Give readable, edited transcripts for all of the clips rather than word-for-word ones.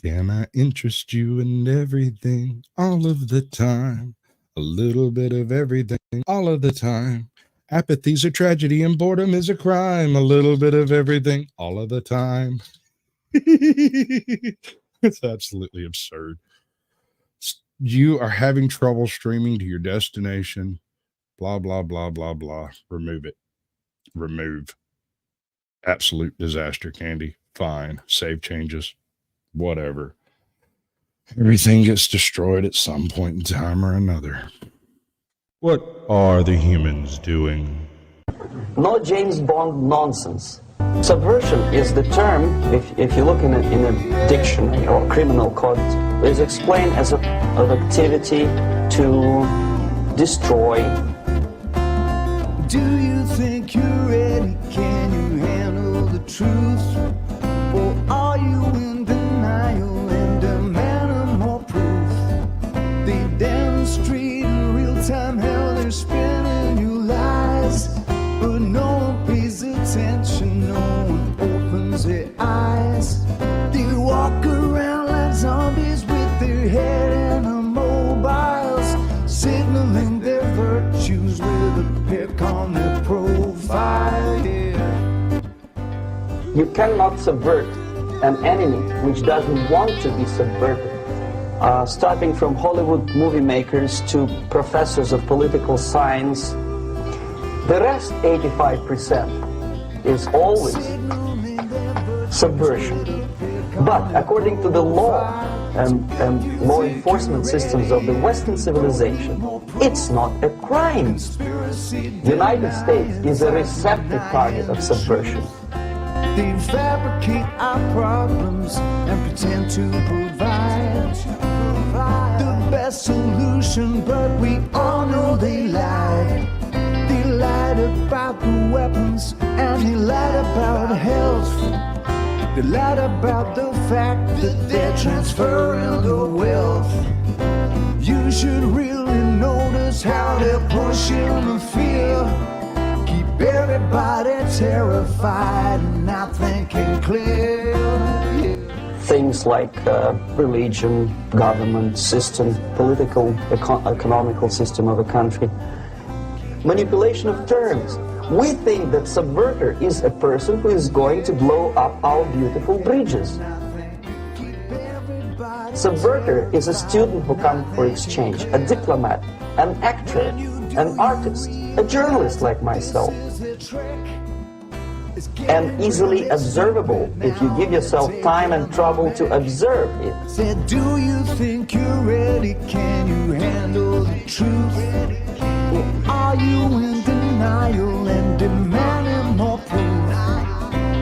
Can I interest you in everything all of the time? A little bit of everything all of the time. Apathy's a tragedy and boredom is a crime. A little bit of everything all of the time. It's absolutely absurd. You are having trouble streaming to your destination. Blah, blah, blah, blah, blah. Remove it. Remove. Absolute disaster, Candy. Fine. Save changes. Whatever. Everything gets destroyed at some point in time or another. What are the humans doing? No James Bond nonsense. Subversion is the term, if you look in a dictionary or criminal code, is explained as an activity to destroy. Do you think you're ready? Can you handle the truth? Or are you in denial and demand more proof? They demonstrate in real time how they're spinning you lies, but no one pays attention, no one opens their eyes. They walk around like zombies with their head in the mobiles, signaling their virtues with a pick on their profile. Yeah. You cannot subvert an enemy which doesn't want to be subverted. Starting from Hollywood movie makers to professors of political science, the rest, 85%, is always subversion. But according to the law and law enforcement systems of the Western civilization, it's not a crime. The United States is a receptive target of subversion. They fabricate our problems and pretend to provide the best solution, but we all know they lied. They lied about the weapons and they lied about health. They lied about the fact that they're transferring the wealth. You should really notice how they're pushing the fear. Keep everybody terrified and not thinking clear. Yeah. Things like religion, government system, political, economical system of a country. Manipulation of terms. We think that subverter is a person who is going to blow up our beautiful bridges. Subverter is a student who comes for exchange, a diplomat, an actor, an artist, a journalist like myself. And easily observable if you give yourself time and trouble to observe it. Said, do you think you're ready? Can you handle the truth? Or are you in denial and demanding more proof?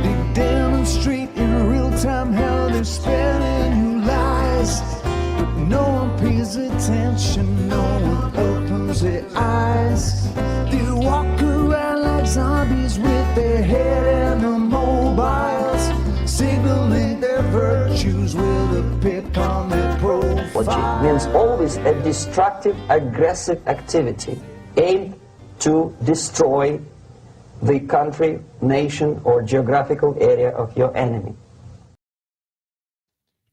They demonstrate in real time how they're spinning you lies, but no one pays attention, no one opens their eyes. They walk around like zombies with their head in the mobiles, signaling their virtues with a pick on their profile. Means always a destructive, aggressive activity aimed to destroy the country, nation, or geographical area of your enemy.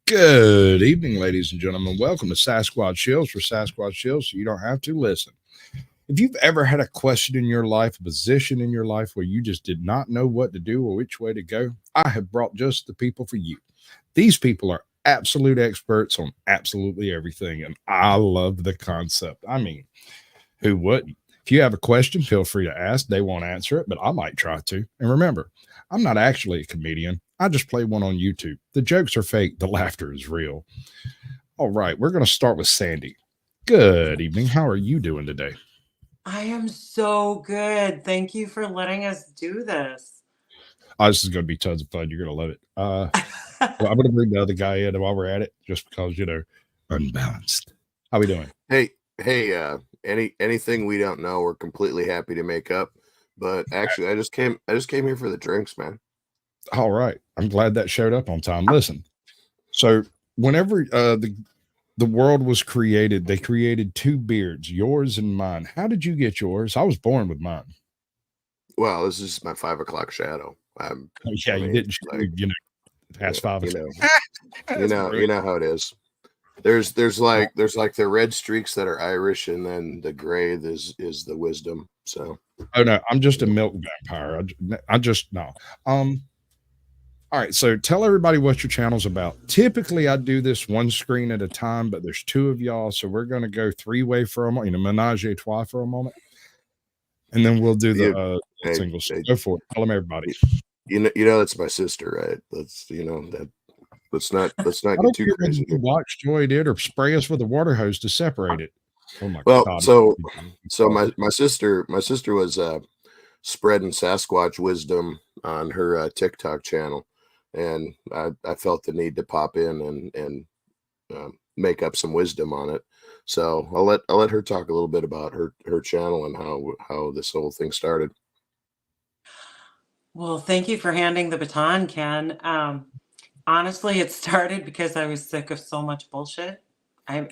Good evening, ladies and gentlemen. Welcome to Sasquatch Shills for Sasquatch Shills, so you don't have to listen. If you've ever had a question in your life, a position in your life where you just did not know what to do or which way to go, I have brought just the people for you. These people are absolute experts on absolutely everything, and I love the concept. I mean, who wouldn't? If you have a question, feel free to ask. They won't answer it, but I might try to. And remember, I'm not actually a comedian. I just play one on YouTube. The jokes are fake. The laughter is real. All right, we're going to start with Sandy. Good evening. How are you doing today? I am so good. Thank you for letting us do this. Oh, this is going to be tons of fun. You're going to love it. Well, I'm going to bring the other guy in while we're at it, just because, unbalanced. How we doing? Hey, anything we don't know, we're completely happy to make up. But actually, I just came here for the drinks, man. All right. I'm glad that showed up on time. Listen, so whenever the world was created, they created two beards, yours and mine. How did you get yours? I was born with mine. Well, this is my 5 o'clock shadow. You didn't, past 5 you know, That's brilliant. you know how it is. There's like the red streaks that are Irish, and then the gray is the wisdom. So Oh no, I'm just a milk vampire. I just no. All right, so tell everybody what your channel's about. Typically, I do this one screen at a time, but there's two of y'all, so we're going to go three-way for a moment, menage a trois for a moment, and then we'll do the hey, single. Go for it. Tell them everybody. You know that's my sister, right? Let's that. Let's not I get don't too care whether crazy. you watch Joy did or spray us with a water hose to separate it. Oh my Well, God! so my sister was spreading Sasquatch wisdom on her TikTok channel, and I felt the need to pop in and make up some wisdom on it. So I'll let her talk a little bit about her channel and how this whole thing started. Well, thank you for handing the baton, Ken. Honestly, it started because I was sick of so much bullshit. I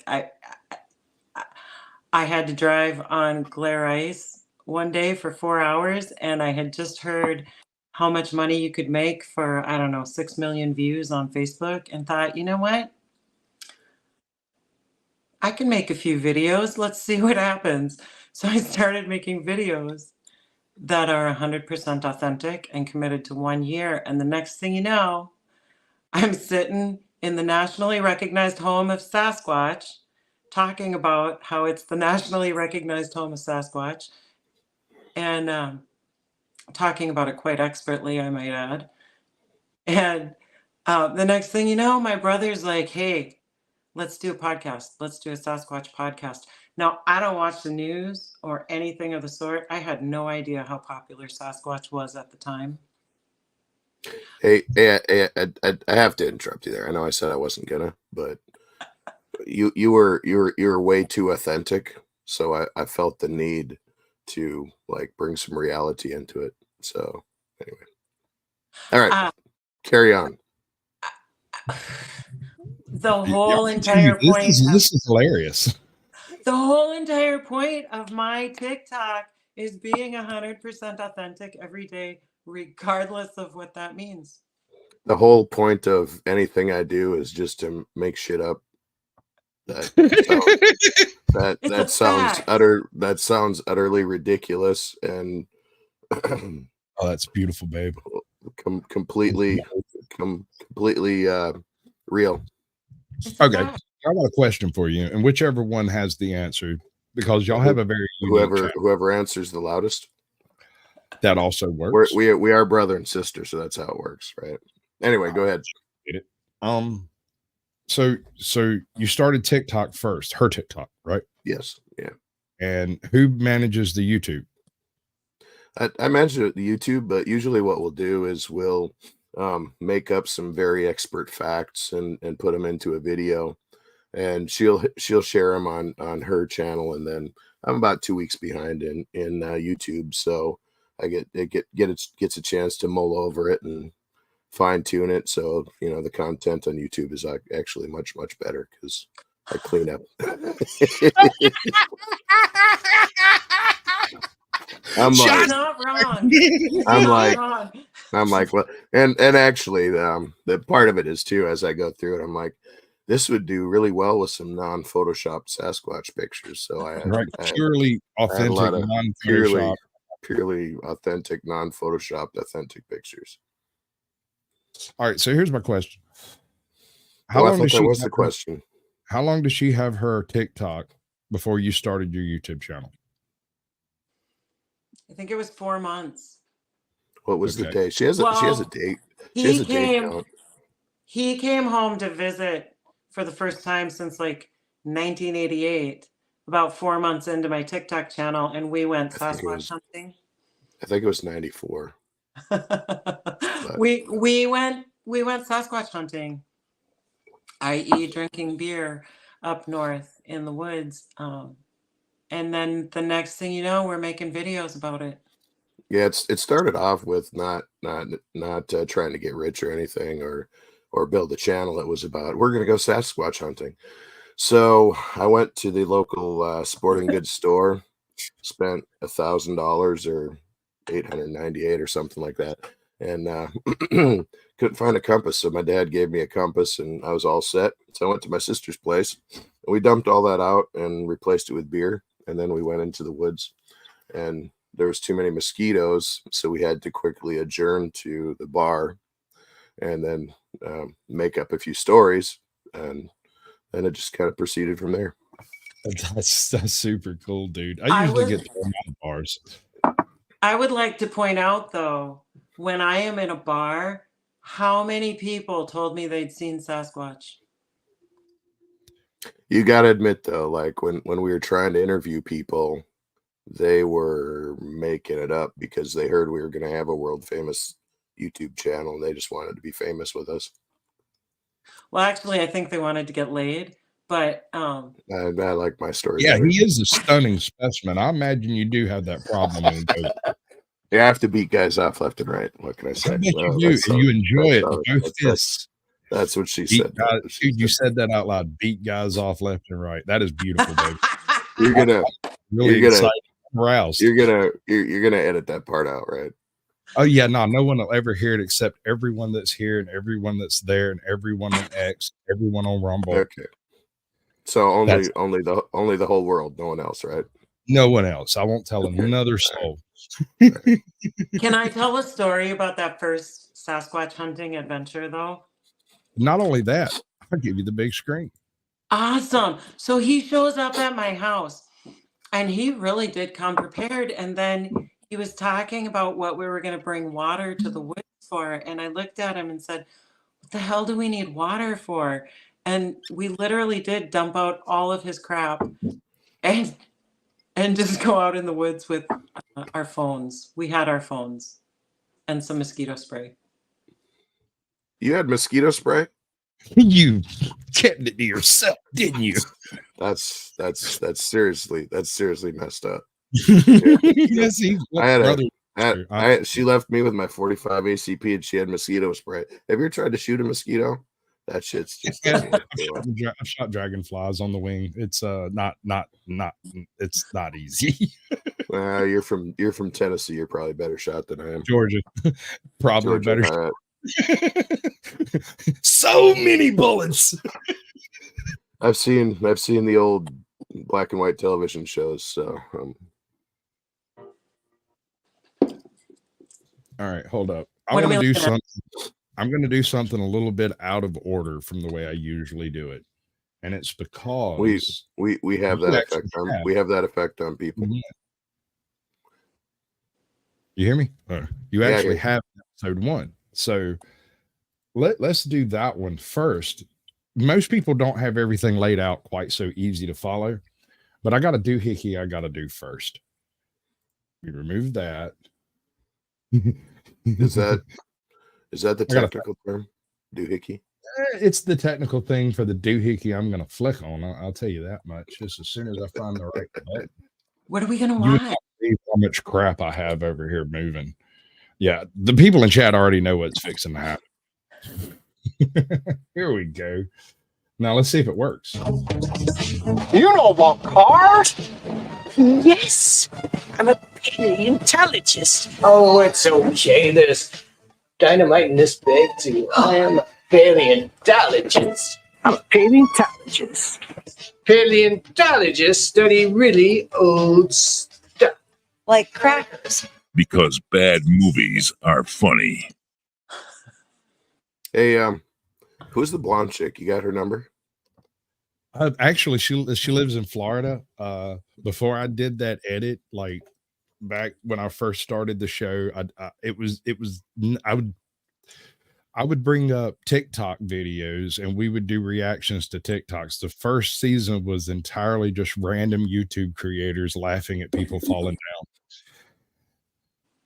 had to drive on glare ice one day for 4 hours, and I had just heard how much money you could make for, I don't know, 6 million views on Facebook, and thought, you know what? I can make a few videos. Let's see what happens. So I started making videos that are 100% authentic and committed to 1 year. And the next thing you know, I'm sitting in the nationally recognized home of Sasquatch, talking about how it's the nationally recognized home of Sasquatch, and talking about it quite expertly, I might add. And the next thing you know, my brother's like, hey, let's do a podcast. Let's do a Sasquatch podcast. Now, I don't watch the news or anything of the sort. I had no idea how popular Sasquatch was at the time. Hey, I have to interrupt you there. I know I said I wasn't gonna, but you were way too authentic. So I felt the need to like bring some reality into it. So anyway, all right, carry on. The whole entire point. This is hilarious. The whole entire point of my TikTok is being 100% authentic every day, regardless of what that means. The whole point of anything I do is just to make shit up. That sounds utterly ridiculous and oh, that's beautiful, babe. Completely real. Okay, I got a question for you, and whichever one has the answer, because y'all have a very unique whoever answers the loudest. That also works. We are brother and sister, so that's how it works, right? Anyway, go ahead. So you started TikTok first, her TikTok, right? Yes. Yeah. And who manages the YouTube? I manage the YouTube, but usually what we'll do is we'll make up some very expert facts and put them into a video, and she'll share them on her channel, and then I'm about 2 weeks behind in YouTube, so I gets a chance to mull over it and fine tune it. So the content on YouTube is actually much better because I clean up. I'm like, not wrong. I'm like, well, and actually, the part of it is too, as I go through it, I'm like, this would do really well with some non-photoshopped Sasquatch pictures. So I purely authentic, purely authentic, non-photoshopped, authentic pictures. All right, so here's my question. How long does she have her TikTok before you started your YouTube channel? I think it was 4 months. What was the date? She has a date. He came home to visit for the first time since like 1988, about 4 months into my TikTok channel, and we went Sasquatch hunting. I think it was 94. we went Sasquatch hunting, i.e. drinking beer up north in the woods. And then the next thing you know, we're making videos about it. Yeah, it started off with not trying to get rich or anything or build a channel. It was about, we're going to go Sasquatch hunting. So I went to the local sporting goods store, spent $1,000 or $898 or something like that, and couldn't find a compass. So my dad gave me a compass, and I was all set. So I went to my sister's place, and we dumped all that out and replaced it with beer. And then we went into the woods, and there was too many mosquitoes, so we had to quickly adjourn to the bar, and then make up a few stories, and then it just kind of proceeded from there. That's super cool, dude. I I usually was- get to my bars. I would like to point out, though, when I am in a bar, how many people told me they'd seen Sasquatch? You got to admit, though, like when we were trying to interview people, they were making it up because they heard we were going to have a world famous YouTube channel, and they just wanted to be famous with us. Well, actually, I think they wanted to get laid, but I like my story. Yeah, better. he is a stunning specimen. I imagine you do have that problem. When you go, You have to beat guys off left and right. What can I say? I bet Well, you do, that's and how- you enjoy it. that's with how- both that's- fists. That's what she Beat said. guys, That's what she dude, you said. said that out loud. Beat guys off left and right. That is beautiful, baby. You're gonna Really You're gonna- excited, aroused. you're gonna edit that part out, right? Oh yeah, no one will ever hear it except everyone that's here and everyone that's there and everyone on X, everyone on Rumble. Okay. So only That's- only the whole world, no one else, right? No one else. I won't tell Okay. another soul. can I tell a story about that first Sasquatch hunting adventure, though? Not only that, I'll give you the big screen. Awesome. So he shows up at my house, and he really did come prepared. And then he was talking about what we were going to bring water to the woods for. And I looked at him and said, what the hell do we need water for? And we literally did dump out all of his crap and just go out in the woods with our phones. We had our phones and some mosquito spray. You had mosquito spray? You kept it to yourself, didn't you? That's seriously messed up. Yes, he's I had a- brother. She left me with my 45 ACP, and she had mosquito spray. Have you ever tried to shoot a mosquito? That shit's just doesn't work very well. I've shot dragonflies on the wing. It's not it's not easy. You're from Tennessee. You're probably a better shot than I am. Georgia, probably Georgia, better. all right. So many bullets. I've seen the old black and white television shows. So All right, hold up. I What are want to we do looking at? something. I'm going to do something a little bit out of order from the way I usually do it, and it's because we have You that actually effect on have. we have that effect on people. Mhm. You hear me? You Yeah, I actually hear have episode 1. So let's do that one first. Most people don't have everything laid out quite so easy to follow, but I got a doohickey I got to do first. We remove that. Is that the I gotta- technical term? Doohickey? It's the technical thing for the doohickey I'm going to flick on. I'll tell you that much. Just as soon as I find the right button. What are we going to You would watch? not believe how much crap I have over here moving. Yeah, the people in chat already know what's fixing to happen. Here we go. Now let's see if it works. You know about cars? Yes, I'm a paleontologist. Oh, it's okay. There's dynamite in this bag too. I am a paleontologist. I'm a paleontologist. Paleontologists study really old stuff. Like crackers. Because bad movies are funny. Hey, who's the blonde chick? You got her number? Actually, she lives in Florida. Before I did that edit, like back when I first started the show, I would bring up TikTok videos and we would do reactions to TikToks. The first season was entirely just random YouTube creators laughing at people falling down.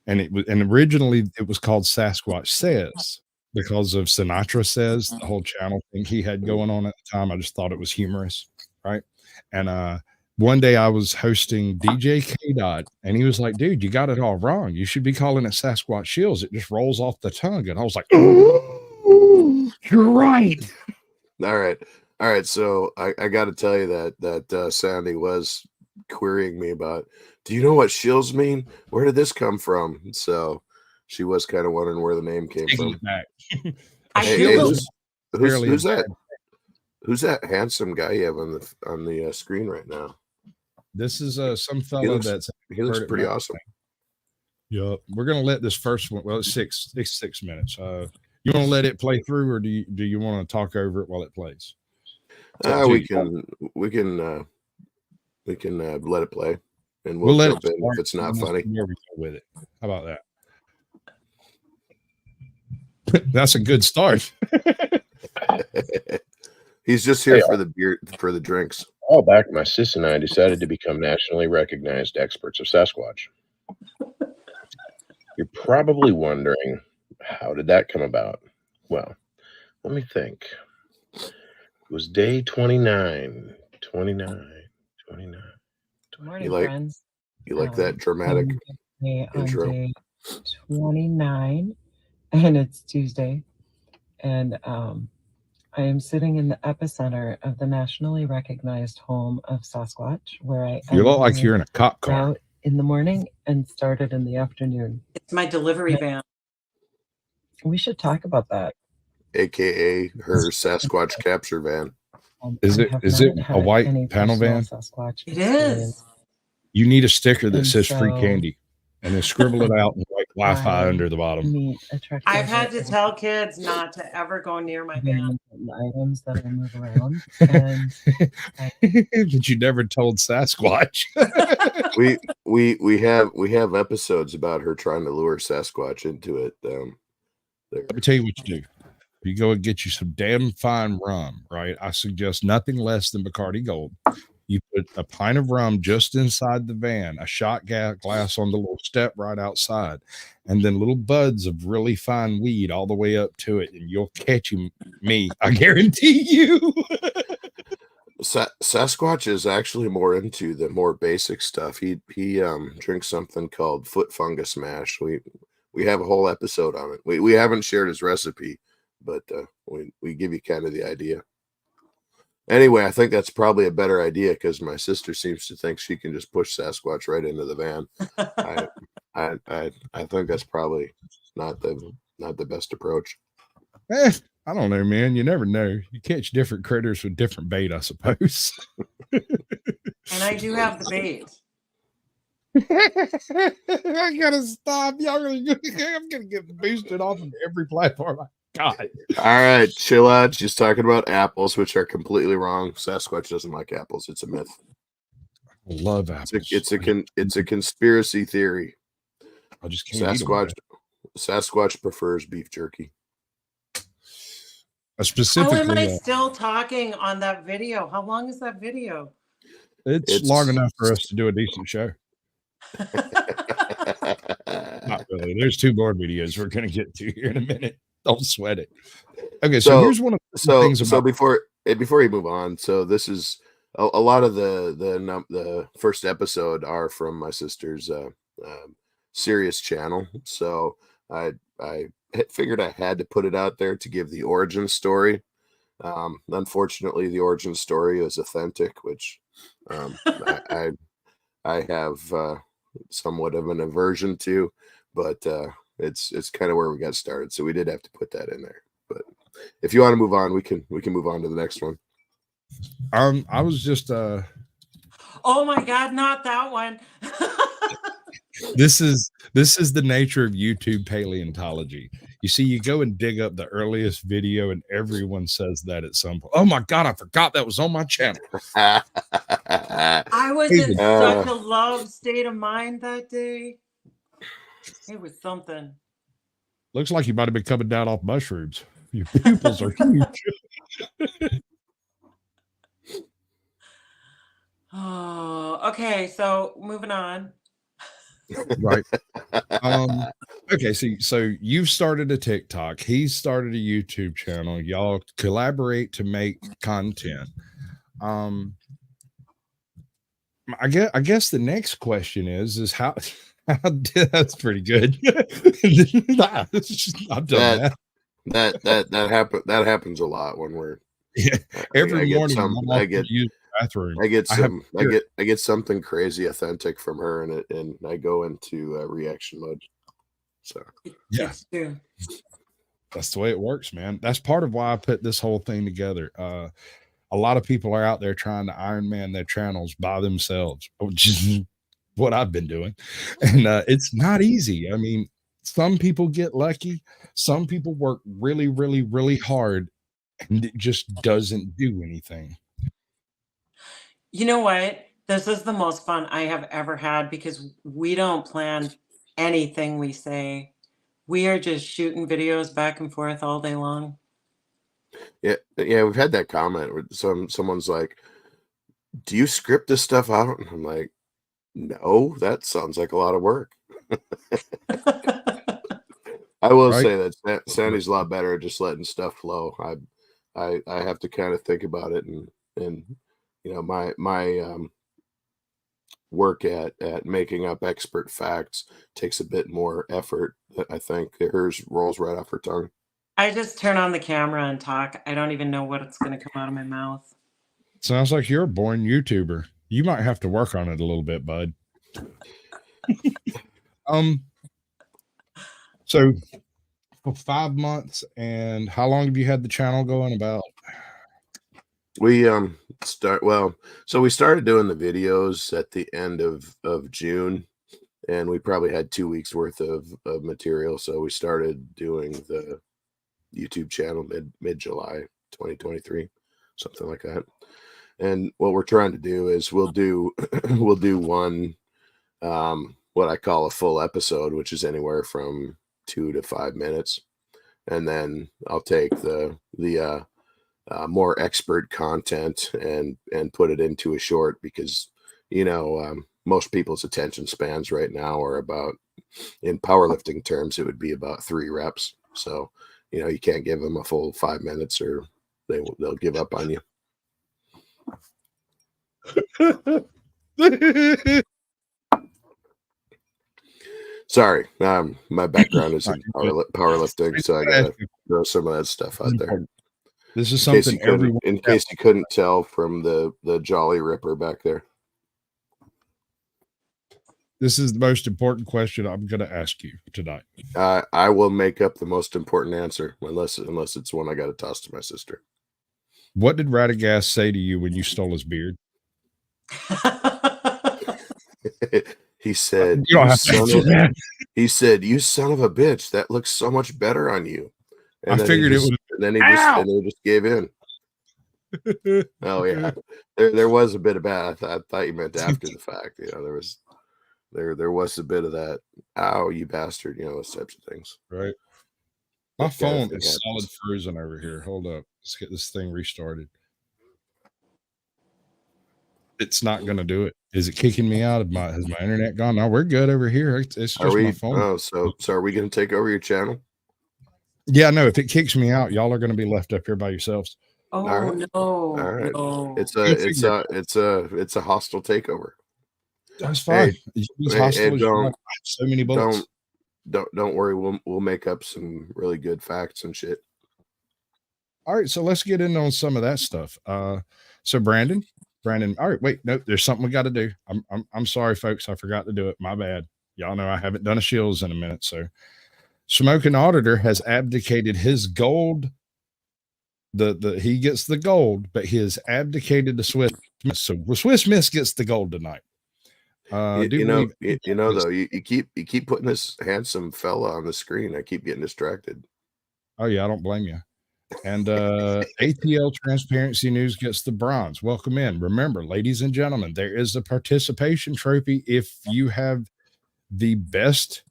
And originally it was called Sasquatch Says because of Sinatra Says, the whole channel thing he had going on at the time. I just thought it was humorous, right? And one day I was hosting DJ K Dot, and he was like, "Dude, you got it all wrong. You should be calling it Sasquatch Shills. It just rolls off the tongue." And I was like, "Oh, you're right." All right. So I got to tell you that Sandy was querying me about, do you know what shills mean? Where did this come from? So She was kind of wondering where the name came Taking from. it back. I Hey, do hey, look- who's that? Who's that handsome guy you have on the screen right now? This is some fellow that's He looks heard it pretty back. awesome. Yeah, we're gonna let this first one. Well, it's six minutes. You want to let it play through, or do you want to talk over it while it plays? We can let it play, and We'll let jump it in if it's not and we'll funny. see where we go with it. How about that? That's a good start. He's just here for the beer, for the drinks. A while back, my sis and I decided to become nationally recognized experts of Sasquatch. You're probably wondering, how did that come about? Well, let me think. It was day 29. Good morning, friends. You like that dramatic intro? On day 29, and it's Tuesday, and I am sitting in the epicenter of the nationally recognized home of Sasquatch, where I You look like you're in a cop car. out in the morning and started in the afternoon. It's my delivery van. We should talk about that. AKA her Sasquatch capture van. Is it a white panel van? Sasquatch it is. You need a sticker that And says free so- candy, and then scribble it out in white Wi-Fi under the bottom. I've had to tell kids not to ever go near my van. Items that I move around, and But you never told Sasquatch. we have episodes about her trying to lure Sasquatch into it. There. Let me tell you what you do. You go and get you some damn fine rum, right? I suggest nothing less than Bacardi Gold. You put a pint of rum just inside the van, a shot glass on the little step right outside, and then little buds of really fine weed all the way up to it, and you'll catch me. I guarantee you. Sasquatch is actually more into the more basic stuff. He drinks something called foot fungus mash. We have a whole episode on it. We haven't shared his recipe, but we give you kind of the idea. Anyway, I think that's probably a better idea because my sister seems to think she can just push Sasquatch right into the van. I think that's probably not the best approach. I don't know, man. You never know. You catch different critters with different bait, I suppose. And I do have the bait. I gotta stop. I'm gonna get boosted off of every platform I got. All right, chill out. She's talking about apples, which are completely wrong. Sasquatch doesn't like apples. It's a myth. I love apples. It's a conspiracy theory. I just can't eat Sasquatch prefers beef jerky. Specifically, how am I still talking on that video? How long is that video? It's long enough for us to do a decent show. Not really. There's two more videos we're going to get to here in a minute. Don't sweat it. Okay, so here's one of the things about. So before you move on, so this is a lot of the first episode are from my sister's serious channel. So I figured I had to put it out there to give the origin story. Unfortunately, the origin story is authentic, which I have somewhat of an aversion to, but it's kind of where we got started. So we did have to put that in there. But if you want to move on, we can move on to the next one. I was just oh my God, not that one. This is the nature of YouTube paleontology. You see, you go and dig up the earliest video, and everyone says that at some point. Oh my God, I forgot that was on my channel. I was in such a love state of mind that day. It was something. Looks like you might have been coming down off mushrooms. Your pupils are huge. Oh, okay. So moving on. Right. Okay, so you've started a TikTok, he's started a YouTube channel, y'all collaborate to make content. I guess the next question is how that's pretty good. I've done that happens a lot when we're every morning I get something crazy authentic from her, and I go into reaction mode. So Yeah. Kids too. That's the way it works, man. That's part of why I put this whole thing together. A lot of people are out there trying to Iron Man their channels by themselves, which is what I've been doing. And it's not easy. I mean, some people get lucky, some people work really, really, really hard, and it just doesn't do anything. You know what? This is the most fun I have ever had because we don't plan anything we say. We are just shooting videos back and forth all day long. yeah, we've had that comment where someone's like, "Do you script this stuff out?" And I'm like, "No, that sounds like a lot of work." I will Right? say that Sandy's a lot better at just letting stuff flow. I have to kind of think about it, and you know, my work at making up expert facts takes a bit more effort. I think hers rolls right off her tongue. I just turn on the camera and talk. I don't even know what's going to come out of my mouth. Sounds like you're a born YouTuber. You might have to work on it a little bit, bud. So for 5 months, and how long have you had the channel going? About We so we started doing the videos at the end of June, and we probably had 2 weeks worth of material. So we started doing the YouTube channel mid July 2023, something like that. And what we're trying to do is we'll do we'll do one what I call a full episode, which is anywhere from 2 to 5 minutes, and then I'll take the more expert content and put it into a short, because most people's attention spans right now are about, in powerlifting terms, it would be about 3 reps. So you can't give them a full 5 minutes or they'll give up on you. Sorry, my background is in powerlifting, so I gotta throw some of that stuff out there. this is something everyone, In case you couldn't tell from the Jolly Ripper back there. this is the most important question I'm going to ask you tonight. I will make up the most important answer unless it's one I got to toss to my sister. What did Radagast say to you when you stole his beard? He said, You don't have to answer that. He said, "You son of a bitch, that looks so much better on you." And I figured it would. And then he just gave in. Oh yeah, there was a bit of bad. I thought you meant after the fact. There was a bit of that. Ow, you bastard! Those types of things. Right. My phone is solid frozen over here. Hold up. Let's get this thing restarted. It's not going to do it. Is it kicking me out? Has my internet gone? No, we're good over here. It's just my phone. Oh, so are we going to take over your channel? Yeah, no. If it kicks me out, y'all are going to be left up here by yourselves. Oh All right. no! All right. No. It's a hostile takeover. That's fine. Hey, so many bullets. Don't worry. We'll make up some really good facts and shit. All right, so let's get in on some of that stuff. So Brandon. All right, wait, no, there's something we got to do. I'm sorry, folks, I forgot to do it. My bad. Y'all know I haven't done a Shills in a minute. So Smoking Auditor has abdicated his gold. He gets the gold, but he has abdicated the Swiss Miss. So the Swiss Miss gets the gold tonight. Though you keep putting this handsome fella on the screen. I keep getting distracted. Oh yeah, I don't blame you. And ATL Transparency News gets the bronze. Welcome in. Remember, ladies and gentlemen, there is a participation trophy if you have the best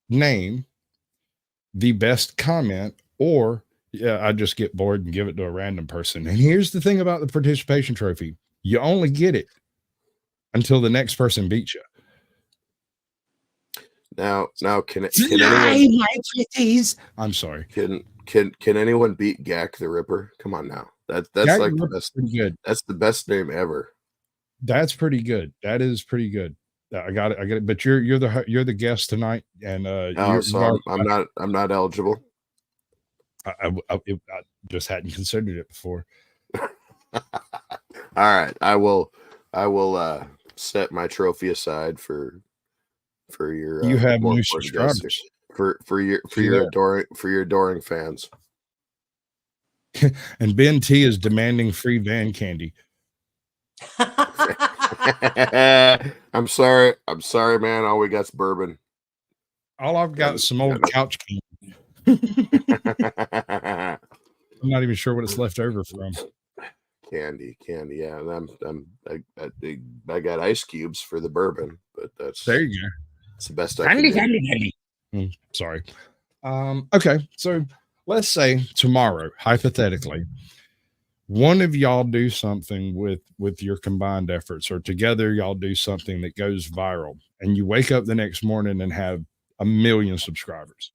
name, the best comment, or I just get bored and give it to a random person. And here's the thing about the participation trophy: you only get it until the next person beats you. Now, can anyone? I'm sorry. Can anyone beat Gak the Ripper? Come on now. That's Gak like the the best. good. That's the best name ever. That's pretty good. That is pretty good. I got it. But you're the guest tonight, and so I'm not eligible. I just hadn't considered it before. All right, I will set my trophy aside for for your You have more new important guests here. subscribers. For your adoring fans. And Ben T is demanding free van candy. I'm sorry, man. All we got's bourbon. All I've got is some old couch candy. I'm not even sure what it's left over from. Candy. Yeah, and I got ice cubes for the bourbon, but there you go. It's the best I can do. Sorry. Okay, so let's say tomorrow, hypothetically, one of y'all do something with your combined efforts, or together y'all do something that goes viral, and you wake up the next morning and have 1 million subscribers.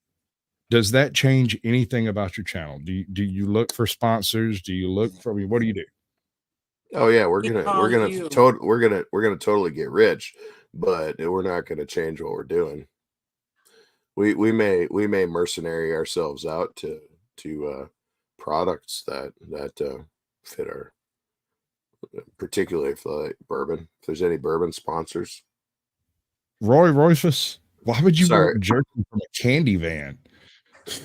Does that change anything about your channel? Do you look for sponsors? Do you look for what do you do? Oh yeah, we're gonna totally get rich, but we're not gonna change what we're doing. We may mercenary ourselves out to products that fit our, particularly if like bourbon. If there's any bourbon sponsors, Roy Royfus, why would you Sorry. want jerky from a candy van?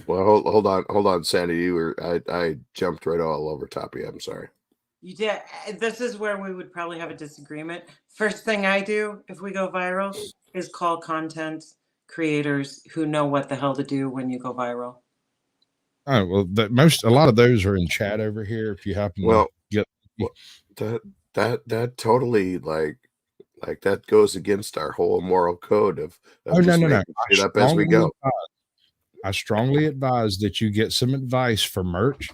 Well, hold on, Sandy. I jumped right all over top of you. I'm sorry. You did. This is where we would probably have a disagreement. First thing I do if we go viral is call content creators who know what the hell to do when you go viral. Oh, well, a lot of those are in chat over here. If you happen to get that totally like that goes against our whole moral code of no. It up as we go. I strongly advise that you get some advice for merch,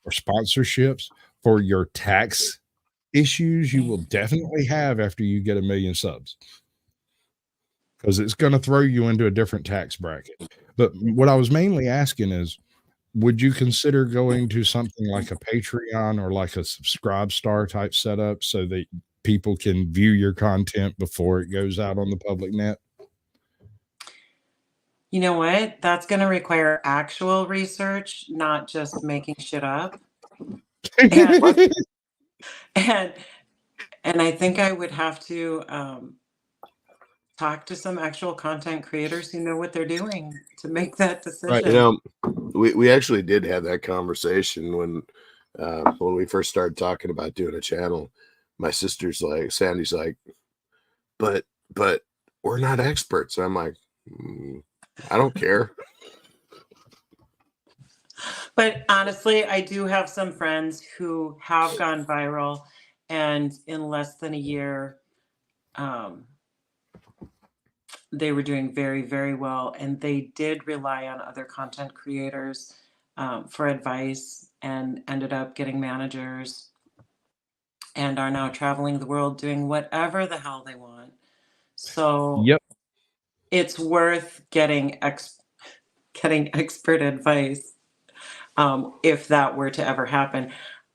for sponsorships, for your tax issues you will definitely have after you get 1 million subs, because it's going to throw you into a different tax bracket. But what I was mainly asking is, would you consider going to something like a Patreon or like a Subscribe Star type setup so that people can view your content before it goes out on the public net? You know what? That's going to require actual research, not just making shit up. And I think I would have to talk to some actual content creators who know what they're doing to make that decision. Right. You know, we actually did have that conversation when we first started talking about doing a channel. My sister's like, Sandy's like, but we're not experts. I'm like, I don't care. But honestly, I do have some friends who have gone viral, and in less than a year, they were doing very, very well. And they did rely on other content creators for advice, and ended up getting managers, and are now traveling the world doing whatever the hell they want. So yep, it's worth getting expert advice if that were to ever happen.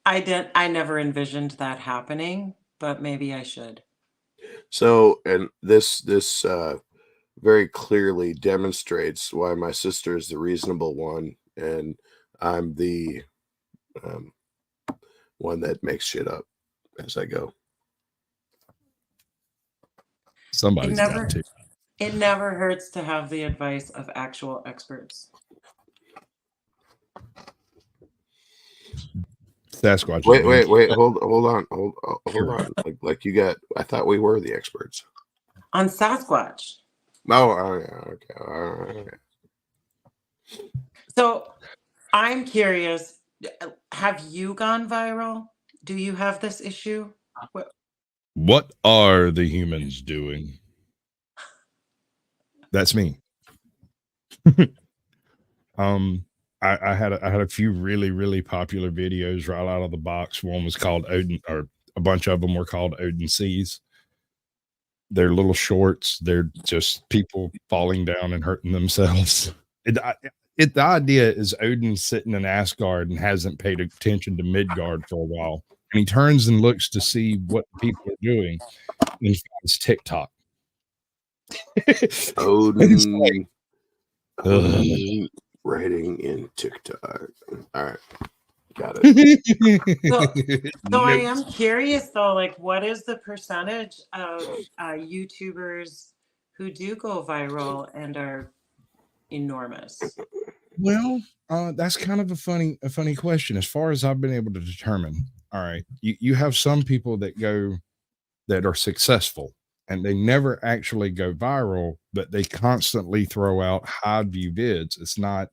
I never envisioned that happening, but maybe I should. So, and this very clearly demonstrates why my sister is the reasonable one, and I'm the one that makes shit up as I go. Somebody's got to. It never hurts to have the advice of actual experts. Sasquatch. Wait, hold on. Like you got, I thought we were the experts. On Sasquatch. Oh, yeah, okay. So I'm curious, have you gone viral? Do you have this issue? What are the humans doing? That's me. I had a few really, really popular videos right out of the box. One was called Odin, or a bunch of them were called Odin Seas. They're little shorts. They're just people falling down and hurting themselves. The idea is Odin sitting in Asgard and hasn't paid attention to Midgard for a while. And he turns and looks to see what people are doing, and he finds TikTok. Odin writing in TikTok. All right. Got it. So I am curious though, like what is the percentage of YouTubers who do go viral and are enormous? Well, that's kind of a funny question. As far as I've been able to determine, all right, you have some people that go that are successful and they never actually go viral, but they constantly throw out high view vids. It's not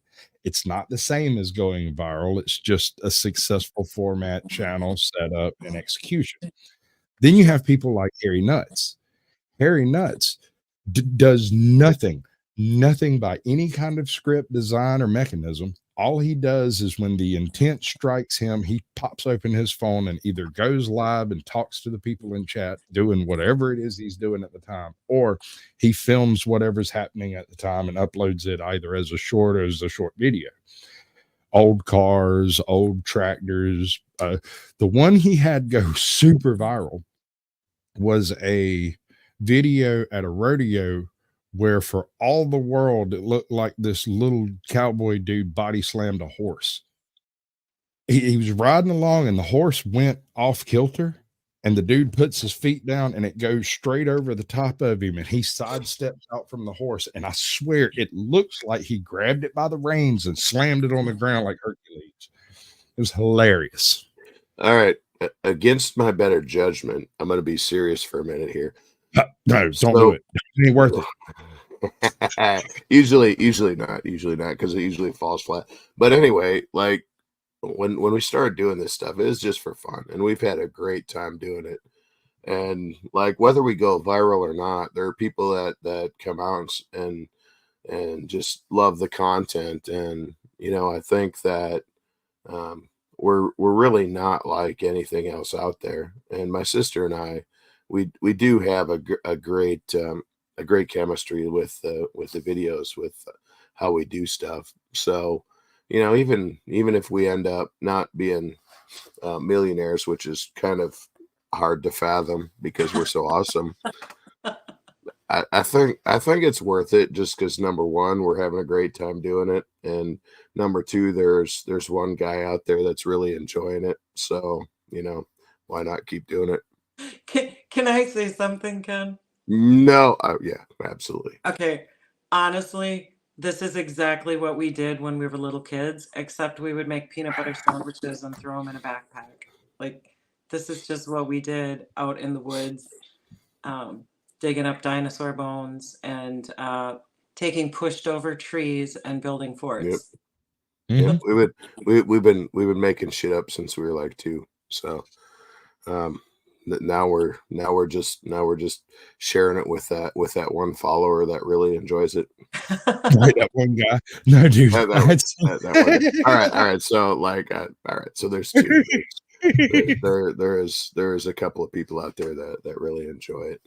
the same as going viral. It's just a successful format, channel setup, and execution. Then you have people like Harry Nuts. Harry Nuts does nothing by any kind of script, design, or mechanism. All he does is when the intent strikes him, he pops open his phone and either goes live and talks to the people in chat, doing whatever it is he's doing at the time, or he films whatever's happening at the time and uploads it either as a short or as a short video. Old cars, old tractors. The one he had go super viral was a video at a rodeo where for all the world it looked like this little cowboy dude body slammed a horse. He was riding along and the horse went off kilter and the dude puts his feet down and it goes straight over the top of him and he sidesteps out from the horse, and I swear it looks like he grabbed it by the reins and slammed it on the ground like Hercules. It was hilarious. All right. Against my better judgment, I'm going to be serious for a minute here. No, don't do it. It ain't worth it. usually not because it usually falls flat. But anyway, like when we started doing this stuff, it was just for fun, and we've had a great time doing it. And like whether we go viral or not, there are people that come out and just love the content, and I think that we're really not like anything else out there. And my sister and I, we do have a great chemistry with the videos, with how we do stuff. So even if we end up not being millionaires, which is kind of hard to fathom because we're so awesome, I think it's worth it just because number one, we're having a great time doing it, and number two, there's one guy out there that's really enjoying it. So why not keep doing it? Can I say something, Ken? No, yeah, absolutely. Okay, honestly, this is exactly what we did when we were little kids, except we would make peanut butter sandwiches and throw them in a backpack. Like, this is just what we did out in the woods, digging up dinosaur bones and taking pushed over trees and building forts. Yep. We've been making shit up since we were like 2. So now we're just sharing it with that one follower that really enjoys it. Right, that one guy. No, dude. That one. All right. So all right. So there's 2. There is a couple of people out there that really enjoy it.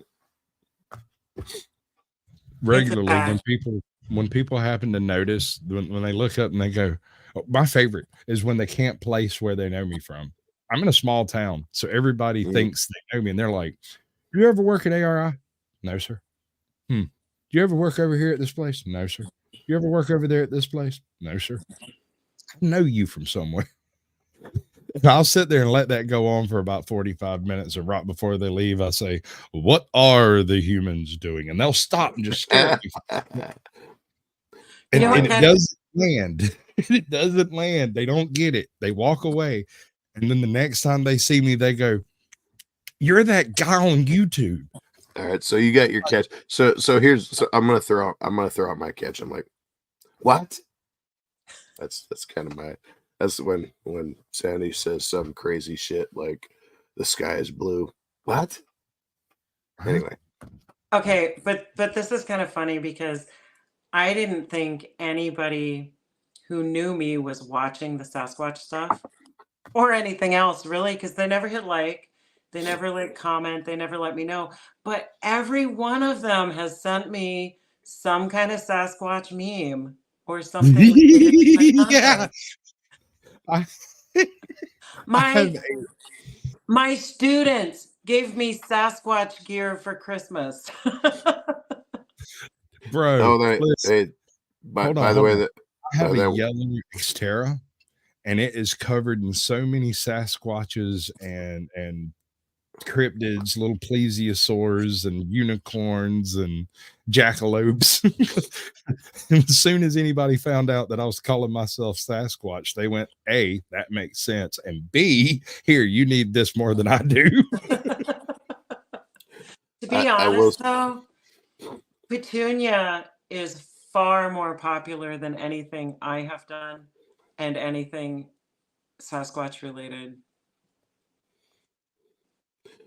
Regularly, when people happen to notice, when they look up and they go, oh, my favorite is when they can't place where they know me from. I'm in a small town, so everybody thinks they know me, and they're like, "Do you ever work at ARI?" No, sir. Do you ever work over here at this place? No, sir. Do you ever work over there at this place? No, sir. I know you from somewhere. And I'll sit there and let that go on for about 45 minutes, and right before they leave, I say, "What are the humans doing?" And they'll stop and just stare at me. And it doesn't land. It doesn't land. They don't get it. They walk away. And then the next time they see me, they go, "You're that guy on YouTube." All right. So you got your catch. So I'm gonna throw out my catch. I'm like, what? That's kind of that's when Sandy says some crazy shit like the sky is blue. What? Anyway. Okay, but this is kind of funny because I didn't think anybody who knew me was watching the Sasquatch stuff or anything else, really, because they never hit like, they never comment, they never let me know. But every one of them has sent me some kind of Sasquatch meme or something. Yeah. My students gave me Sasquatch gear for Christmas. Bro, by the way, that I have a yellow Xterra, and it is covered in so many Sasquatches and cryptids, little plesiosaurs and unicorns and jackalopes. And as soon as anybody found out that I was calling myself Sasquatch, they went, A, that makes sense. And B, here, you need this more than I do. To be honest, though, Petunia is far more popular than anything I have done and anything Sasquatch related.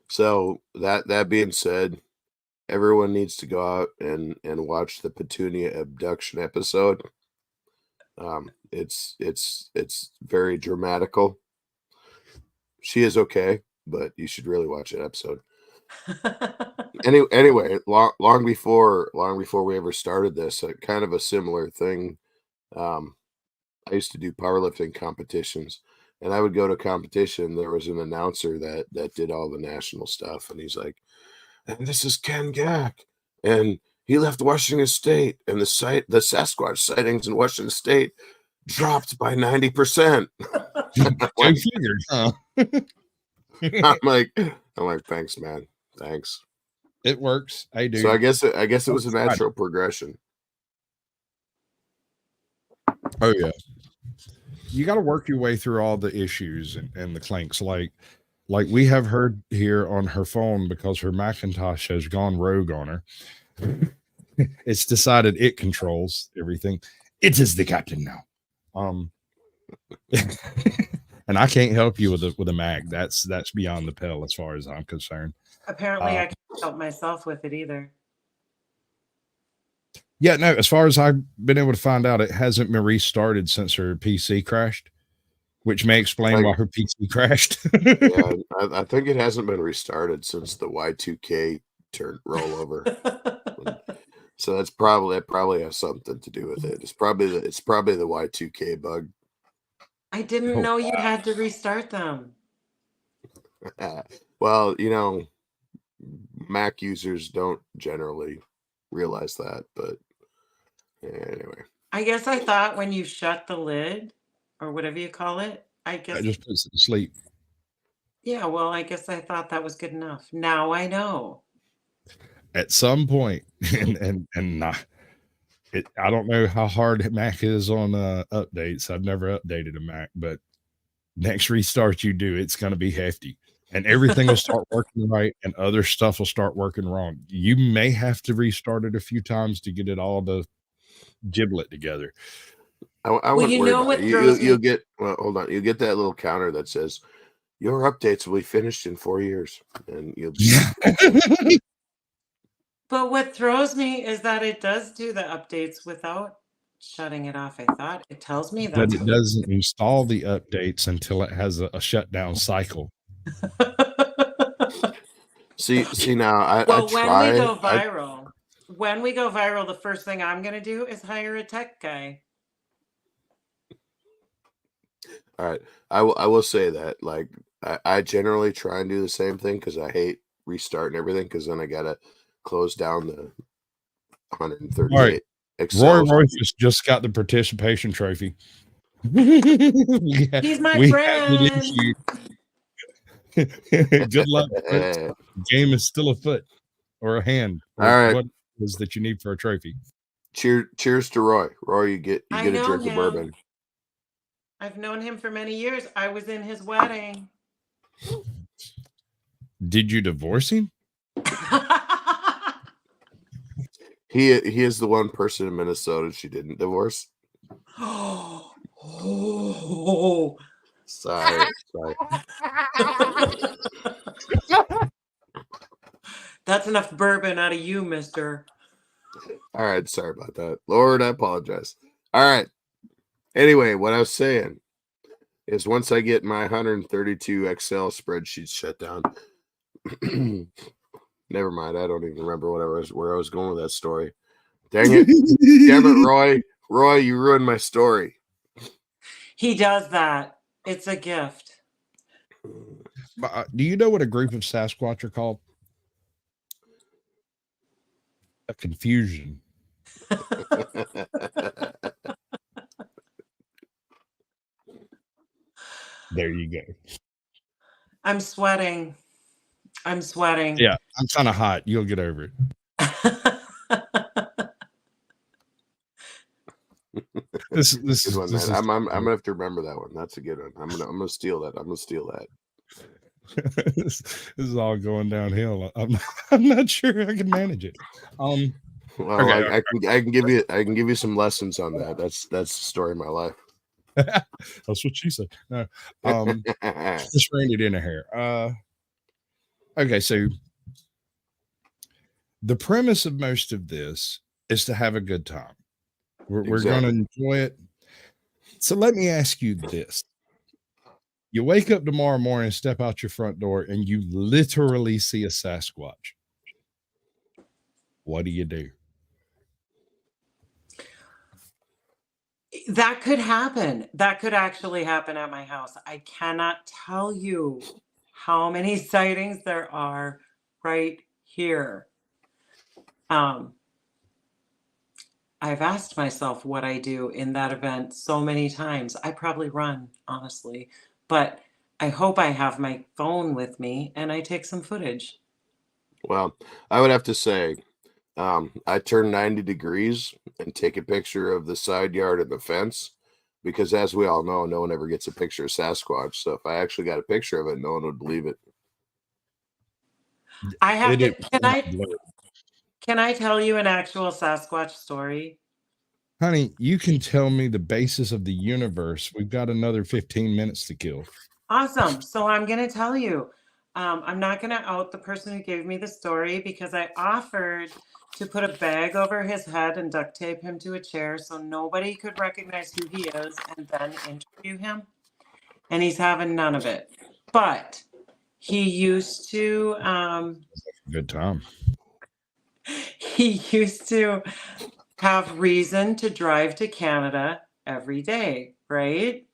So that being said, everyone needs to go out and watch the Petunia abduction episode. It's very dramatical. She is okay, but you should really watch that episode. Anyway, long before we ever started this, kind of a similar thing. I used to do powerlifting competitions, and I would go to competition. There was an announcer that did all the national stuff, and he's like, "And this is Ken Gack, and he left Washington State, and the Sasquatch sightings in Washington State dropped by 90%." Go figured, huh? I'm like, thanks, man, thanks. It works. I do. So I guess it was a natural progression. Oh yeah. You got to work your way through all the issues and the clanks. Like we have heard here on her phone, because her Macintosh has gone rogue on her. It's decided it controls everything. It is the captain now. And I can't help you with a Mac. That's beyond the pale as far as I'm concerned. Apparently, I can't help myself with it either. Yeah, no, as far as I've been able to find out, it hasn't been restarted since her PC crashed, which may explain why her PC crashed. Yeah, I think it hasn't been restarted since the Y2K rollover. So that probably has something to do with it. It's probably the Y2K bug. I didn't know you had to restart them. Well, Mac users don't generally realize that, but anyway. I guess I thought when you shut the lid or whatever you call it, I guess I just puts it to sleep. Yeah, well, I guess I thought that was good enough. Now I know. At some point, and not, I don't know how hard Mac is on updates. I've never updated a Mac, but next restart you do, it's going to be hefty, and everything will start working right, and other stuff will start working wrong. You may have to restart it a few times to get it all to giblet together. I wouldn't worry about it. You'll get, well, hold on. You'll get that little counter that says your updates will be finished in 4 years, and you'll be. But what throws me is that it does do the updates without shutting it off. I thought it tells me that. But it doesn't install the updates until it has a shutdown cycle. See now, when we go viral, the first thing I'm going to do is hire a tech guy. All right, I will say that, like, I generally try and do the same thing because I hate restarting everything, because then I gotta close down the 138. Right. Excel. Roy just got the participation trophy. He's my friend. Good luck. The game is still a foot or a hand. All right. What is that you need for a trophy? Cheers to Roy. Roy, you get a drink of bourbon. I've known him for many years. I was in his wedding. Did you divorce him? He is the one person in Minnesota she didn't divorce. Oh. Sorry. That's enough bourbon out of you, mister. All right, sorry about that. Lord, I apologize. All right. Anyway, what I was saying is, once I get my 132 Excel spreadsheets shut down, never mind. I don't even remember where I was going with that story. Dang it. Damn it, Roy. Roy, you ruined my story. He does that. It's a gift. Do you know what a group of Sasquatch are called? A confusion. There you go. I'm sweating. I'm sweating. Yeah, I'm kind of hot. You'll get over it. This Good one, man. is I'm gonna have to remember that one. That's a good one. I'm gonna steal that. I'm gonna steal that. this is all going downhill. I'm not sure I can manage it. Well, Okay, I can give you some lessons on that. That's the story of my life. that's what she said. No, just reined it in a hair. Okay, so the premise of most of this is to have a good time. We're going to enjoy it. So let me ask you this. You wake up tomorrow morning, step out your front door, and you literally see a Sasquatch. What do you do? That could happen. That could actually happen at my house. I cannot tell you how many sightings there are right here. I've asked myself what I do in that event so many times. I probably run, honestly, but I hope I have my phone with me and I take some footage. Well, I would have to say, I turn 90 degrees and take a picture of the side yard and the fence, because as we all know, no one ever gets a picture of Sasquatch. So if I actually got a picture of it, no one would believe it. I have to, can I tell you an actual Sasquatch story? Honey, you can tell me the basis of the universe. We've got another 15 minutes to kill. Awesome. So I'm going to tell you. I'm not going to out the person who gave me the story because I offered to put a bag over his head and duct tape him to a chair so nobody could recognize who he is and then interview him. And he's having none of it. But he used to good time. He used to have reason to drive to Canada every day, right?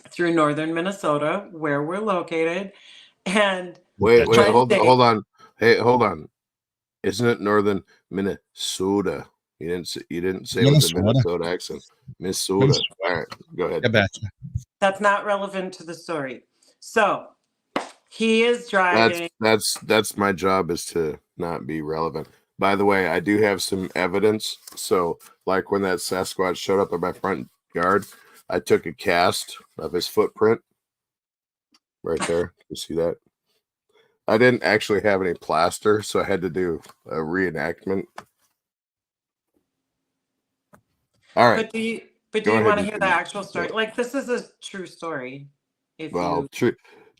Through northern Minnesota, where we're located. And wait, hold on. Hey, hold on. Isn't it northern Minnesota? You didn't say it with a Minnesota accent. Minnesota. All right, go ahead. That's not relevant to the story. So he is driving. That's my job, is to not be relevant. By the way, I do have some evidence. So, like when that Sasquatch showed up at my front yard, I took a cast of his footprint right there. You see that? I didn't actually have any plaster, so I had to do a reenactment. All right. But do you want to hear the actual story? Like, this is a true story.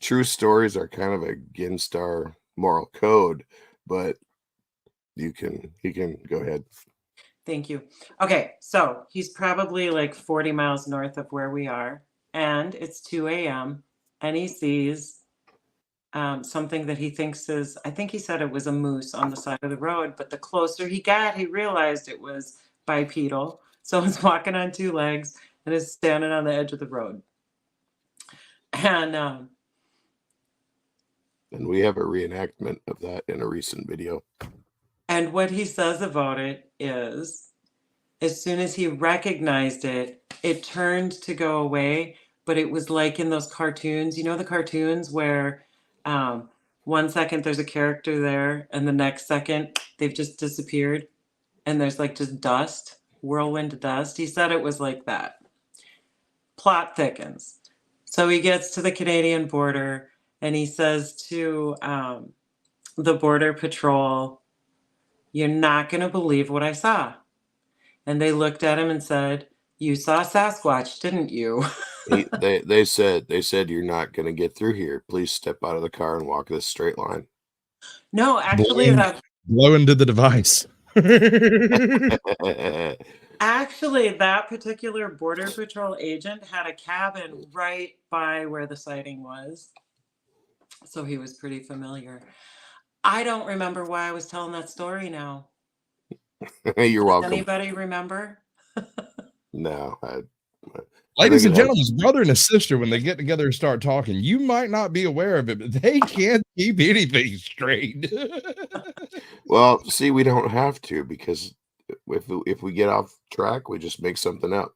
True stories are kind of against our moral code, but he can go ahead. Thank you. Okay, so he's probably like 40 miles north of where we are, and it's 2 a.m. and he sees something that he thinks is, I think he said it was a moose on the side of the road, but the closer he got, he realized it was bipedal. So it's walking on two legs and is standing on the edge of the road. And we have a reenactment of that in a recent video. And what he says about it is, as soon as he recognized it, it turned to go away, but it was like in those cartoons, you know, the cartoons where 1 second there's a character there and the next second they've just disappeared and there's like just dust, whirlwind dust. He said it was like that. Plot thickens. So he gets to the Canadian border and he says to the Border Patrol, "You're not going to believe what I saw." And they looked at him and said, "You saw Sasquatch, didn't you?" They said, "You're not going to get through here. Please step out of the car and walk this straight line." No, actually, blow into the device. Actually, that particular Border Patrol agent had a cabin right by where the sighting was. So he was pretty familiar. I don't remember why I was telling that story now. You're welcome. Does anybody remember? No. Ladies and gentlemen, his brother and his sister, when they get together and start talking, you might not be aware of it, but they can't keep anything straight. Well, see, we don't have to, because if we get off track, we just make something up.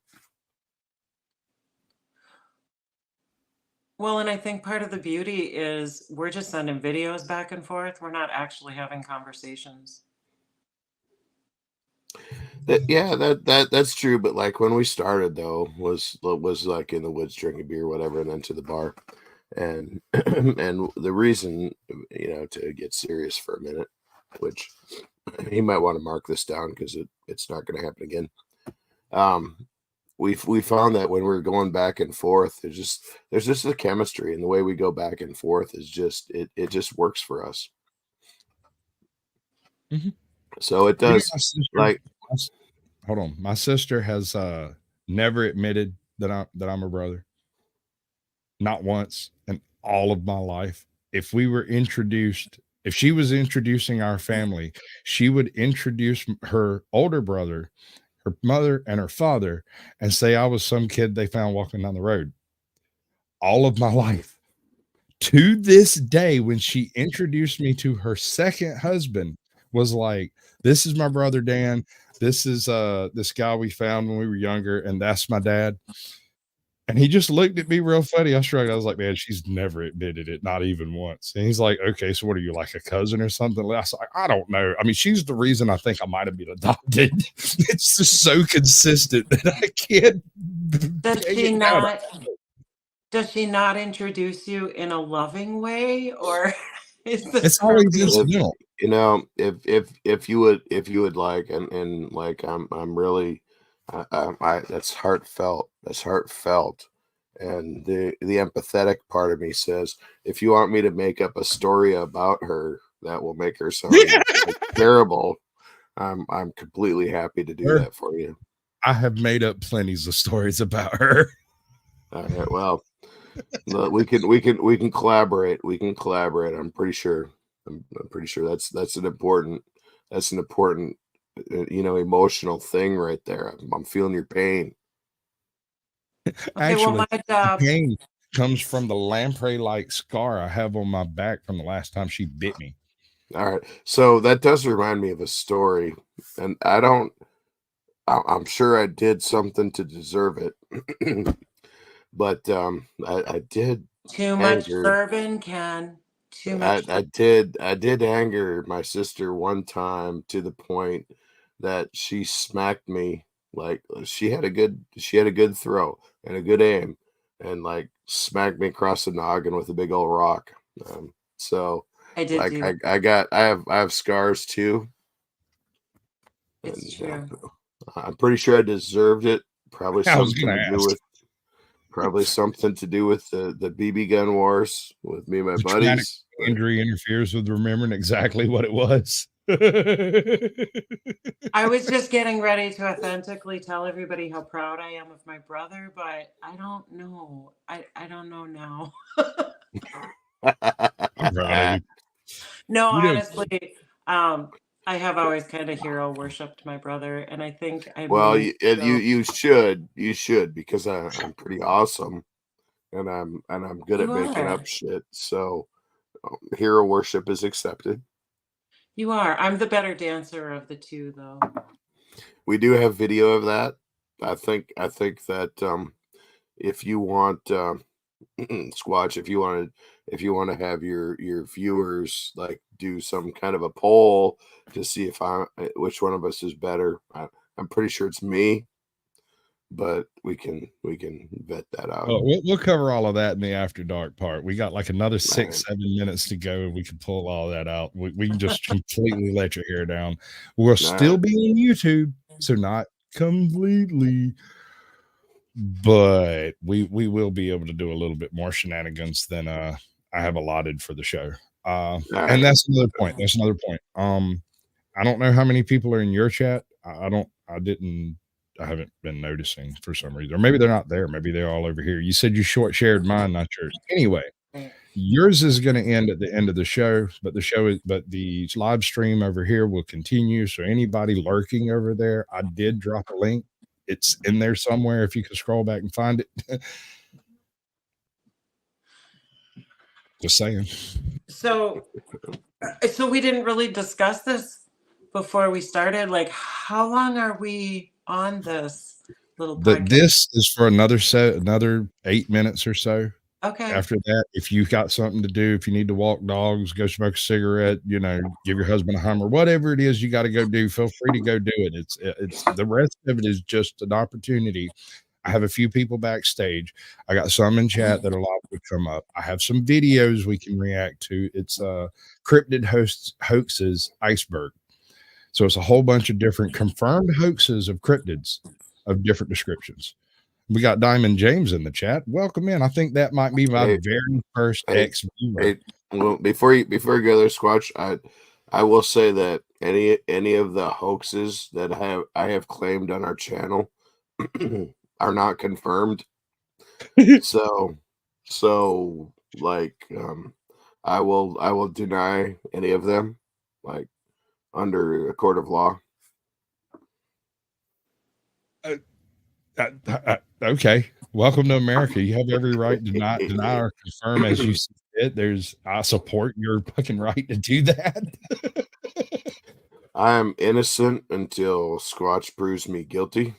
Well, and I think part of the beauty is we're just sending videos back and forth. We're not actually having conversations. Yeah, that's true. But like when we started though, was like in the woods drinking beer, whatever, and then to the bar, and and the reason, to get serious for a minute, which he might want to mark this down because it's not going to happen again. We found that when we're going back and forth, there's just a chemistry, and the way we go back and forth is just it just works for us. Mhm. So it You know, does. Like, hold on, my sister has never admitted that I'm her brother. Not once in all of my life. If we were introduced, if she was introducing our family, she would introduce her older brother, her mother, and her father, and say I was some kid they found walking down the road. All of my life. To this day, when she introduced me to her second husband, was like, this is my brother Dan. This is this guy we found when we were younger, and that's my dad. And he just looked at me real funny. I shrugged. I was like, man, she's never admitted it, not even once. And he's like, okay, so what are you, like a cousin or something? I was like, I don't know. I mean, she's the reason I think I might have been adopted. It's just so consistent that I can't. Does she not introduce you in a loving way, or is this It's always incidental? If you would like, and like I'm really, I that's heartfelt. That's heartfelt. And the empathetic part of me says, if you want me to make up a story about her that will make her sound like terrible, I'm completely happy to do that for you. I have made up plenties of stories about her. All right, well, we can collaborate. We can collaborate. I'm pretty sure. I'm pretty sure that's an important emotional thing right there. I'm feeling your pain. Actually, the pain comes from the lamprey-like scar I have on my back from the last time she bit me. All right. So that does remind me of a story, and I'm sure I did something to deserve it. But I did too much bourbon, Ken. Too much. I did anger my sister one time to the point that she smacked me. Like, she had a good throw and a good aim, and like smacked me across the noggin with a big old rock. So I did like do I have scars too. It's true. I'm pretty sure I deserved it. Probably something to do with the BB gun wars with me and my buddies. Injury interferes with remembering exactly what it was. I was just getting ready to authentically tell everybody how proud I am of my brother, but I don't know. I don't know now. I'm proud of you. No, honestly, I have always kind of hero worshipped my brother, and I think you should, because I'm pretty awesome, and I'm good at making up shit. So hero worship is accepted. You are. I'm the better dancer of the two, though. We do have video of that. I think that if you want Squatch, if you want to have your viewers like do some kind of a poll to see which one of us is better. I'm pretty sure it's me, but we can vet that out. Well, we'll cover all of that in the after dark part. We got like another 6-7 minutes to go, and we can pull all that out. We can just completely let your hair down. We'll still be on YouTube, so not completely, but we will be able to do a little bit more shenanigans than I have allotted for the show. And that's another point. I don't know how many people are in your chat. I haven't been noticing for some reason, or maybe they're not there. Maybe they're all over here. You said you short shared mine, not yours. Anyway, yours is going to end at the end of the show, but the live stream over here will continue. So anybody lurking over there, I did drop a link. It's in there somewhere. If you can scroll back and find it. Just saying. So we didn't really discuss this before we started. Like, how long are we on this little podcast? This is for another 8 minutes or so. Okay. After that, if you've got something to do, if you need to walk dogs, go smoke a cigarette, give your husband a Hummer, whatever it is you got to go do, feel free to go do it. It's the rest of it is just an opportunity. I have a few people backstage. I got some in chat that are liable to come up. I have some videos we can react to. It's Cryptid Hoaxes Iceberg. So it's a whole bunch of different confirmed hoaxes of cryptids of different descriptions. We got Diamond James in the chat. Welcome in. I think that might be my very first ex viewer. Well, before you go there, Squatch, I will say that any of the hoaxes that I have claimed on our channel are not confirmed. so like I will deny any of them, like, under a court of law. Okay. Welcome to America. You have every right to not deny or confirm as you see fit. I support your fucking right to do that. I am innocent until Squatch proves me guilty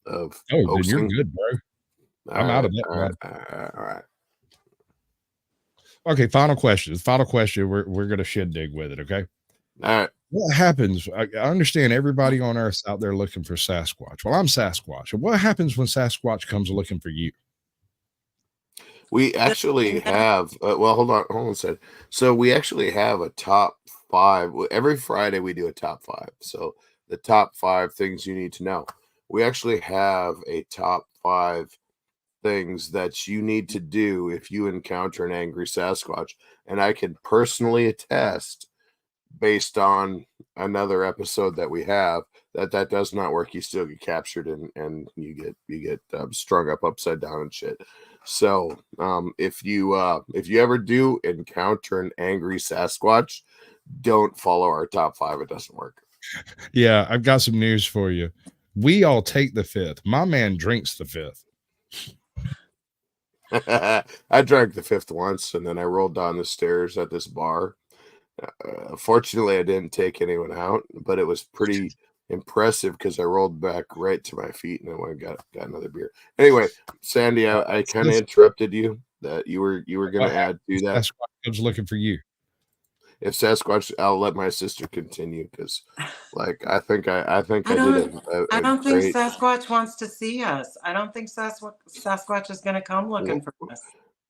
of then hoaxing. you're good, bro. I'm out of that one. All right. Okay, final question. We're gonna shed dig with it, okay? All right. What happens? I understand everybody on Earth's out there looking for Sasquatch. Well, I'm Sasquatch. And what happens when Sasquatch comes looking for you? We actually have, hold on a second. So we actually have a top 5. Every Friday we do a top 5. So the top 5 things you need to know. We actually have a top 5 things that you need to do if you encounter an angry Sasquatch. And I can personally attest, based on another episode that we have, that does not work. You still get captured and you get strung up upside down and shit. So if you ever do encounter an angry Sasquatch, don't follow our top 5. It doesn't work. Yeah, I've got some news for you. We all take the 5th. My man drinks the 5th. I drank the 5th once, and then I rolled down the stairs at this bar. Fortunately, I didn't take anyone out, but it was pretty impressive because I rolled back right to my feet and I went and got another beer. Anyway, Sandy, I kind of interrupted you. That you were going to add to that. Sasquatch was looking for you. If Sasquatch, I'll let my sister continue because, like, I think I did I don't think Sasquatch wants to see us. I don't think Sasquatch is going to come looking for us.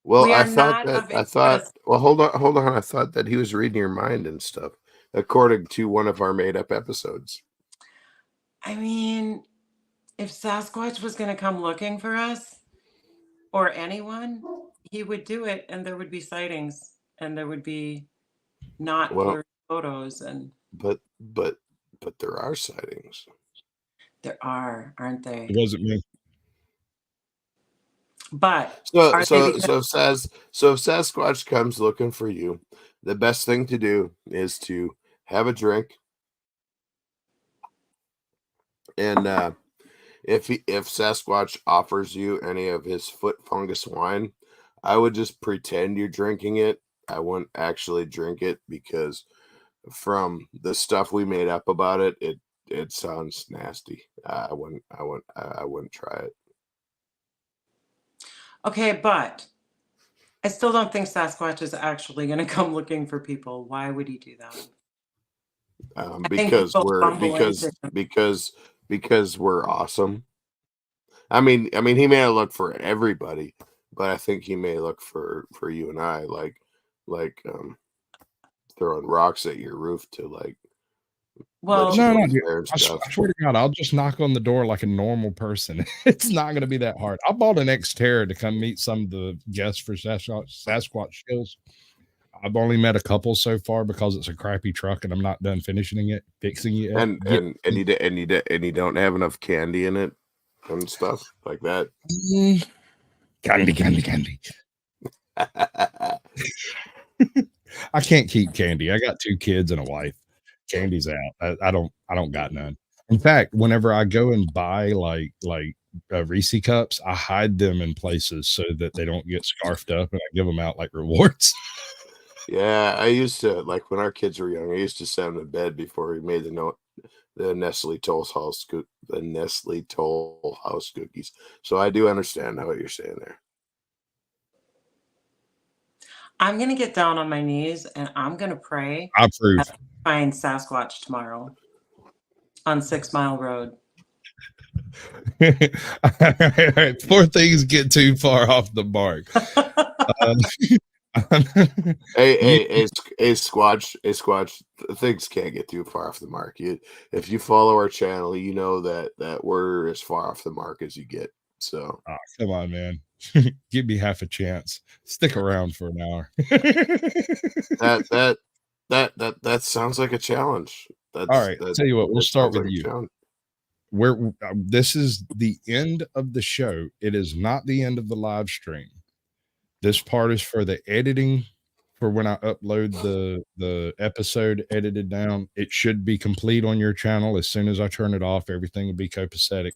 Well, We I are thought not that well, hold on. I thought that he was reading your mind and stuff, according to one of our made up episodes. I mean, if Sasquatch was going to come looking for us or anyone, he would do it, and there would be sightings, and there would be not blurry photos. And but there are sightings. There are, aren't they? It wasn't me. But so if Sasquatch comes looking for you, the best thing to do is to have a drink, and if Sasquatch offers you any of his foot fungus wine, I would just pretend you're drinking it. I wouldn't actually drink it because from the stuff we made up about it sounds nasty. I wouldn't try it. Okay, but I still don't think Sasquatch is actually going to come looking for people. Why would he do that? Because we're awesome. I mean, he may look for everybody, but I think he may look for you and I, like throwing rocks at your roof to like. Well, no, I swear to God, I'll just knock on the door like a normal person. It's not going to be that hard. I bought an Xterra to come meet some of the guests for Sasquatch Shills. I've only met a couple so far because it's a crappy truck and I'm not done fixing it. And you don't have enough candy in it and stuff like that. Candy. I can't keep candy. I got 2 kids and a wife. Candy's out. I don't got none. In fact, whenever I go and buy like Reese cups, I hide them in places so that they don't get scarfed up, and I give them out like rewards. Yeah, I used to, like, when our kids were young, I used to send them to bed before we made the Nestle Toll House cookies. So I do understand what you're saying there. I'm going to get down on my knees and I'm going to pray. I approve. that I find Sasquatch tomorrow on 6 Mile Road. Before things get too far off the mark. Hey, Squatch, things can't get too far off the mark. If you follow our channel, you know that we're as far off the mark as you get. So come on, man. Give me half a chance. Stick around for an hour. that sounds like a challenge. All right, tell you what, we'll start with you. This is the end of the show. It is not the end of the live stream. This part is for the editing, for when I upload the episode edited down. It should be complete on your channel. As soon as I turn it off, everything will be copacetic.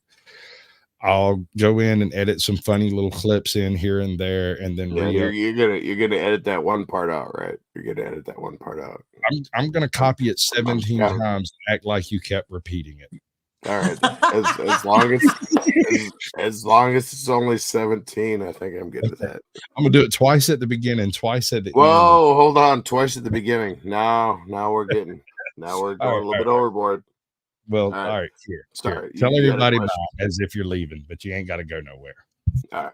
I'll go in and edit some funny little clips in here and there, and then you're gonna edit that one part out, right? You're gonna edit that one part out. I'm gonna copy it 17 times and act like you kept repeating it. All right, as long as it's only 17, I think I'm good with that. I'm gonna do it twice at the beginning, twice at the end. Whoa, hold on, twice at the beginning. Now we're going a little bit overboard. Well, all right, here. Sorry, tell everybody bye as if you're leaving, but you ain't got to go nowhere. All right.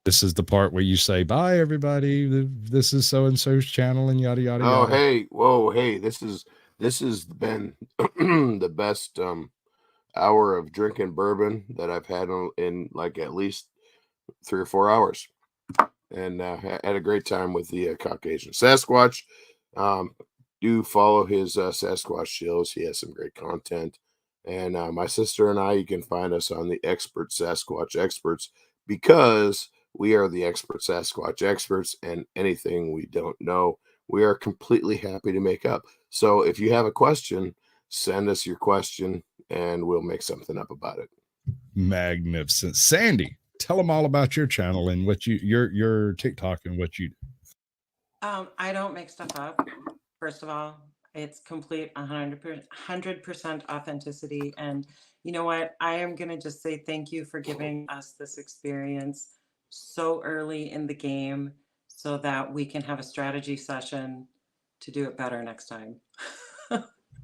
This is the part where you say bye, everybody. This is so and so's channel, and yada yada. Oh, yada. hey, whoa, hey, this has been the best hour of drinking bourbon that I've had in like at least 3 or 4 hours, and had a great time with the Caucasian Sasquatch. Do follow his Sasquatch Shills. He has some great content. And my sister and I, you can find us on the Expert Sasquatch Experts, because we are the Expert Sasquatch Experts, and anything we don't know, we are completely happy to make up. So if you have a question, send us your question and we'll make something up about it. Magnificent. Sandy, tell them all about your channel and what your TikTok and what you do. I don't make stuff up. First of all, it's complete 100% authenticity. And you know what? I am going to just say thank you for giving us this experience so early in the game so that we can have a strategy session to do it better next time.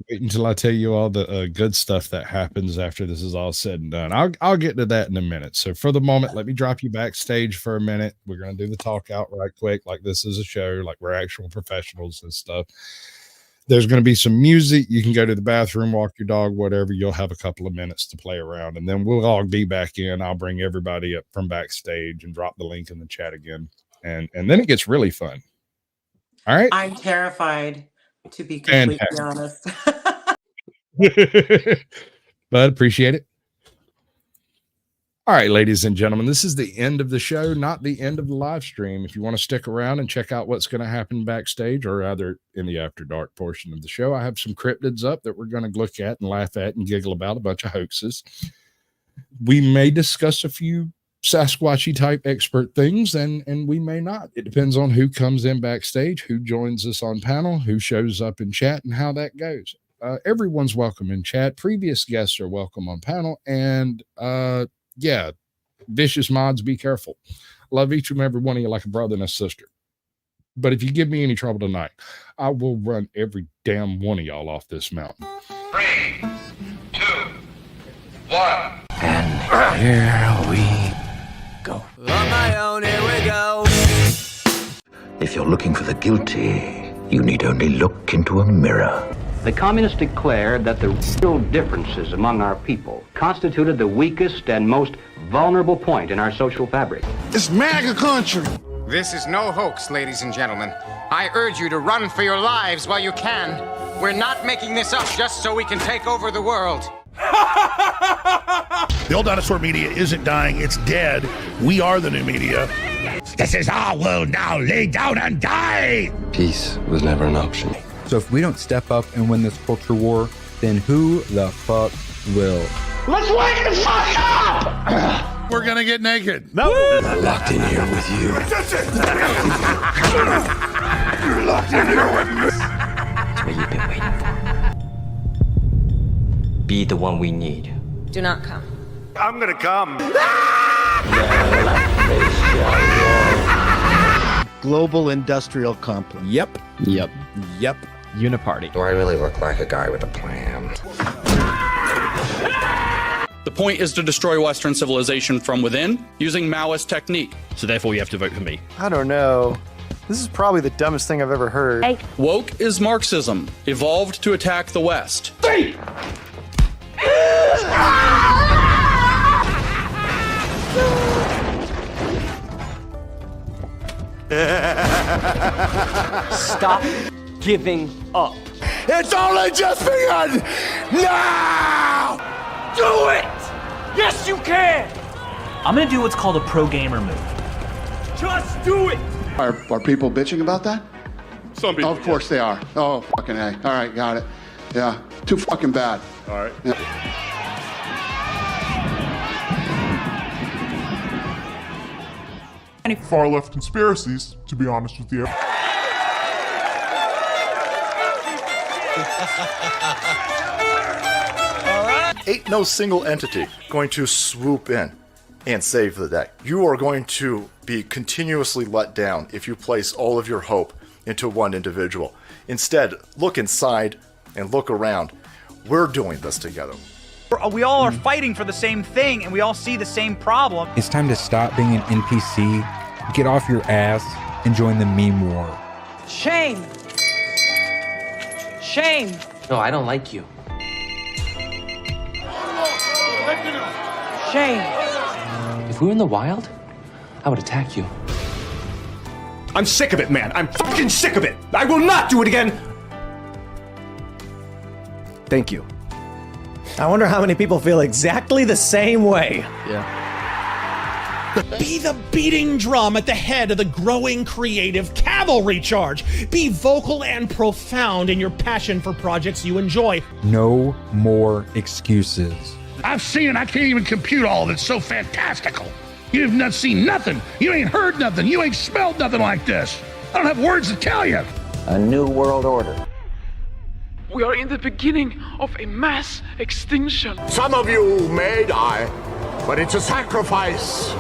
Wait until I tell you all the good stuff that happens after this is all said and done. I'll get to that in a minute. So for the moment, let me drop you backstage for a minute. We're going to do the talk out right quick, like this is a show, like we're actual professionals and stuff. There's going to be some music. You can go to the bathroom, walk your dog, whatever. You'll have a couple of minutes to play around, and then we'll all be back in. I'll bring everybody up from backstage and drop the link in the chat again. And then it gets really fun. All right. I'm terrified, to be completely honest. But appreciate it. All right, ladies and gentlemen, this is the end of the show, not the end of the live stream. If you want to stick around and check out what's going to happen backstage, or rather in the after dark portion of the show, I have some cryptids up that we're going to look at and laugh at and giggle about, a bunch of hoaxes. We may discuss a few Sasquatchy type expert things, and we may not. It depends on who comes in backstage, who joins us on panel, who shows up in chat, and how that goes. Everyone's welcome in chat. Previous guests are welcome on panel, and yeah, vicious mods, be careful. Love each and every one of you like a brother and a sister. But if you give me any trouble tonight, I will run every damn one of y'all off this mountain. 3, 2, 1. And here we go. On my own, here we go. If you're looking for the guilty, you need only look into a mirror. The communists declared that the real differences among our people constituted the weakest and most vulnerable point in our social fabric. It's MAGA country. This is no hoax, ladies and gentlemen. I urge you to run for your lives while you can. We're not making this up just so we can take over the world. The old dinosaur media isn't dying, it's dead. We are the new media. This is our world now. Lay down and die. Peace was never an option. So if we don't step up and win this culture war, then who the fuck will? Let's wake the fuck up! We're gonna get naked. No. I'm locked in here with you. You're locked in here with me. It's what you've been waiting for. Be the one we need. Do not come. I'm gonna come. global industrial complex. Yep. Uniparty. Do I really look like a guy with a plan? The point is to destroy Western civilization from within using Maoist technique. So therefore you have to vote for me. I don't know. This is probably the dumbest thing I've ever heard. Hey. Woke is Marxism, evolved to attack the West. Stop giving up. It's only just begun! Now! Do it! Yes, you can! I'm gonna do what's called a pro gamer move. Just do it! Are people bitching about that? Some people. Of course they are. Oh, fucking A. All right, got it. Yeah, too fucking bad. All right. Yeah. Any far left conspiracies, to be honest with you. Ain't no single entity going to swoop in and save the day. You are going to be continuously let down if you place all of your hope into one individual. Instead, look inside and look around. We're doing this together. We all are fighting for the same thing, and we all see the same problem. It's time to stop being an NPC, get off your ass, and join the meme war. Shame! Shame! No, I don't like you. Shame! If we were in the wild, I would attack you. I'm sick of it, man. I'm fucking sick of it. I will not do it again. Thank you. I wonder how many people feel exactly the same way. Yeah. Be the beating drum at the head of the growing creative cavalry charge. Be vocal and profound in your passion for projects you enjoy. No more excuses. I've seen it. I can't even compute all of it. It's so fantastical. You've not seen nothing. You ain't heard nothing. You ain't smelled nothing like this. I don't have words to tell you. A new world order. We are in the beginning of a mass extinction. Some of you may die, but it's a sacrifice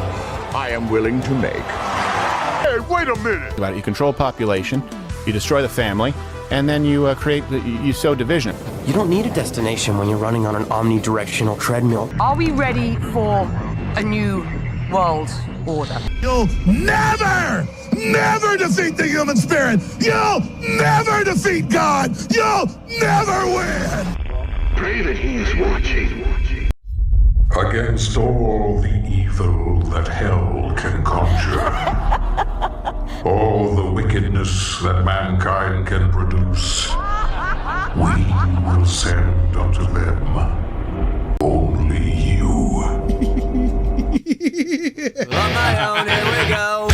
I am willing to make. Hey, wait a minute. You control population, you destroy the family, and then you you sow division. You don't need a destination when you're running on an omnidirectional treadmill. Are we ready for a new world order? You'll never defeat the human spirit. You'll never defeat God. You'll never win. Pray that he is watching. Against all the evil that hell can conjure, all the wickedness that mankind can produce, we will send unto them only you. On my own, here we go.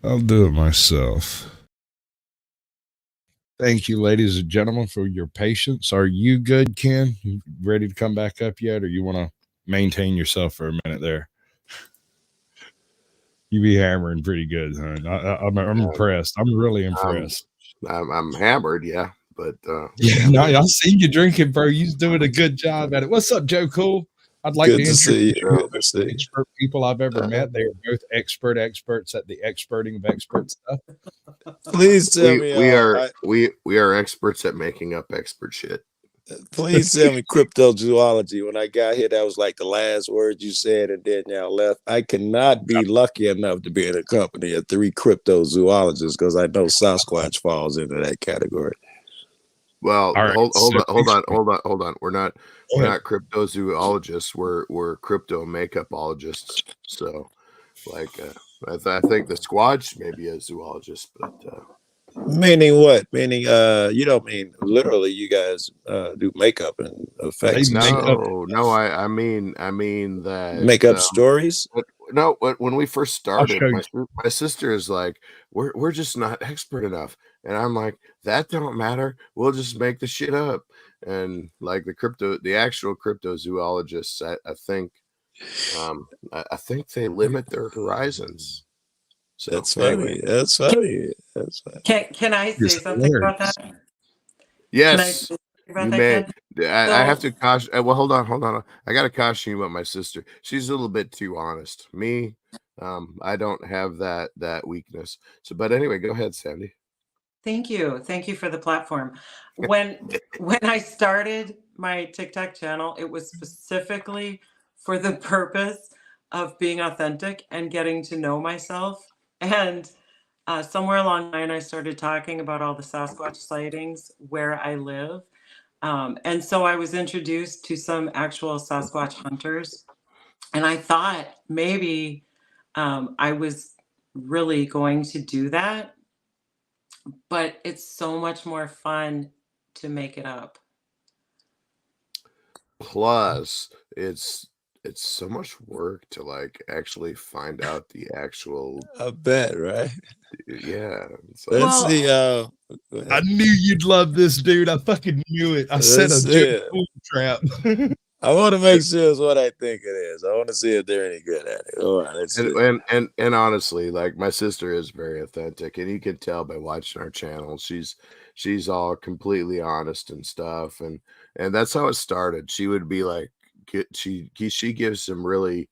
I'll do it myself. Thank you, ladies and gentlemen, for your patience. Are you good, Ken? You ready to come back up yet, or you want to maintain yourself for a minute there? You be hammering pretty good, hon. I'm impressed. I'm really impressed. I'm hammered, yeah. But yeah, no, I see you drinking, bro. You're doing a good job at it. What's up, Joe Cool? I'd like to see the expert people I've ever met. They are both experts at the experting of expert stuff. Please tell me we are experts at making up expert shit. Please tell me cryptozoology. When I got here, that was like the last word you said, and then y'all left. I cannot be lucky enough to be in a company of 3 cryptozoologists because I know Sasquatch falls into that category. Well, right, hold on. We're not cryptozoologists. We're crypto makeupologists. So, like, I think the Squatch may be a zoologist, but meaning what? Meaning, you don't mean literally. You guys do makeup and effects. No. I mean that make up stories. No, when we first started, my sister is like, we're just not expert enough. And I'm like, that don't matter. We'll just make the shit up. And like the actual cryptozoologists, I think they limit their horizons. So That's funny. That's funny. Can I say something about that? Yes, Can I you about may. that, I have So, to caution. Well, hold on. I got to caution you about my sister. She's a little bit too honest. Me, I don't have that weakness. So, but anyway, go ahead, Sandy. thank you. Thank you for the platform. When I started my TikTok channel, it was specifically for the purpose of being authentic and getting to know myself. And somewhere along the line, I started talking about all the Sasquatch sightings where I live. And so I was introduced to some actual Sasquatch hunters. And I thought maybe I was really going to do that, but it's so much more fun to make it up. Plus, it's so much work to like actually find out the actual. I bet, right? Yeah. Let's Well, see. I knew you'd love this, dude. I fucking knew it. I set a Let's see Joe it. Cool trap. I want to make sure it's what I think it is. I want to see if they're any good at it. All right, let's see. And honestly, like my sister is very authentic, and you can tell by watching our channel. She's all completely honest and stuff, and that's how it started. She would be like, she gives some really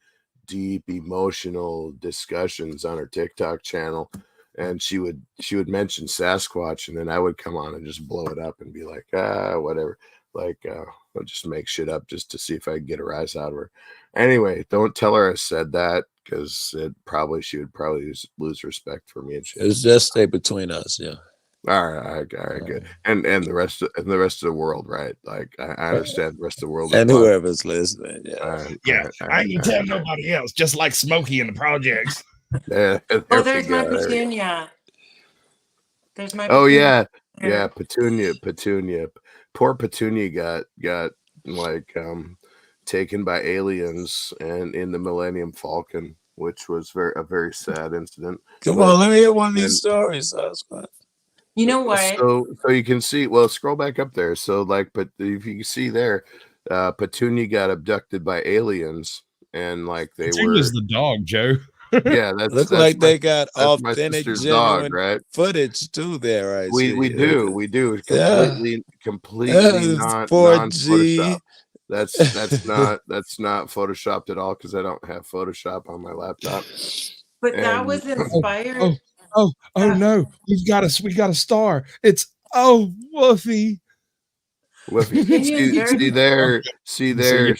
deep emotional discussions on her TikTok channel, and she would mention Sasquatch, and then I would come on and just blow it up and be like, whatever, like I'll just make shit up just to see if I can get a rise out of her. Anyway, don't tell her I said that, because she would probably lose respect for me and shit. It's just stay between us, yeah. All right, good. And the rest of the world, right? Like I understand the rest of the world And is whoever's listening, yeah. I ain't tell nobody else, just like Smokey in the projects. There oh, there's we my go. Petunia. There's my Oh Petunia. yeah, Petunia. Poor Petunia got like taken by aliens and in the Millennium Falcon, which was a very sad incident. Come on, let me hear one of these stories, Sasquatch. You know what? So you can see. Well, scroll back up there. So but if you can see there, Petunia got abducted by aliens, and like they Petunia's were the dog, Joe. Yeah, that's Look like they got that's my authentic, sister's genuine dog, right? footage too. There, I We see. do Yeah. completely Yeah, non 4G. Photoshop. That's not photoshopped at all, because I don't have Photoshop on my laptop. But that was inspired. Oh no, we got a star. It's Woofy. Woofy. See there.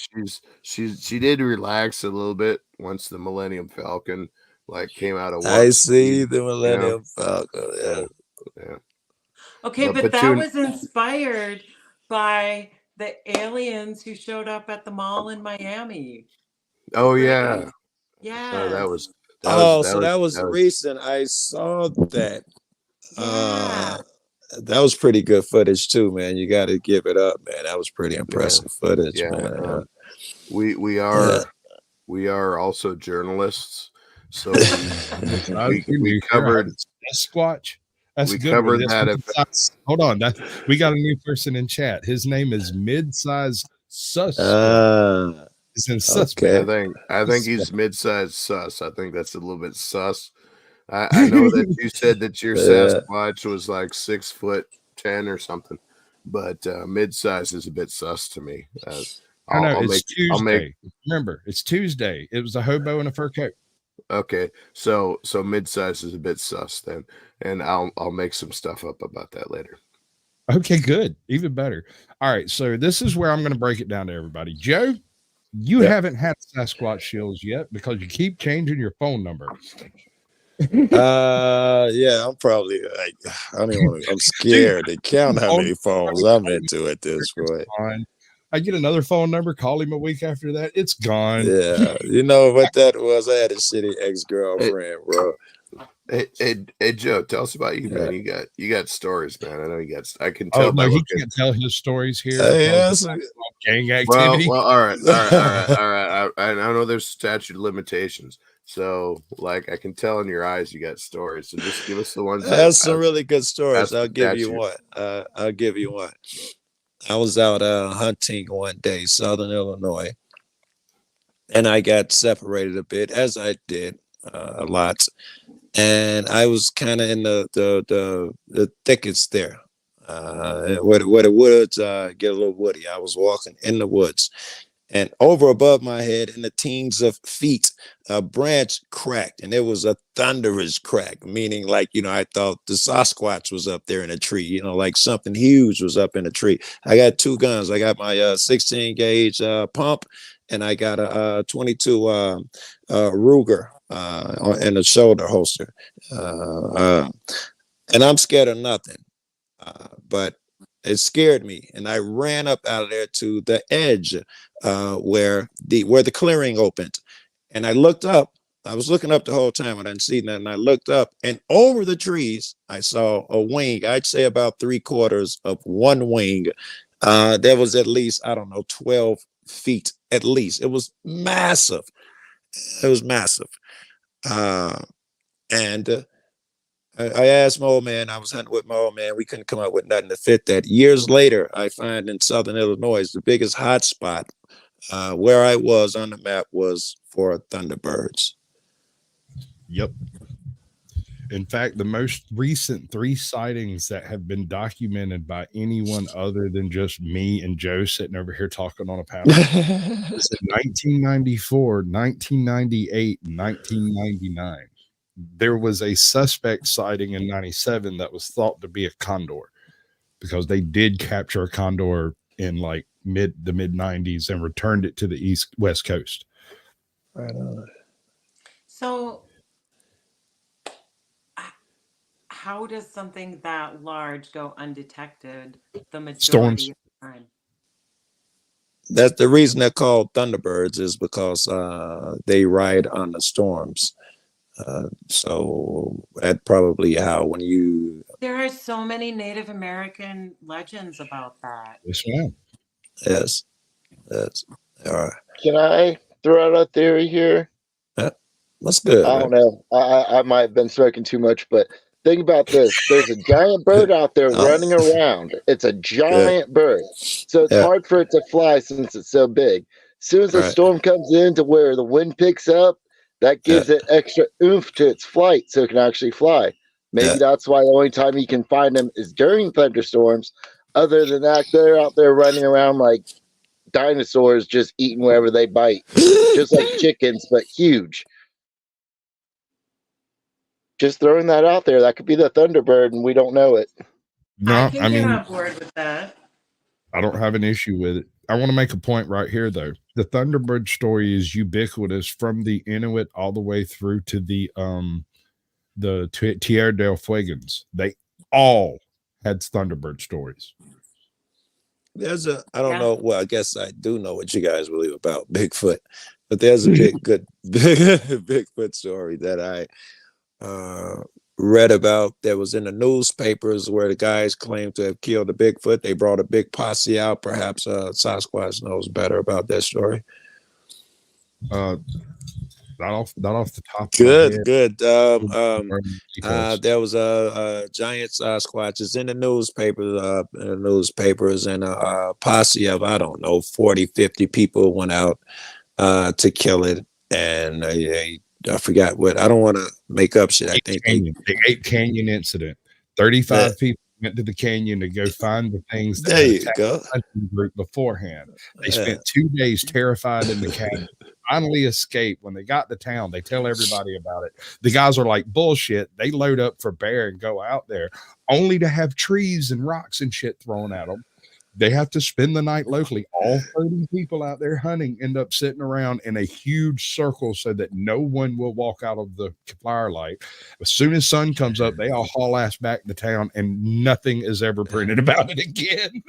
She did relax a little bit once the Millennium Falcon like came out of warp I see speed, the Millennium Falcon. Yeah. Okay, but that was inspired by the aliens who showed up at the mall in Miami. Oh yeah. Yeah. That was recent. I saw that. That was pretty good footage too, man. You got to give it up, man. That was pretty impressive footage, man. We are also journalists, so we covered Sasquatch. That's we good. covered that. Hold on, we got a new person in chat. His name is Midsize Sus. Okay. I think he's mid-sized sus. I think that's a little bit sus. I know that you said that your Sasquatch was like 6'10" or something, but mid-size is a bit sus to me. It's Tuesday. Remember, it's Tuesday. It was a hobo in a fur coat. Okay, so mid-size is a bit sus then, and I'll make some stuff up about that later. Okay, good, even better. All right, so this is where I'm going to break it down to everybody. Joe, you haven't had Sasquatch Shills yet because you keep changing your phone number. Yeah, I'm probably like, I'm scared to count how many phones I'm into at this point. I get another phone number, call him a week after that, it's gone. Yeah, you know what that was? I had a shitty ex-girlfriend, bro. Hey Joe, tell us about you, man. You got stories, man. I know you got. I can Oh tell. no, he can't tell his stories here. Gang activity. Well, all right. I know there's statute of limitations, so like I can tell in your eyes you got stories. So just give us the ones. That's some really good stories. I'll give you one. I was out hunting one day, Southern Illinois, and I got separated a bit, as I did a lot. And I was kind of in the thickets there. where the woods get a little woody. I was walking in the woods, and over above my head, in the teens of feet, a branch cracked, and it was a thunderous crack, meaning like, I thought the Sasquatch was up there in a tree, like something huge was up in a tree. I got two guns. I got my 16 gauge pump, and I got a 22 Ruger in the shoulder holster. And I'm scared of nothing. But it scared me, and I ran up out of there to the edge where the clearing opened, and I looked up. I was looking up the whole time. I didn't see nothing. I looked up, and over the trees, I saw a wing. I'd say about 3/4 of one wing. There was at least, I don't know, 12 feet at least. It was massive. It was massive. And I asked my old man, I was hunting with my old man, we couldn't come up with nothing to fit that. Years later, I find in Southern Illinois, the biggest hot spot where I was on the map was for thunderbirds. Yep. In fact, the most recent 3 sightings that have been documented by anyone other than just me and Joe sitting over here talking on a panel is in 1994, 1998, and 1999. There was a suspect sighting in 97 that was thought to be a condor, because they did capture a condor in like the mid 90s and returned it to the west coast. Right on. So how does something that large go undetected the majority Storms. of the time? That's the reason they're called thunderbirds, is because they ride on the storms. So that's probably how, when you... There are so many Native American legends about that. Yes, ma'am. Yes. All right. Can I throw out a theory here? That's good. I don't know. I might have been smoking too much, but think about this. There's a giant bird out there running around. It's a giant bird. So it's hard for it to fly since it's so big. As soon as a storm comes in to where the wind picks up, that gives it extra oomph to its flight so it can actually fly. Maybe that's why the only time you can find them is during thunderstorms. Other than that, they're out there running around like dinosaurs, just eating wherever they bite. Just like chickens, but huge. Just throwing that out there. That could be the Thunderbird, and we don't know it. No, I can get on board with that. I don't have an issue with it. I want to make a point right here, though. The Thunderbird story is ubiquitous from the Inuit all the way through to the Tierra del Fuegans. They all had Thunderbird stories. There's I don't know. Well, I guess I do know what you guys believe about Bigfoot, but there's a good Bigfoot story that I read about that was in the newspapers, where the guys claimed to have killed a Bigfoot. They brought a big posse out. Perhaps Sasquatch knows better about that story. Not off the top. Good. There was a giant Sasquatch. It's in the newspapers, and a posse of, I don't know, 40, 50 people went out to kill it, and I forgot what. I don't want to make up shit. I think the 8 Canyon incident. 35 people went to the canyon to go find the things that there you go. The hunting group beforehand. They spent 2 days terrified in the cabin. Finally escaped. When they got to town, they tell everybody about it. The guys are like, bullshit. They load up for bear and go out there, only to have trees and rocks and shit thrown at them. They have to spend the night locally. All 30 people out there hunting end up sitting around in a huge circle so that no one will walk out of the firelight. As soon as sun comes up, they all haul ass back to town, and nothing is ever printed about it again.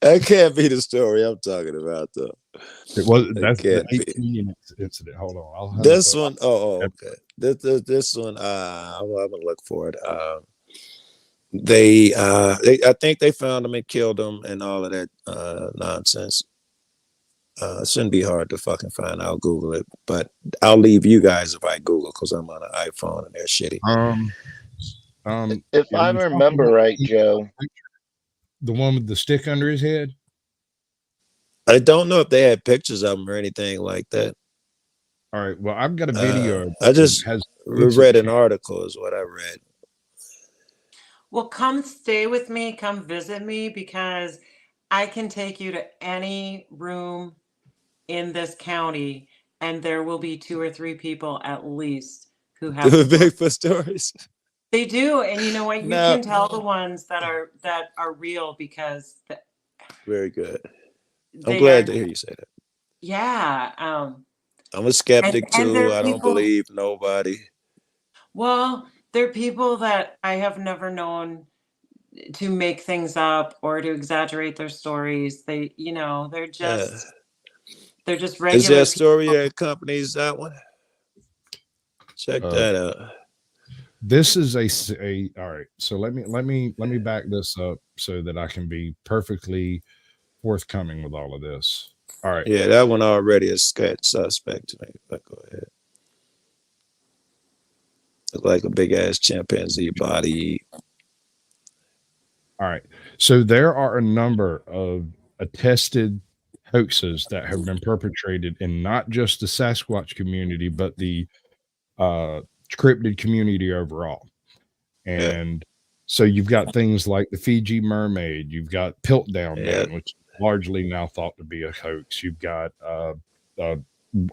That can't be the story I'm talking about, though. That's the 18 incident. Hold on. This one. Okay. This one. I'm gonna look for it. I think they found them and killed them and all of that nonsense. It shouldn't be hard to fucking find. I'll Google it, but I'll leave you guys if I Google, because I'm on an iPhone and they're shitty. If I remember right, Joe, the one with the stick under his head. I don't know if they had pictures of him or anything like that. All right. Well, I've got a video. I just read an article, is what I read. Well, come stay with me, come visit me, because I can take you to any room in this county, and there will be 2 or 3 people at least who have The stories. Bigfoot stories. They do, and you know what? You No. can tell the ones that are real because Very good. I'm they glad are. to hear you say that. Yeah. I'm a skeptic And there too. are I don't people. believe nobody. Well, there are people that I have never known to make things up or to exaggerate their stories. They, you know, they're just Is there regular a story people. that accompanies that one? Check Uh, that out. This is all right. So let me back this up so that I can be perfectly forthcoming with all of this. All right. Yeah, that one already is sketch suspect to me. But go ahead. Look like a big ass chimpanzee body. All right. So there are a number of attested hoaxes that have been perpetrated in not just the Sasquatch community, but the cryptid community overall. Yeah. And so you've got things like the Fiji mermaid, you've got Piltdown Man, which is largely now thought to be a hoax. You've got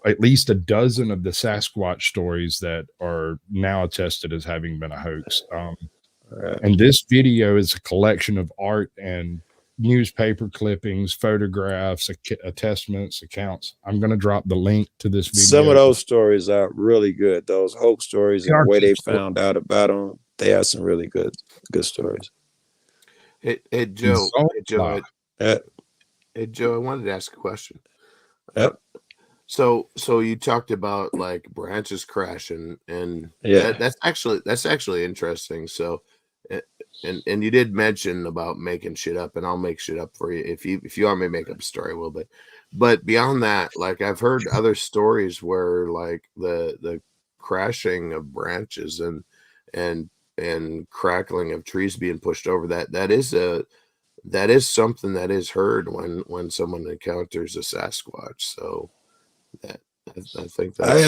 at least a dozen of the Sasquatch stories that are now attested as having been a hoax. And this video is a collection of art and newspaper clippings, photographs, attestments, accounts. I'm going to drop the link to this video. Some of those stories are really good. Those hoax stories and the way they found out about them, they have some really good stories. Hey Joe, I wanted to ask a question. Yep. So you talked about like branches crashing, and that's actually interesting. So, and you did mention about making shit up, and I'll make shit up for you if you want me to make up a story, I will. But beyond that, like I've heard other stories where like the crashing of branches and crackling of trees being pushed over, that is something that is heard when someone encounters a Sasquatch. So I think that's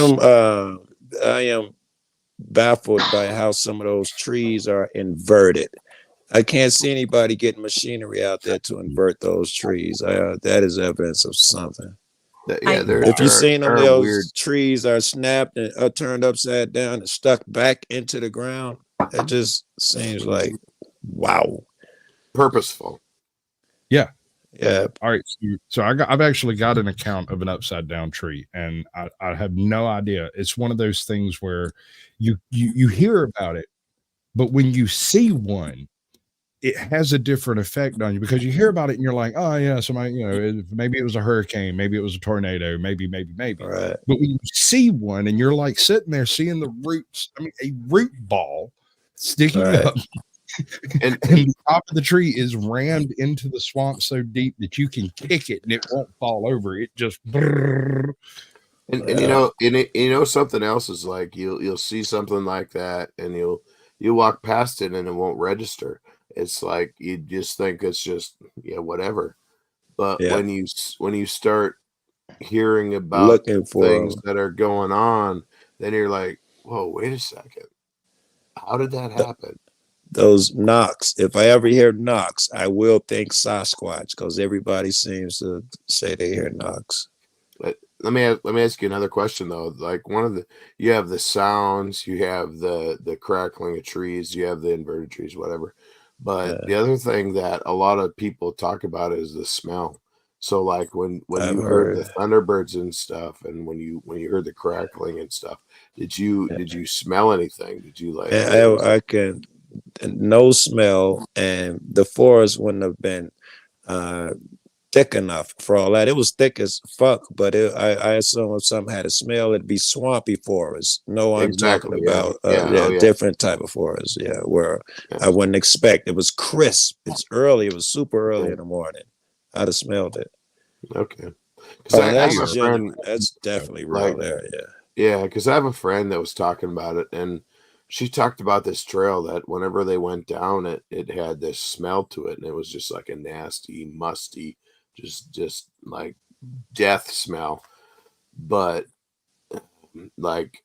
I am baffled by how some of those trees are inverted. I can't see anybody getting machinery out there to invert those trees. That is evidence of something. If you've seen them, those trees are snapped and are turned upside down and stuck back into the ground. It just seems like, wow, purposeful. Yeah. Yeah. All right. So I've actually got an account of an upside down tree, and I have no idea. It's one of those things where you hear about it, but when you see one, it has a different effect on you because you hear about it and you're like, oh yeah, somebody, maybe it was a hurricane, maybe it was a tornado, maybe. Right. But when you see one and you're like sitting there seeing the roots, I mean, a root ball sticking up. And the top of the tree is rammed into the swamp so deep that you can kick it and it won't fall over. It just and something else is like you'll see something like that and you'll walk past it and it won't register. It's like you just think it's just whatever. But when you start hearing about things that are going on, then you're like, whoa, wait a second. How did that happen? Those knocks. If I ever hear knocks, I will think Sasquatch because everybody seems to say they hear knocks. But let me ask you another question though. Like you have the sounds, you have the crackling of trees, you have the inverted trees, whatever. But the other thing that a lot of people talk about is the smell. So like when you heard the thunderbirds and stuff, and when you heard the crackling and stuff, did you smell anything? Did you like? I can. No smell, and the forest wouldn't have been thick enough for all that. It was thick as fuck, but I assume if something had a smell, it'd be swampy forest. No, I'm talking about different type of forest. Yeah, where I wouldn't expect. It was crisp. It's early. It was super early in the morning. I'd have smelled it. Okay, that's definitely real there. Yeah, because I have a friend that was talking about it, and she talked about this trail that whenever they went down it had this smell to it, and it was just like a nasty, musty, just like death smell. But like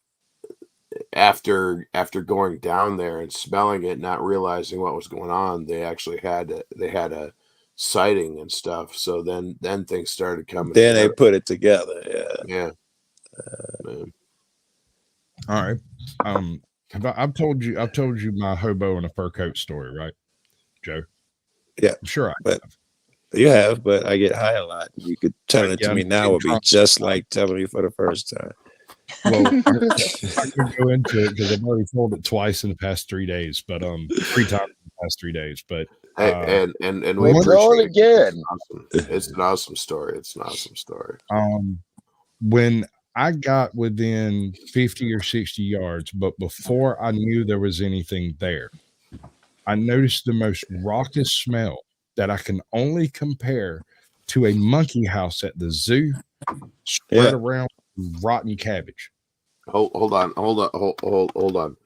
after going down there and smelling it, not realizing what was going on, they actually had a sighting and stuff. So then things started coming. Then together. they put it together. Yeah. All right. I've told you my hobo in a fur coat story, right, Joe? Yeah, I'm sure but you have, but I get high a lot. You could tell it to me now would be just like telling me for the first time. Well, I'm not gonna go into it because I've already told it twice in the past 3 days, but 3 times in the past 3 days. But and we tell it appreciate again. It's an awesome story. It's an awesome story. When I got within 50 or 60 yards, but before I knew there was anything there, I noticed the most raucous smell that I can only compare to a monkey house at the zoo, spread around rotten cabbage. Hold on.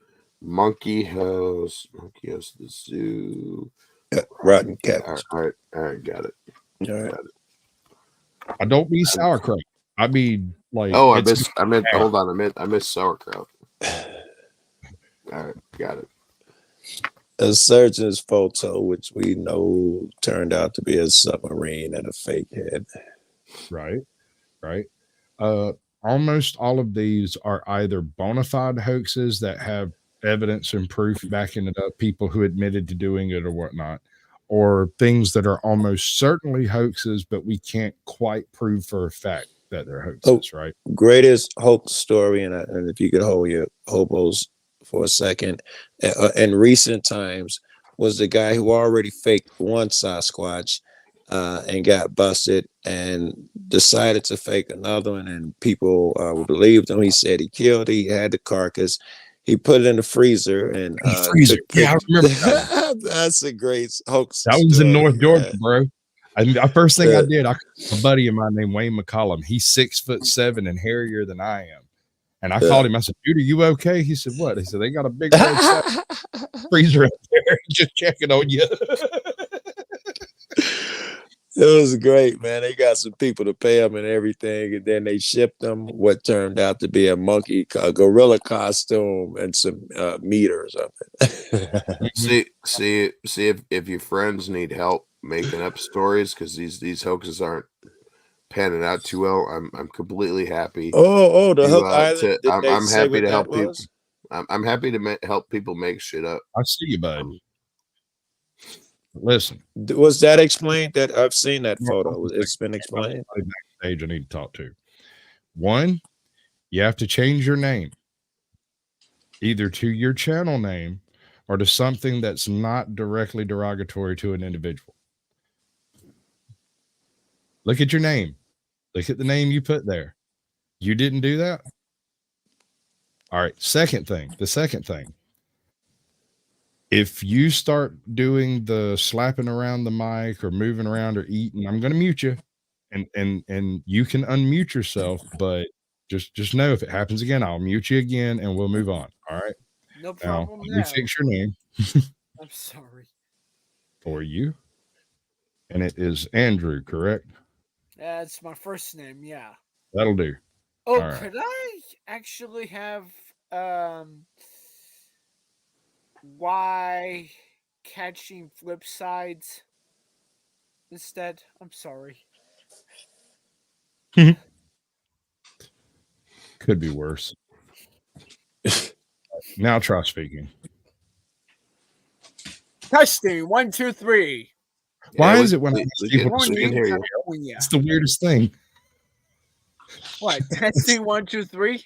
Monkey house, the zoo. Rotten cabbage. All right, got it. All right. Got it. I don't mean sauerkraut. I mean like. Oh, I meant. Hold on, I missed sauerkraut. All right, got it. A surgeon's photo, which we know turned out to be a submarine and a fake head. Right. Almost all of these are either bona fide hoaxes that have evidence and proof backing it up, people who admitted to doing it or whatnot, or things that are almost certainly hoaxes, but we can't quite prove for a fact that they're hoaxes, right? Greatest hoax story, and if you could hold your hobos for a second, in recent times, was the guy who already faked one Sasquatch and got busted and decided to fake another one, and people believed him. He said he killed it. He had the carcass. He put it in the freezer and yeah, I remember that. That's a great hoax. That was in North Georgia, yeah. bro. And the first thing I did, I called a buddy of mine named Wayne McCollum. He's 6'7" and hairier than I am. And I called him. I said, "Dude, are you okay?" He said, "What?" He said, "They got a big freezer up there, just checking on you." It was great, man. They got some people to pay them and everything, and then they shipped them what turned out to be a gorilla costume and some meat or something. see if your friends need help making up stories because these hoaxes aren't panning out too well. I'm completely happy. The Hook Island. I'm happy to help people. I'm happy to help people make shit up. I see you, bud. Listen, was that explained? That I've seen that photo. It's been explained. Backstage, I need to talk to. One, you have to change your name, either to your channel name or to something that's not directly derogatory to an individual. Look at your name. Look at the name you put there. You didn't do that? All right. The second thing. If you start doing the slapping around the mic or moving around or eating, I'm going to mute you, and you can unmute yourself, but just know if it happens again, I'll mute you again and we'll move on. All right. No problem. Now, let me fix your name. I'm sorry. For you. And it is Andrew, correct? That's my first name. Yeah. That'll do. Oh, could I actually have why catching flip sides instead? I'm sorry. Could be worse. Now try speaking. Testing 1, 2, 3. Why is it when I people hear you? It's the weirdest thing. What? Testing 1, 2, 3.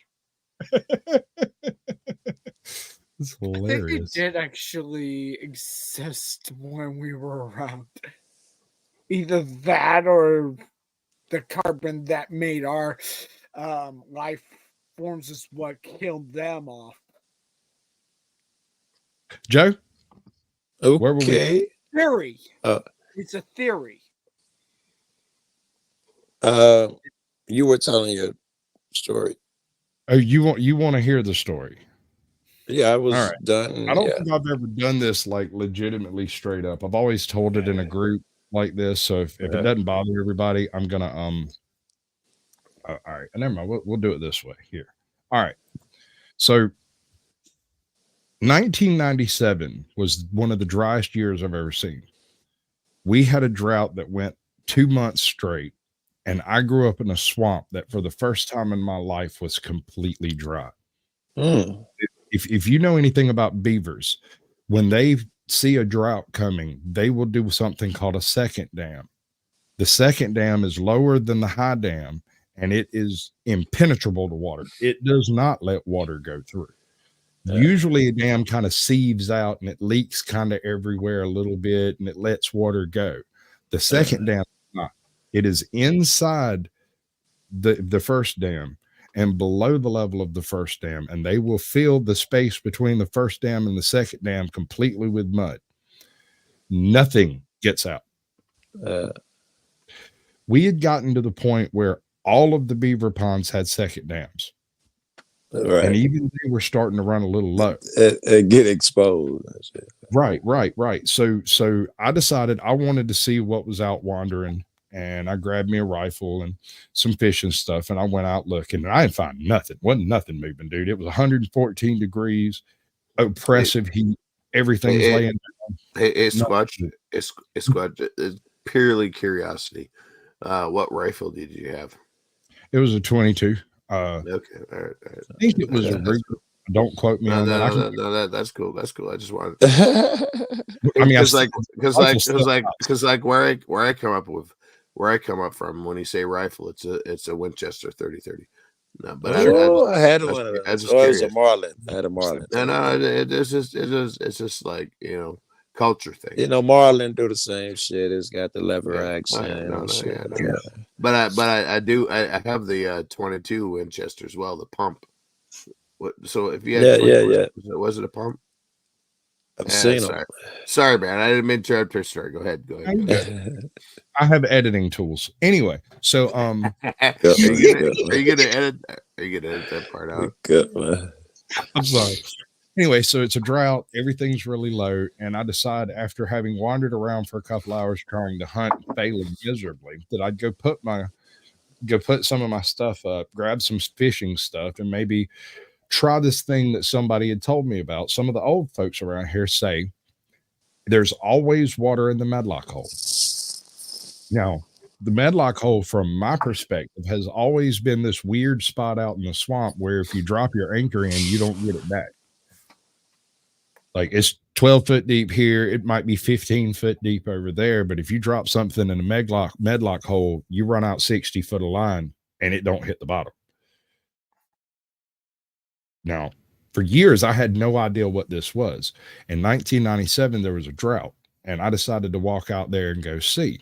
It's I think hilarious. it did actually exist when we were around. Either that or the carbon that made our life forms is what killed them off. Joe? Okay. Where were we? Theory. It's a theory. You were telling your story. Oh, you want to hear the story? Yeah, I was done. I don't think I've ever done this like legitimately straight up. I've always told it in a group like this. So if it doesn't bother everybody, I'm gonna all right, never mind. We'll do it this way here. All right. So 1997 was one of the driest years I've ever seen. We had a drought that went 2 months straight, and I grew up in a swamp that for the first time in my life was completely dry. If you know anything about beavers, when they see a drought coming, they will do something called a second dam. The second dam is lower than the high dam, and it is impenetrable to water. It does not let water go through. Usually a dam kind of sieves out and it leaks kind of everywhere a little bit and it lets water go. The second dam is not. It is inside the first dam and below the level of the first dam, and they will fill the space between the first dam and the second dam completely with mud. Nothing gets out. We had gotten to the point where all of the beaver ponds had second dams. Right. And even they were starting to run a little low. Get exposed. Right. So I decided I wanted to see what was out wandering, and I grabbed me a rifle and some fishing stuff, and I went out looking, and I didn't find nothing. Wasn't nothing moving, dude. It was 114 degrees, oppressive heat. Everything's laying down. It's Squatch. It's purely curiosity. What rifle did you have? It was a 22. Okay, all right. I think it was a Ruger. Don't quote me on that. No, that's cool. That's cool. I just wanted. I mean, because where I come up from when you say rifle, it's a Winchester 30-30. No, but I had one of those. It was a Marlin. I had a Marlin. No, it's just like, you know, culture thing. You know, Marlin do the same shit. It's got the lever action. But I have the 22 Winchester as well, the pump. So if you had was it a pump? I've seen them. Sorry, man. I didn't mean to interrupt your story. Go ahead. I have editing tools. Anyway, so are you gonna edit that part out? Good, man. I'm sorry. Anyway, so it's a drought. Everything's really low. And I decide after having wandered around for a couple hours trying to hunt, failing miserably, that I'd go put some of my stuff up, grab some fishing stuff, and maybe try this thing that somebody had told me about. Some of the old folks around here say there's always water in the Medlock hole. Now, the Medlock hole, from my perspective, has always been this weird spot out in the swamp where if you drop your anchor in, you don't get it back. Like, it's 12 foot deep here. It might be 15 foot deep over there. But if you drop something in a Medlock hole, you run out 60 foot of line and it don't hit the bottom. Now, for years, I had no idea what this was. In 1997, there was a drought, and I decided to walk out there and go see.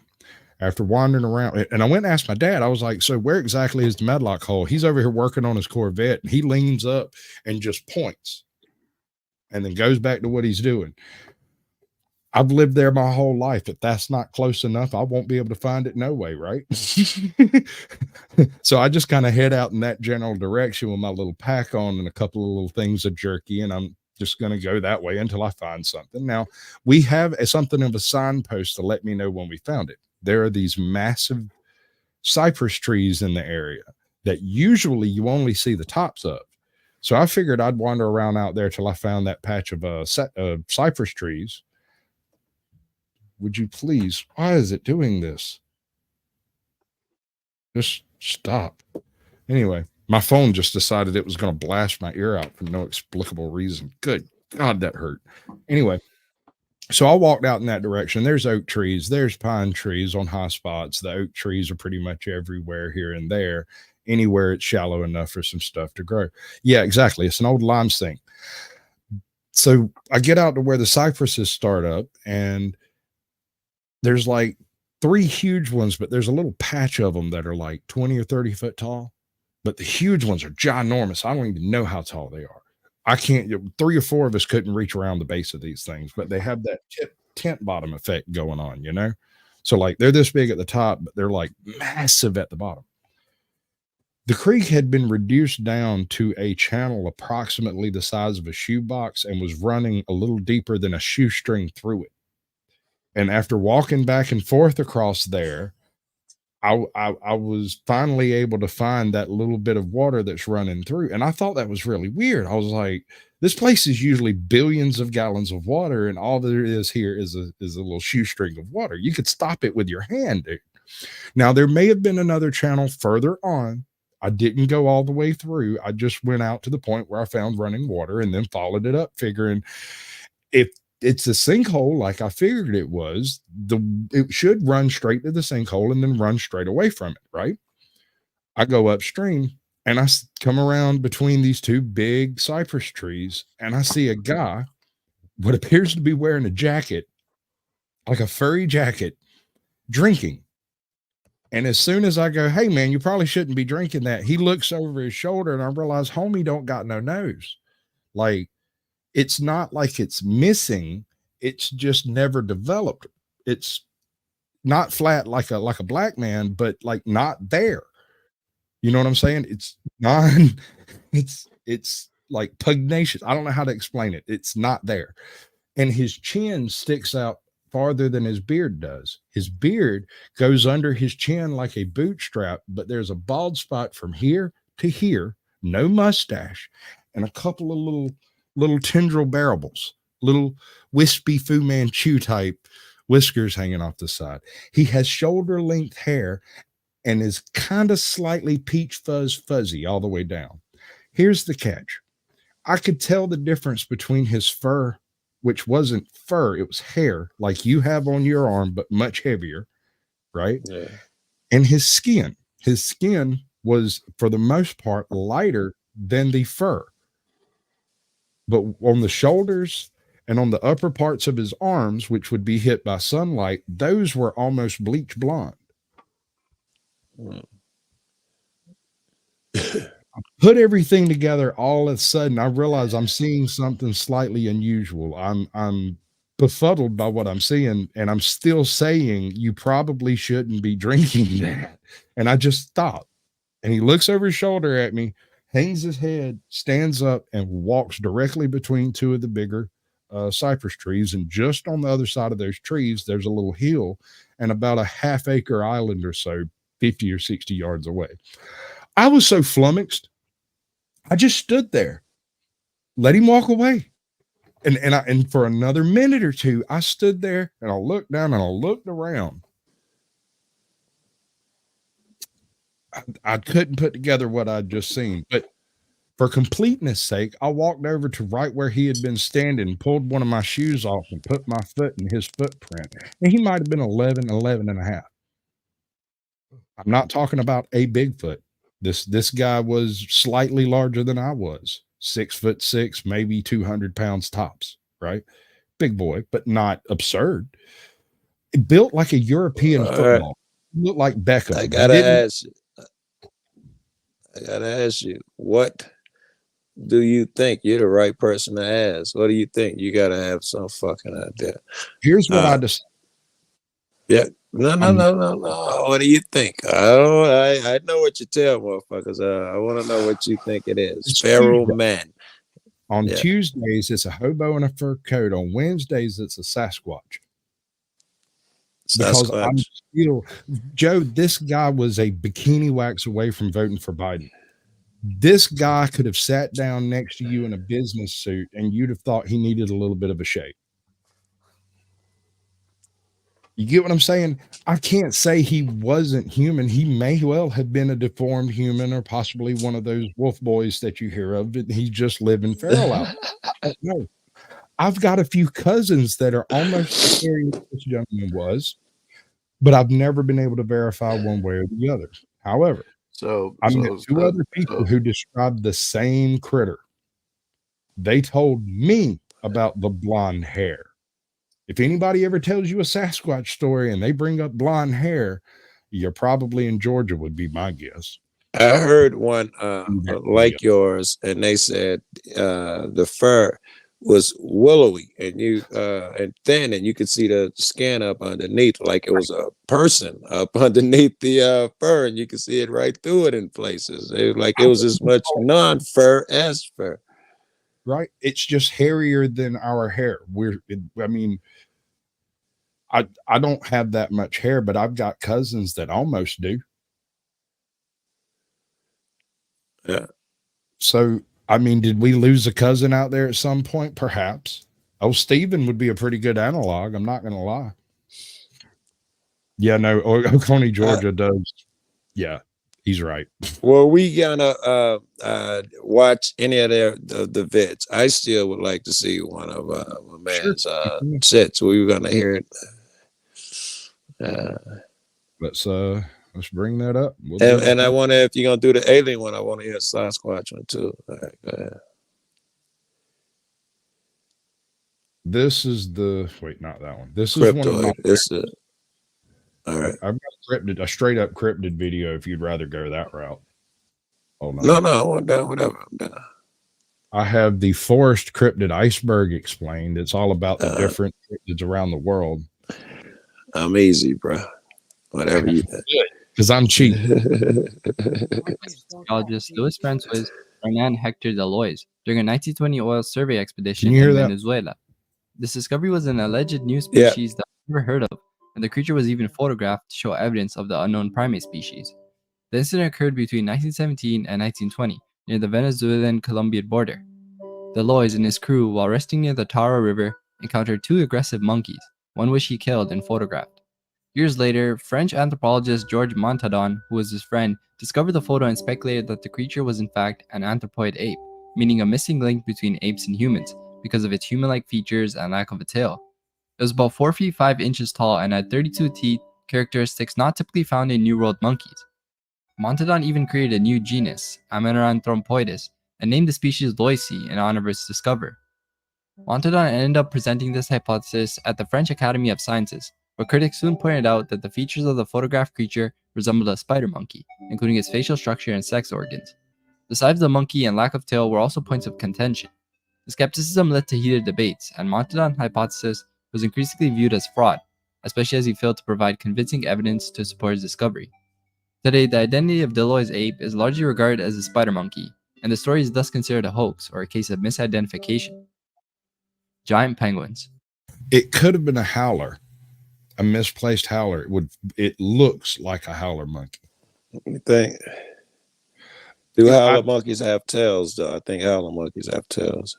After wandering around, and I went and asked my dad, I was like, so where exactly is the Medlock hole? He's over here working on his Corvette, and he leans up and just points and then goes back to what he's doing. I've lived there my whole life. If that's not close enough, I won't be able to find it no way, right? So I just kind of head out in that general direction with my little pack on and a couple of little things of jerky, and I'm just going to go that way until I find something. Now, we have something of a signpost to let me know when we found it. There are these massive cypress trees in the area that usually you only see the tops of. So I figured I'd wander around out there till I found that patch of cypress trees. Would you please? Why is it doing this? Just stop. Anyway, my phone just decided it was going to blast my ear out for no explicable reason. Good God, that hurt. Anyway, so I walked out in that direction. There's oak trees. There's pine trees on high spots. The oak trees are pretty much everywhere here and there. Anywhere it's shallow enough for some stuff to grow. Yeah, exactly. It's an old limes thing. So I get out to where the cypresses start up, and there's like 3 huge ones, but there's a little patch of them that are like 20 or 30 foot tall. But the huge ones are ginormous. I don't even know how tall they are. I can't, 3 or 4 of us couldn't reach around the base of these things, but they have that tent bottom effect going on, you know? So like they're this big at the top, but they're like massive at the bottom. The creek had been reduced down to a channel approximately the size of a shoebox and was running a little deeper than a shoestring through it. And after walking back and forth across there, I was finally able to find that little bit of water that's running through. And I thought that was really weird. I was like, this place is usually billions of gallons of water, and all there is here is a little shoestring of water. You could stop it with your hand, dude. Now, there may have been another channel further on. I didn't go all the way through. I just went out to the point where I found running water and then followed it up, figuring if it's a sinkhole like I figured it was, it should run straight to the sinkhole and then run straight away from it, right? I go upstream and I come around between these two big cypress trees, and I see a guy, what appears to be wearing a jacket, like a furry jacket, drinking. And as soon as I go, hey man, you probably shouldn't be drinking that, he looks over his shoulder, and I realize homie don't got no nose. Like, it's not like it's missing, it's just never developed. It's not flat like a black man, but like not there. You know what I'm saying? It's non, it's like pugnacious. I don't know how to explain it. It's not there. And his chin sticks out farther than his beard does. His beard goes under his chin like a bootstrap, but there's a bald spot from here to here, no mustache, and a couple of little tendril barrels, little wispy Fu Manchu type whiskers hanging off the side. He has shoulder length hair and is kind of slightly peach fuzzy all the way down. Here's the catch. I could tell the difference between his fur, which wasn't fur, it was hair like you have on your arm, but much heavier, right? Yeah. And his skin. His skin was, for the most part, lighter than the fur. But on the shoulders and on the upper parts of his arms, which would be hit by sunlight, those were almost bleach blonde. I put everything together. All of a sudden, I realize I'm seeing something slightly unusual. I'm befuddled by what I'm seeing, and I'm still saying you probably shouldn't be drinking that. And I just stop. And he looks over his shoulder at me, hangs his head, stands up, and walks directly between two of the bigger cypress trees. And just on the other side of those trees, there's a little hill and about a half-acre island or so, 50 or 60 yards away. I was so flummoxed, I just stood there, let him walk away. And for another minute or two, I stood there and I looked down and I looked around. I couldn't put together what I'd just seen, but for completeness sake, I walked over to right where he had been standing, pulled one of my shoes off and put my foot in his footprint. And he might have been 11 and a half. I'm not talking about a Bigfoot. This guy was slightly larger than I was, 6'6", maybe 200 pounds tops, right? Big boy, but not absurd. It built like a European football. Right. Looked like Beckham. I gotta ask you, what do you think? You're the right person to ask. What do you think? You gotta have some fucking idea. Here's what I decided. Yeah. No. What do you think? I know what you tell motherfuckers. I want to know what you think it is. It's Feral man. On Tuesdays, it's a hobo in a fur coat. On Wednesdays, it's a Sasquatch. Because I'm still, Joe, this guy was a bikini wax away from voting for Biden. This guy could have sat down next to you in a business suit and you'd have thought he needed a little bit of a shake. You get what I'm saying? I can't say he wasn't human. He may well have been a deformed human or possibly one of those wolf boys that you hear of. He's just living feral out. No. I've got a few cousins that are almost as scary as this gentleman was, but I've never been able to verify one way or the other. However, I met two other people who described the same critter. They told me about the blonde hair. If anybody ever tells you a Sasquatch story and they bring up blonde hair, you're probably in Georgia, would be my guess. I heard one like yours, and they said the fur was willowy and thin, and you could see the skin up underneath, like it was a person up underneath the fur, and you could see it right through it in places. It was as much non-fur as fur. Right? It's just hairier than our hair. I don't have that much hair, but I've got cousins that almost do. Yeah. So, I mean, did we lose a cousin out there at some point? Perhaps. Oh, Stephen would be a pretty good analog. I'm not going to lie. Yeah, no, Oconee, Georgia does. Yeah, he's right. Well, we gonna watch any of the vets. I still would like to see one of my man's sets. We were gonna hear it. Let's bring that up. And I wonder if you're gonna do the alien one. I want to hear Sasquatch one too. All right, go ahead. This is the not that one. This Cryptoid. is one of my. This is all right. I've got a straight up cryptid video. If you'd rather go that route. Oh no, I want that. Whatever. I'm done. I have the forest cryptid Iceberg explained. It's all about the different cryptids around the world. I'm easy, bro. Whatever you think. Because I'm cheap. Geologist Luis Francois Hernan Hector Delois during a 1920 oil survey expedition Can you hear in that? Venezuela. This discovery was an alleged new species that I've never heard of, and the creature was even photographed to show evidence of the unknown primate species. The incident occurred between 1917 and 1920 near the Venezuelan-Colombian border. Delois and his crew, while resting near the Tara River, encountered two aggressive monkeys, one which he killed and photographed. Years later, French anthropologist Georges Montadon, who was his friend, discovered the photo and speculated that the creature was in fact an anthropoid ape, meaning a missing link between apes and humans because of its human-like features and lack of a tail. It was about 4 feet 5 inches tall and had 32 teeth, characteristics not typically found in New World monkeys. Montadon even created a new genus, Amenoranthrompoides, and named the species Loicy in honor of its discoverer. Montadon ended up presenting this hypothesis at the French Academy of Sciences, but critics soon pointed out that the features of the photographed creature resembled a spider monkey, including its facial structure and sex organs. The size of the monkey and lack of tail were also points of contention. The skepticism led to heated debates, and Montadon's hypothesis was increasingly viewed as fraud, especially as he failed to provide convincing evidence to support his discovery. Today, the identity of Delois' ape is largely regarded as a spider monkey, and the story is thus considered a hoax or a case of misidentification. Giant penguins. It could have been a howler, a misplaced howler. It looks like a howler monkey. You think? Do howler monkeys have tails, though? I think howler monkeys have tails.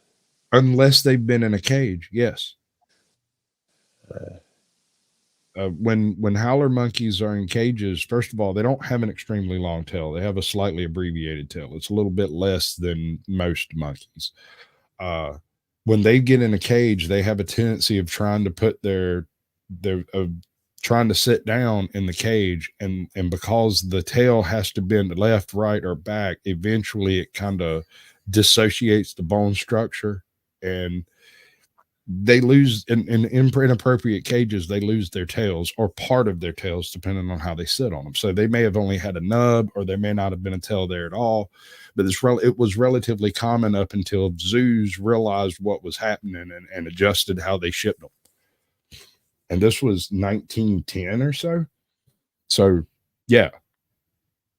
Unless they've been in a cage, yes. When howler monkeys are in cages, first of all, they don't have an extremely long tail. They have a slightly abbreviated tail. It's a little bit less than most monkeys. When they get in a cage, they have a tendency of trying to put trying to sit down in the cage, and because the tail has to bend left, right, or back, eventually it kind of dissociates the bone structure, and they lose in inappropriate cages. They lose their tails or part of their tails, depending on how they sit on them. So they may have only had a nub, or there may not have been a tail there at all. But it was relatively common up until zoos realized what was happening and adjusted how they shipped them. And this was 1910 or so. So, yeah,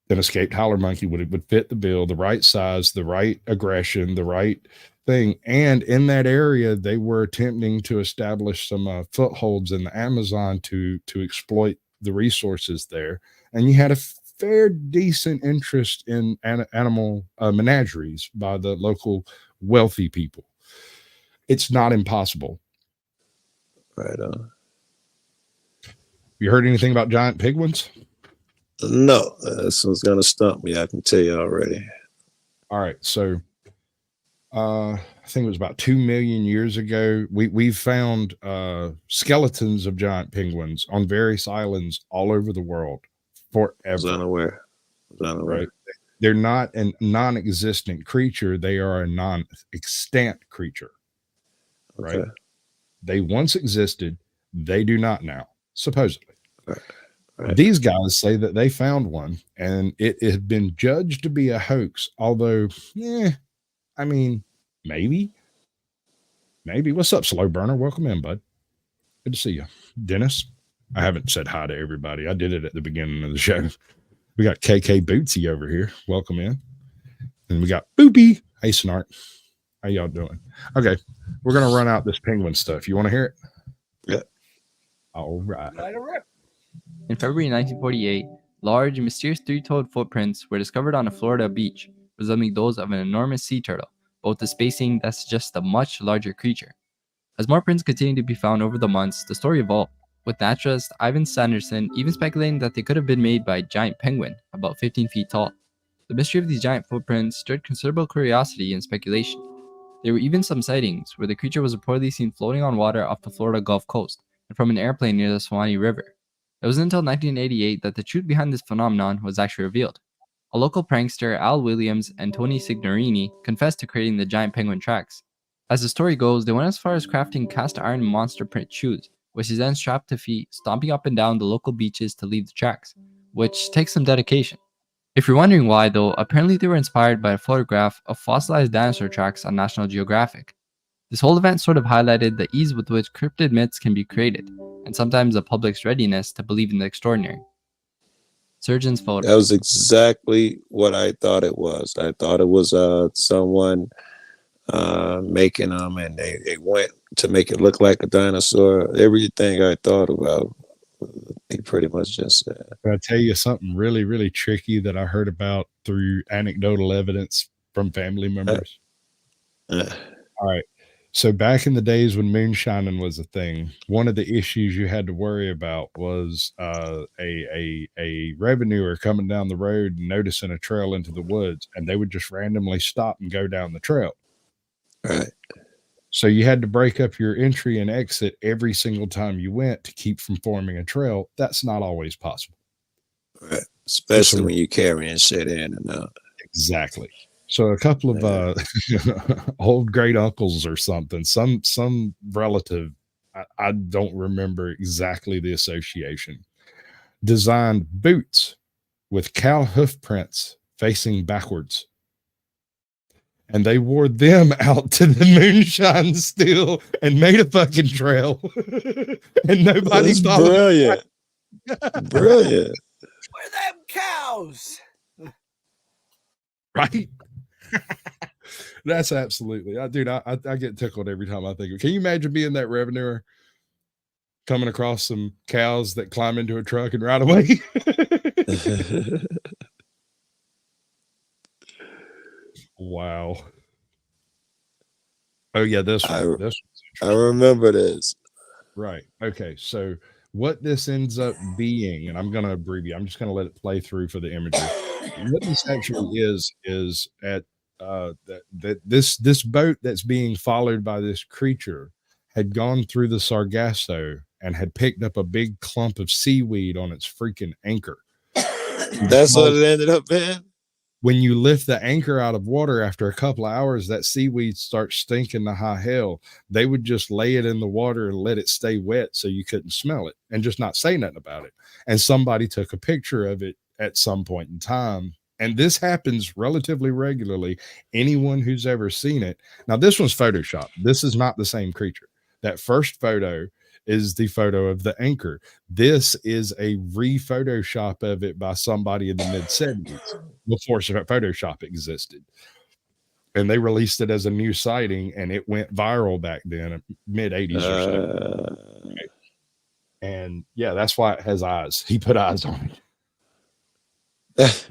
an escaped howler monkey would fit the bill, the right size, the right aggression, the right thing. And in that area, they were attempting to establish some footholds in the Amazon to exploit the resources there. And you had a fair decent interest in animal menageries by the local wealthy people. It's not impossible. Right on. You heard anything about giant penguins? No, this one's gonna stump me. I can tell you already. All right, so I think it was about 2 million years ago. We've found skeletons of giant penguins on various islands all over the world forever. I was unaware. Right? They're not a non-existent creature. They are a non-extant creature. Right? Okay. They once existed. They do not now, supposedly. Right. These guys say that they found one, and it had been judged to be a hoax. Although, I mean, maybe. What's up, slow burner? Welcome in, bud. Good to see you, Dennis. I haven't said hi to everybody. I did it at the beginning of the show. We got KK Bootsy over here. Welcome in. And we got Boopy. Hey, Snart. How y'all doing? Okay. We're going to run out this penguin stuff. You want to hear it? Yeah. All right. In February 1948, large, mysterious three-toed footprints were discovered on a Florida beach, resembling those of an enormous sea turtle, but with a spacing that suggests a much larger creature. As more prints continued to be found over the months, the story evolved, with naturalist Ivan Sanderson even speculating that they could have been made by a giant penguin, about 15 feet tall. The mystery of these giant footprints stirred considerable curiosity and speculation. There were even some sightings where the creature was reportedly seen floating on water off the Florida Gulf Coast and from an airplane near the Suwannee River. It wasn't until 1988 that the truth behind this phenomenon was actually revealed. A local prankster, Al Williams, and Tony Signorini confessed to creating the giant penguin tracks. As the story goes, they went as far as crafting cast iron monster print shoes, which is then strapped to feet, stomping up and down the local beaches to leave the tracks, which takes some dedication. If you're wondering why though, apparently they were inspired by a photograph of fossilized dinosaur tracks on National Geographic. This whole event sort of highlighted the ease with which cryptid myths can be created, and sometimes the public's readiness to believe in the extraordinary. Surgeon's photo. That was exactly what I thought it was. I thought it was someone making them, and they went to make it look like a dinosaur. Everything I thought about, he pretty much just said. Can I tell you something really, really tricky that I heard about through anecdotal evidence from family members? All right. So back in the days when moonshining was a thing, one of the issues you had to worry about was a revenuer coming down the road and noticing a trail into the woods, and they would just randomly stop and go down the trail. Right. So you had to break up your entry and exit every single time you went to keep from forming a trail. That's not always possible. Right. Especially when you're carrying shit in and out. Exactly. So a couple of old great uncles or something, some relative, I don't remember exactly the association, designed boots with cow hoof prints facing backwards. And they wore them out to the moonshine still and made a fucking trail. And nobody That's thought brilliant. Brilliant. Where them cows? Right? That's absolutely, dude. I get tickled every time I think of it. Can you imagine being that revenuer coming across some cows that climb into a truck and ride away? Wow. Oh yeah, this one. I remember this. Right. Okay. So what this ends up being, and I'm going to abbreviate, I'm just going to let it play through for the imagery. What this actually is at this boat that's being followed by this creature had gone through the Sargasso and had picked up a big clump of seaweed on its freaking anchor. That's what it ended up being. When you lift the anchor out of water after a couple of hours, that seaweed starts stinking to high hell. They would just lay it in the water and let it stay wet so you couldn't smell it and just not say nothing about it. And somebody took a picture of it at some point in time. And this happens relatively regularly. Anyone who's ever seen it. Now, this one's Photoshopped. This is not the same creature. That first photo is the photo of the anchor. This is a re-Photoshop of it by somebody in the mid-70s before Photoshop existed. And they released it as a new sighting, and it went viral back then, mid-80s or so. Okay. And yeah, that's why it has eyes. He put eyes on it.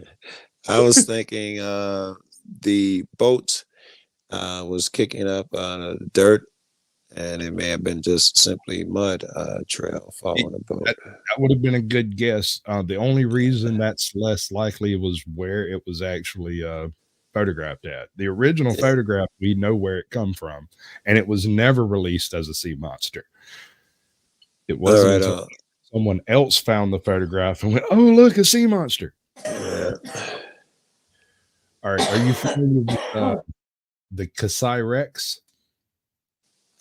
I was thinking the boat was kicking up dirt, and it may have been just simply mud trail following the boat. That would have been a good guess. The only reason that's less likely was where it was actually photographed at. The original photograph, we know where it come from, and it was never released as a sea monster. It wasn't until someone else found the photograph and went, "Oh, look, a sea monster." Yeah. All right, are you familiar with the Kasai Rex?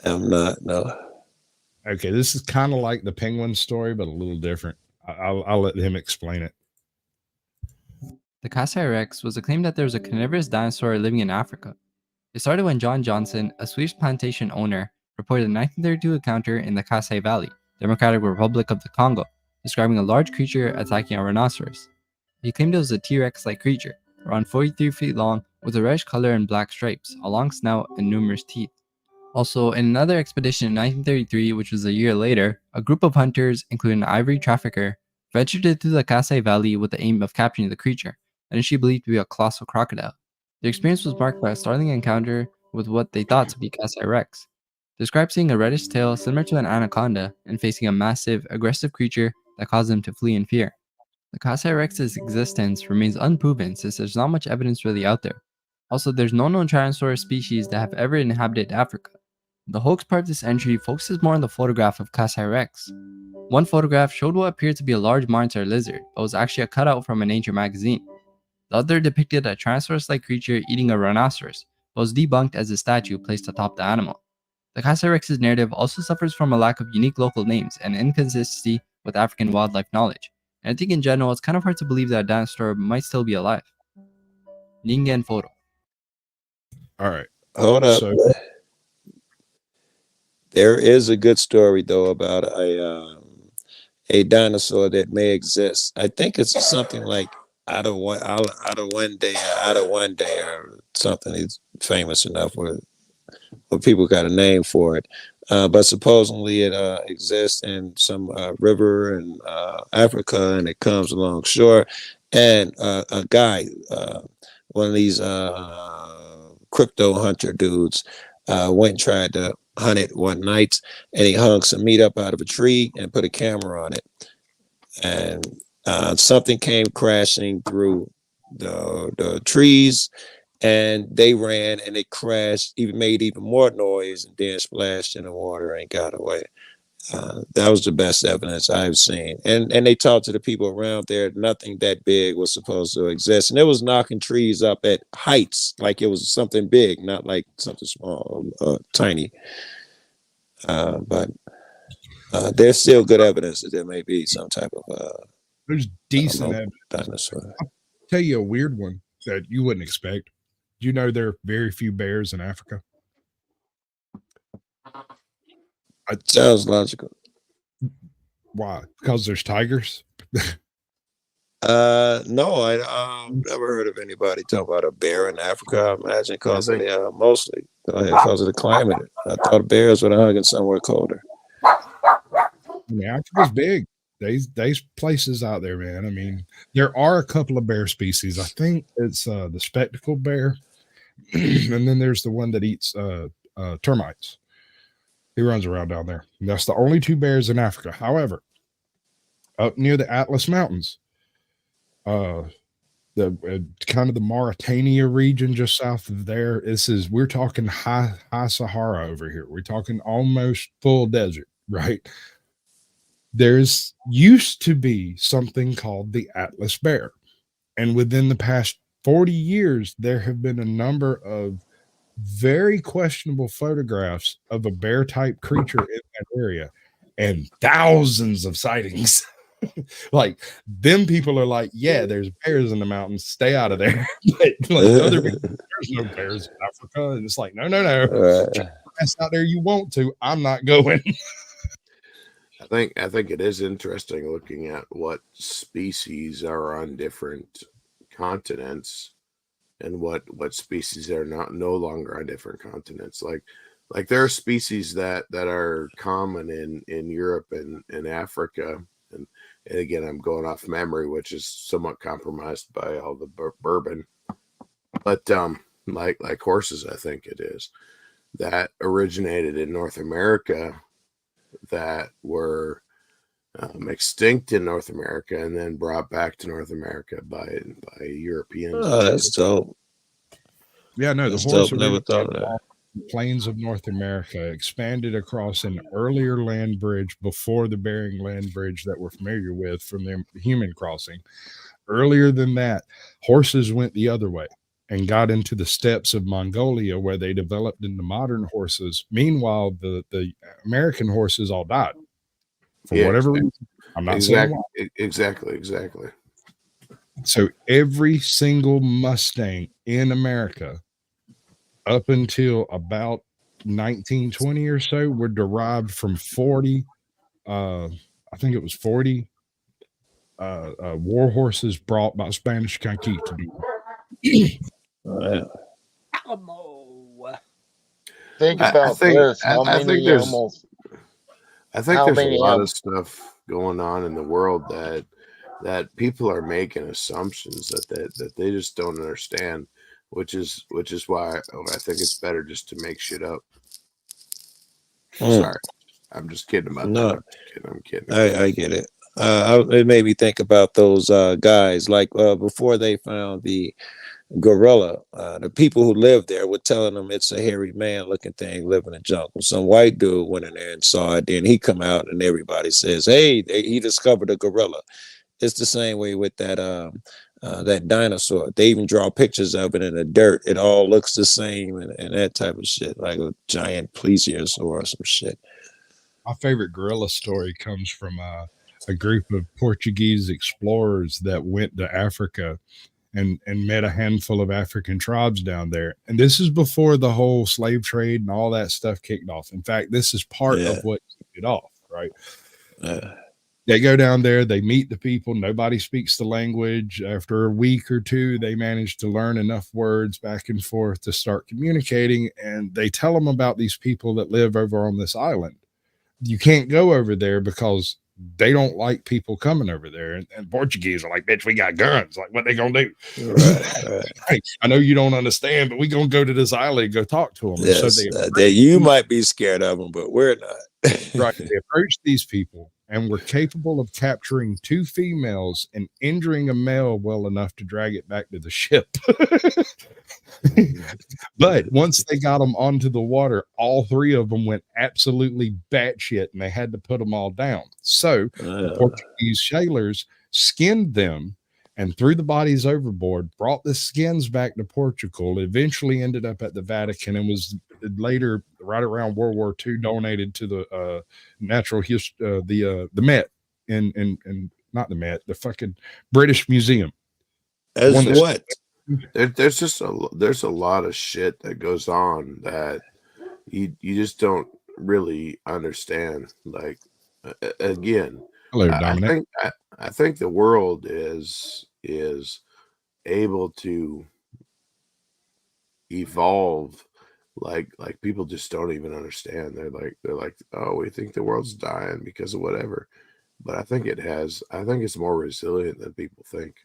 I'm not, no. Okay, this is kind of like the penguin story, but a little different. I'll let him explain it. The Kasai Rex was a claim that there was a carnivorous dinosaur living in Africa. It started when John Johnson, a Swedish plantation owner, reported a 1932 encounter in the Kasai Valley, Democratic Republic of the Congo, describing a large creature attacking a rhinoceros. He claimed it was a T-Rex-like creature, around 43 feet long, with a reddish color and black stripes, a long snout, and numerous teeth. Also, in another expedition in 1933, which was a year later, a group of hunters, including an ivory trafficker, ventured into the Kasai Valley with the aim of capturing the creature, initially believed to be a colossal crocodile. Their experience was marked by a startling encounter with what they thought to be Kasai Rex. Described seeing a reddish tail similar to an anaconda and facing a massive, aggressive creature that caused them to flee in fear. The Kasai Rex's existence remains unproven since there's not much evidence really out there. Also, there's no known Tyrannosaurus species that have ever inhabited Africa. The hoax part of this entry focuses more on the photograph of Kasai Rex. One photograph showed what appeared to be a large monitor lizard, but was actually a cutout from a nature magazine. The other depicted a Tyrannosaurus-like creature eating a rhinoceros, but was debunked as a statue placed atop the animal. The Kasai Rex's narrative also suffers from a lack of unique local names and inconsistency with African wildlife knowledge. And I think in general, it's kind of hard to believe that a dinosaur might still be alive. Ningen photo. All right. Hold up. So, there is a good story though about a dinosaur that may exist. I think it's something like out of one day or something. It's famous enough where people got a name for it. But supposedly it exists in some river in Africa, and it comes along shore. And a guy, one of these crypto hunter dudes, went and tried to hunt it one night, and he hung some meat up out of a tree and put a camera on it. And something came crashing through the trees, and they ran, and it crashed, even made even more noise, and then splashed in the water and got away. That was the best evidence I've seen. And they talked to the people around there. Nothing that big was supposed to exist. And it was knocking trees up at heights, like it was something big, not like something small, tiny. But there's still good evidence that there may be some type of there's decent evidence. Dinosaur. I'll tell you a weird one that you wouldn't expect. Do you know there are very few bears in Africa? It sounds logical. Why? Because there's tigers? No, I never heard of anybody talk about a bear in Africa. I imagine because of the mostly because of the climate. I thought bears were hugging somewhere colder. I mean, Africa's big. There's places out there, man. I mean, there are a couple of bear species. I think it's the spectacled bear, and then there's the one that eats termites. He runs around down there. And that's the only two bears in Africa. However, up near the Atlas Mountains, the kind of the Mauritania region just south of there, we're talking high Sahara over here. We're talking almost full desert, right? There's used to be something called the Atlas bear. And within the past 40 years, there have been a number of very questionable photographs of a bear type creature in that area and thousands of sightings. Like, them people are like, yeah, there's bears in the mountains, stay out of there. But like other people, there's no bears in Africa. And it's like, no. That's out there you want to. I'm not going. I think it is interesting looking at what species are on different continents and what species are no longer on different continents. Like there are species that are common in Europe and Africa, and again, I'm going off memory, which is somewhat compromised by all the bourbon, but like horses, I think it is, that originated in North America, that were extinct in North America and then brought back to North America by Europeans. Oh, that's dope. Yeah, no, the That's horse dope. Never thought of that. plains of North America, expanded across an earlier land bridge before the Bering Land Bridge that we're familiar with from the human crossing. Earlier than that, horses went the other way and got into the steppes of Mongolia, where they developed into modern horses. Meanwhile, the American horses all died for whatever reason. I'm not saying why. Exactly. So every single Mustang in America up until about 1920 or so were derived from 40, I think it was 40 war horses brought by Spanish conquistadors. So think about this. How many animals? I think there's a lot of stuff going on in the world that people are making assumptions that they just don't understand, which is why I think it's better just to make shit up. Sorry, I'm just kidding about that. I'm kidding. I get it. It made me think about those guys, like before they found the gorilla, the people who lived there were telling them it's a hairy man looking thing living in the jungle. Some white dude went in there and saw it. Then he come out and everybody says, hey, he discovered a gorilla. It's the same way with that dinosaur. They even draw pictures of it in the dirt. It all looks the same and that type of shit, like a giant plesiosaur or some shit. My favorite gorilla story comes from a group of Portuguese explorers that went to Africa and met a handful of African tribes down there. And this is before the whole slave trade and all that stuff kicked off. In fact, this is part of what kicked it off, right? They go down there, they meet the people, nobody speaks the language. After a week or two, they manage to learn enough words back and forth to start communicating, and they tell them about these people that live over on this island. You can't go over there because they don't like people coming over there. And Portuguese are like, bitch, we got guns. Like, what they gonna do? Right. I know you don't understand, but we gonna go to this island and go talk to them. Yes, So you might be scared of them, but we're not. Right. They approached these people and were capable of capturing 2 females and injuring a male well enough to drag it back to the ship. But once they got them onto the water, all 3 of them went absolutely batshit and they had to put them all down. So the Portuguese sailors skinned them and threw the bodies overboard, brought the skins back to Portugal, eventually ended up at the Vatican, and was later, right around World War II, donated to the natural history, the Met, and not the Met, the fucking British Museum. As what? There's just there's a lot of shit that goes on that you just don't really understand. Like again, hello, Dominic. I think the world is able to evolve like people just don't even understand. They're like, oh, we think the world's dying because of whatever. But I think it's more resilient than people think.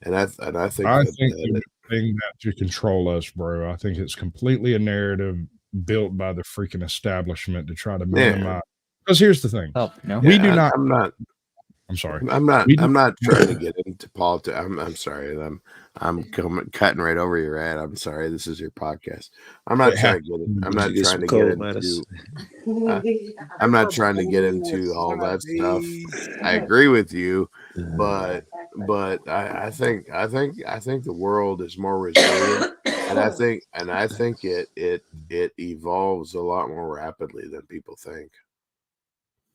And I think the thing that to control us, bro. I think it's completely a narrative built by the freaking establishment to try to minimize. Because here's the thing: we do not. I'm sorry. I'm not trying to get into politics. I'm sorry. I'm cutting right over your ad. I'm sorry. This is your podcast. I'm not trying to get into all that stuff. I agree with you, but I think the world is more resilient, and I think it evolves a lot more rapidly than people think.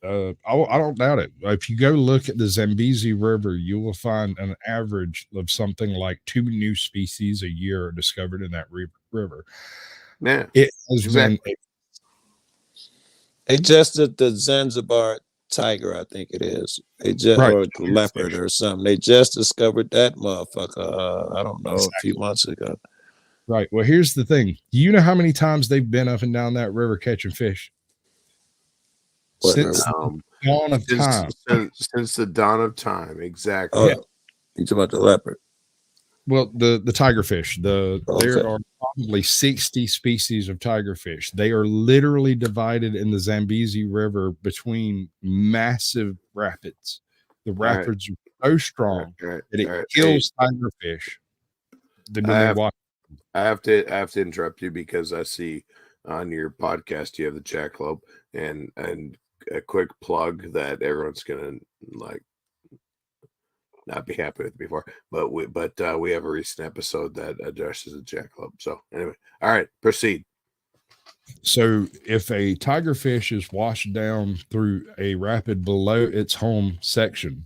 I don't doubt it. If you go look at the Zambezi River, you will find an average of something like 2 new species a year are discovered in that river. Yeah, it has been. They just the Zanzibar tiger, I think it is. They just or leopard or something. They just discovered that motherfucker. I don't know, a few months ago. Right. Well, here's the thing. Do you know how many times they've been up and down that river catching fish? Since the dawn of time. Since the dawn of time, exactly. Oh, yeah. You talking about the leopard? Well, the tigerfish. There are probably 60 species of tigerfish. They are literally divided in the Zambezi River between massive rapids. The rapids are so strong that it kills tigerfish. I have to interrupt you because I see on your podcast you have the jackalope and a quick plug that everyone's gonna like not be happy with before, but we have a recent episode that addresses the jackalope. So anyway, all right, proceed. So if a tigerfish is washed down through a rapid below its home section,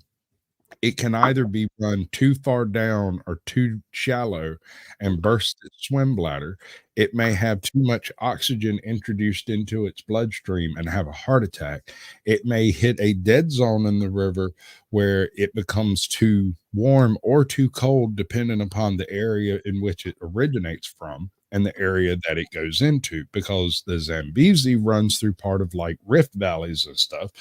it can either be run too far down or too shallow and burst its swim bladder. It may have too much oxygen introduced into its bloodstream and have a heart attack. It may hit a dead zone in the river where it becomes too warm or too cold, depending upon the area in which it originates from. and the area that it goes into, because the Zambezi runs through part of like rift valleys and stuff.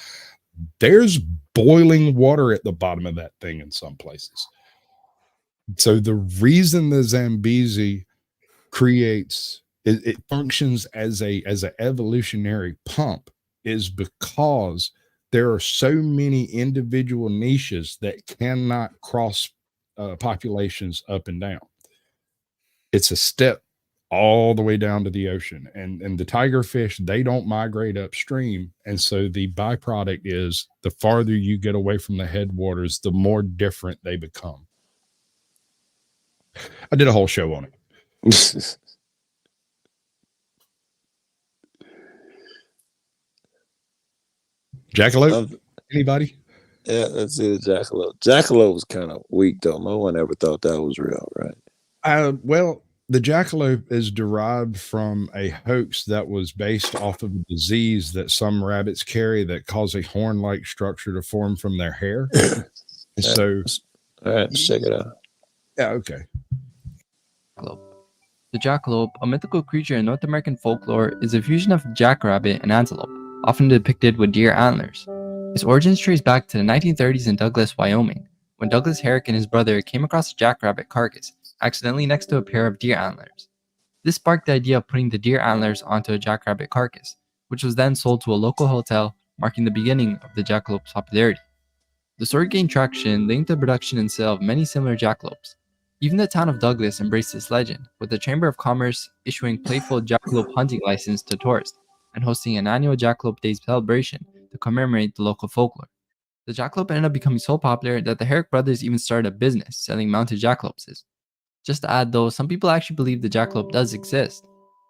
There's boiling water at the bottom of that thing in some places. So the reason the Zambezi creates it functions as an evolutionary pump is because there are so many individual niches that cannot cross populations up and down. It's a step all the way down to the ocean, and the tiger fish, they don't migrate upstream, and so the byproduct is the farther you get away from the headwaters, the more different they become. I did a whole show on it. Jackalope? Anybody? Yeah, let's see the jackalope. Jackalope was kind of weak though. No one ever thought that was real, right? Well, the jackalope is derived from a hoax that was based off of a disease that some rabbits carry that cause a horn-like structure to form from their hair. And so, all right, let's check it out. Yeah, okay. The jackalope, a mythical creature in North American folklore, is a fusion of jackrabbit and antelope, often depicted with deer antlers. Its origins trace back to the 1930s in Douglas, Wyoming, when Douglas Herrick and his brother came across a jackrabbit carcass, accidentally next to a pair of deer antlers. This sparked the idea of putting the deer antlers onto a jackrabbit carcass, which was then sold to a local hotel, marking the beginning of the jackalope's popularity. The story gained traction, leading to the production and sale of many similar jackalopes. Even the town of Douglas embraced this legend, with the Chamber of Commerce issuing playful jackalope hunting license to tourists and hosting an annual Jackalope Day celebration to commemorate the local folklore. The jackalope ended up becoming so popular that the Herrick brothers even started a business selling mounted jackalopes. Just to add though, some people actually believe the jackalope does exist.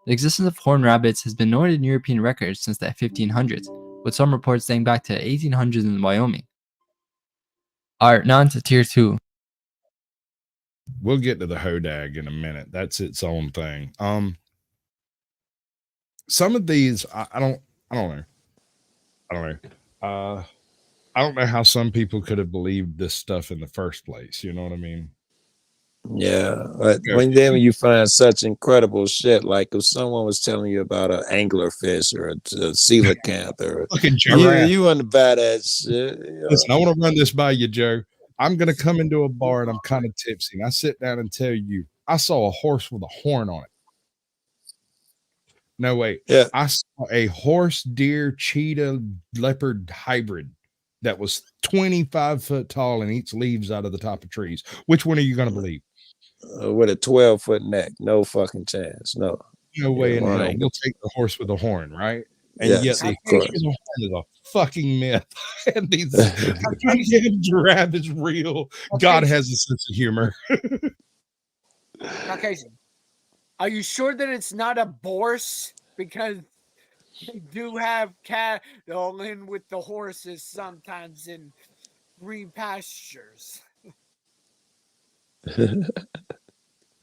The existence of horned rabbits has been noted in European records since the 1500s, with some reports dating back to the 1800s in Wyoming. Alright, now into tier 2. We'll get to the hodag in a minute. That's its own thing. Some of these I don't know. I don't know how some people could have believed this stuff in the first place. You know what I mean? Yeah, but when you find such incredible shit, like if someone was telling you about an anglerfish or a coelacanth or you wouldn't buy that shit. Listen, I want to run this by you, Joe. I'm going to come into a bar and I'm kind of tipsy. And I sit down and tell you, I saw a horse with a horn on it. No, wait. Yeah. I saw a horse, deer, cheetah, leopard hybrid that was 25 foot tall and eats leaves out of the top of trees. Which one are you going to believe? With a 12-foot neck. No fucking chance. No. No way in hell. We'll take the horse with a horn, right? And yet the horse with a horn is a fucking myth. And these giraffe is real. God has a sense of humor. Caucasian, are you sure that it's not a bourse? Because they do have cattle in with the horses sometimes in green pastures.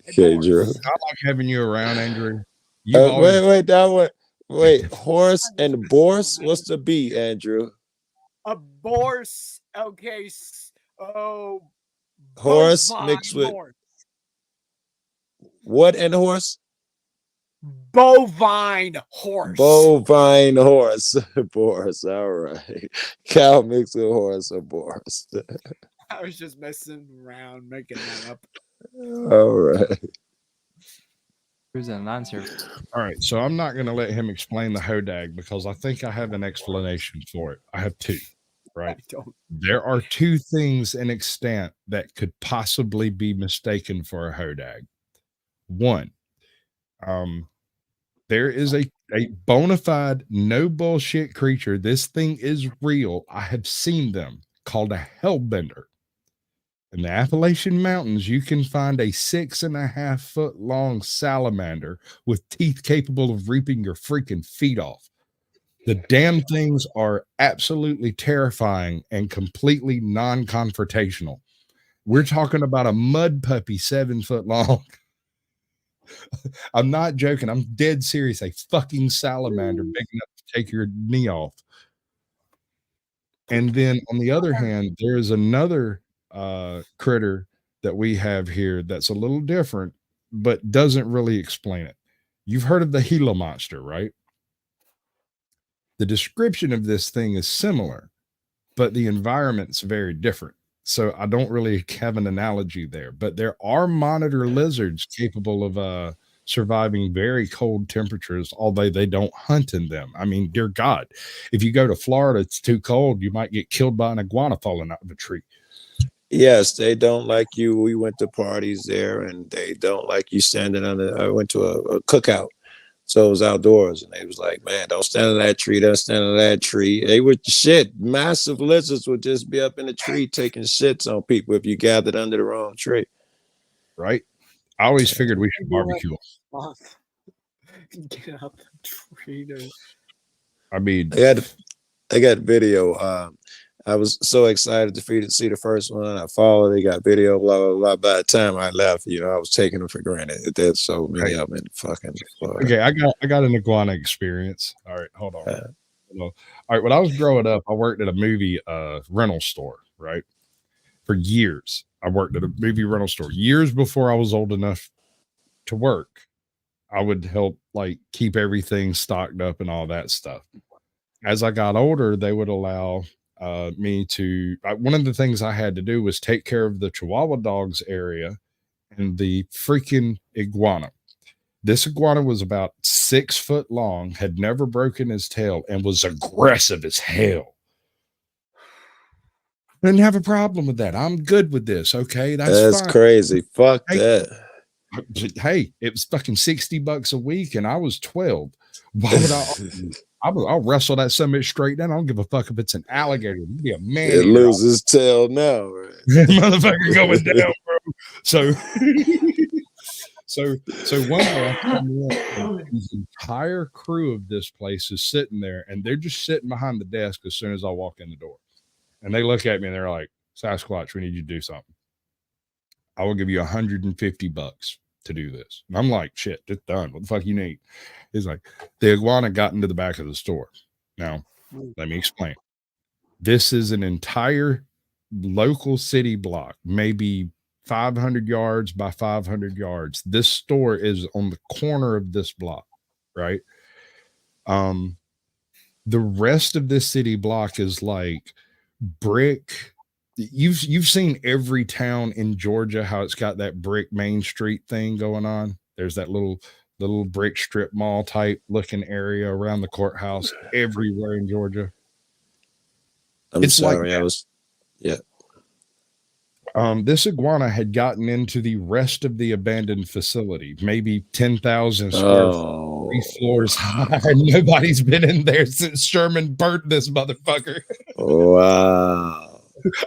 Okay, Drew. I like having you around, Andrew. Wait, horse and bourse? What's the B, Andrew? A bourse, okay. Horse mixed with horse. What and horse? Bovine horse. Bovine horse. Bourse, all right. Cow mixed with horse or bourse. I was just messing around, making that up. All right. Here's an answer. All right, so I'm not going to let him explain the hodag because I think I have an explanation for it. I have two, right? There are two things in extent that could possibly be mistaken for a hodag. One, there is a bona fide, no bullshit creature. This thing is real. I have seen them, called a hellbender. In the Appalachian Mountains, you can find a 6.5 foot long salamander with teeth capable of ripping your freaking feet off. The damn things are absolutely terrifying and completely non-confrontational. We're talking about a mud puppy 7 foot long. I'm not joking. I'm dead serious. A fucking salamander big enough to take your knee off. And then on the other hand, there is another critter that we have here that's a little different, but doesn't really explain it. You've heard of the Gila monster, right? The description of this thing is similar, but the environment's very different. So I don't really have an analogy there, but there are monitor lizards capable of surviving very cold temperatures, although they don't hunt in them. I mean, dear God, if you go to Florida, it's too cold, you might get killed by an iguana falling out of a tree. Yes, they don't like you. We went to parties there, and they don't like you standing under. I went to a cookout, so it was outdoors, and they was like, "Man, don't stand under that tree. Don't stand under that tree." They would shit. Massive lizards would just be up in the tree taking shits on people if you gathered under the wrong tree. Right? I always figured we should barbecue. Get out the tree. I mean, I got video. I was so excited to see the first one. I followed. They got video. Blah blah blah. By the time I left, I was taking them for granted. There's so many of them in fucking Florida. Okay, I got an iguana experience. All right, hold on. All right, when I was growing up, I worked at a movie rental store, right? For years. I worked at a movie rental store. Years before I was old enough to work, I would help like keep everything stocked up and all that stuff. As I got older, they would allow me to one of the things I had to do was take care of the Chihuahua dogs area and the freaking iguana. This iguana was about 6 foot long, had never broken his tail, and was aggressive as hell. I didn't have a problem with that. I'm good with this. Okay, that's fine. Crazy. Fuck that. Hey, it was fucking $60 a week, and I was 12. Why would I'll wrestle that summit straight down. I don't give a fuck if it's an alligator. You'd be a man. It loses tail now, right? Motherfucker going down, bro. So one day the entire crew of this place is sitting there, and they're just sitting behind the desk as soon as I walk in the door. And they look at me and they're like, "Sasquatch, we need you to do something. I will give you $150 to do this." And I'm like, "Shit, it's done. What the fuck you need?" He's like, "The iguana got into the back of the store." Now, let me explain. This is an entire local city block, maybe 500 yards by 500 yards. This store is on the corner of this block, right? The rest of this city block is like brick. You've seen every town in Georgia how it's got that brick Main Street thing going on. There's that little brick strip mall type looking area around the courthouse everywhere in Georgia. I'm sorry, I was this iguana had gotten into the rest of the abandoned facility, maybe 10,000 square feet, 3 floors high. Nobody's been in there since Sherman burnt this motherfucker. Wow.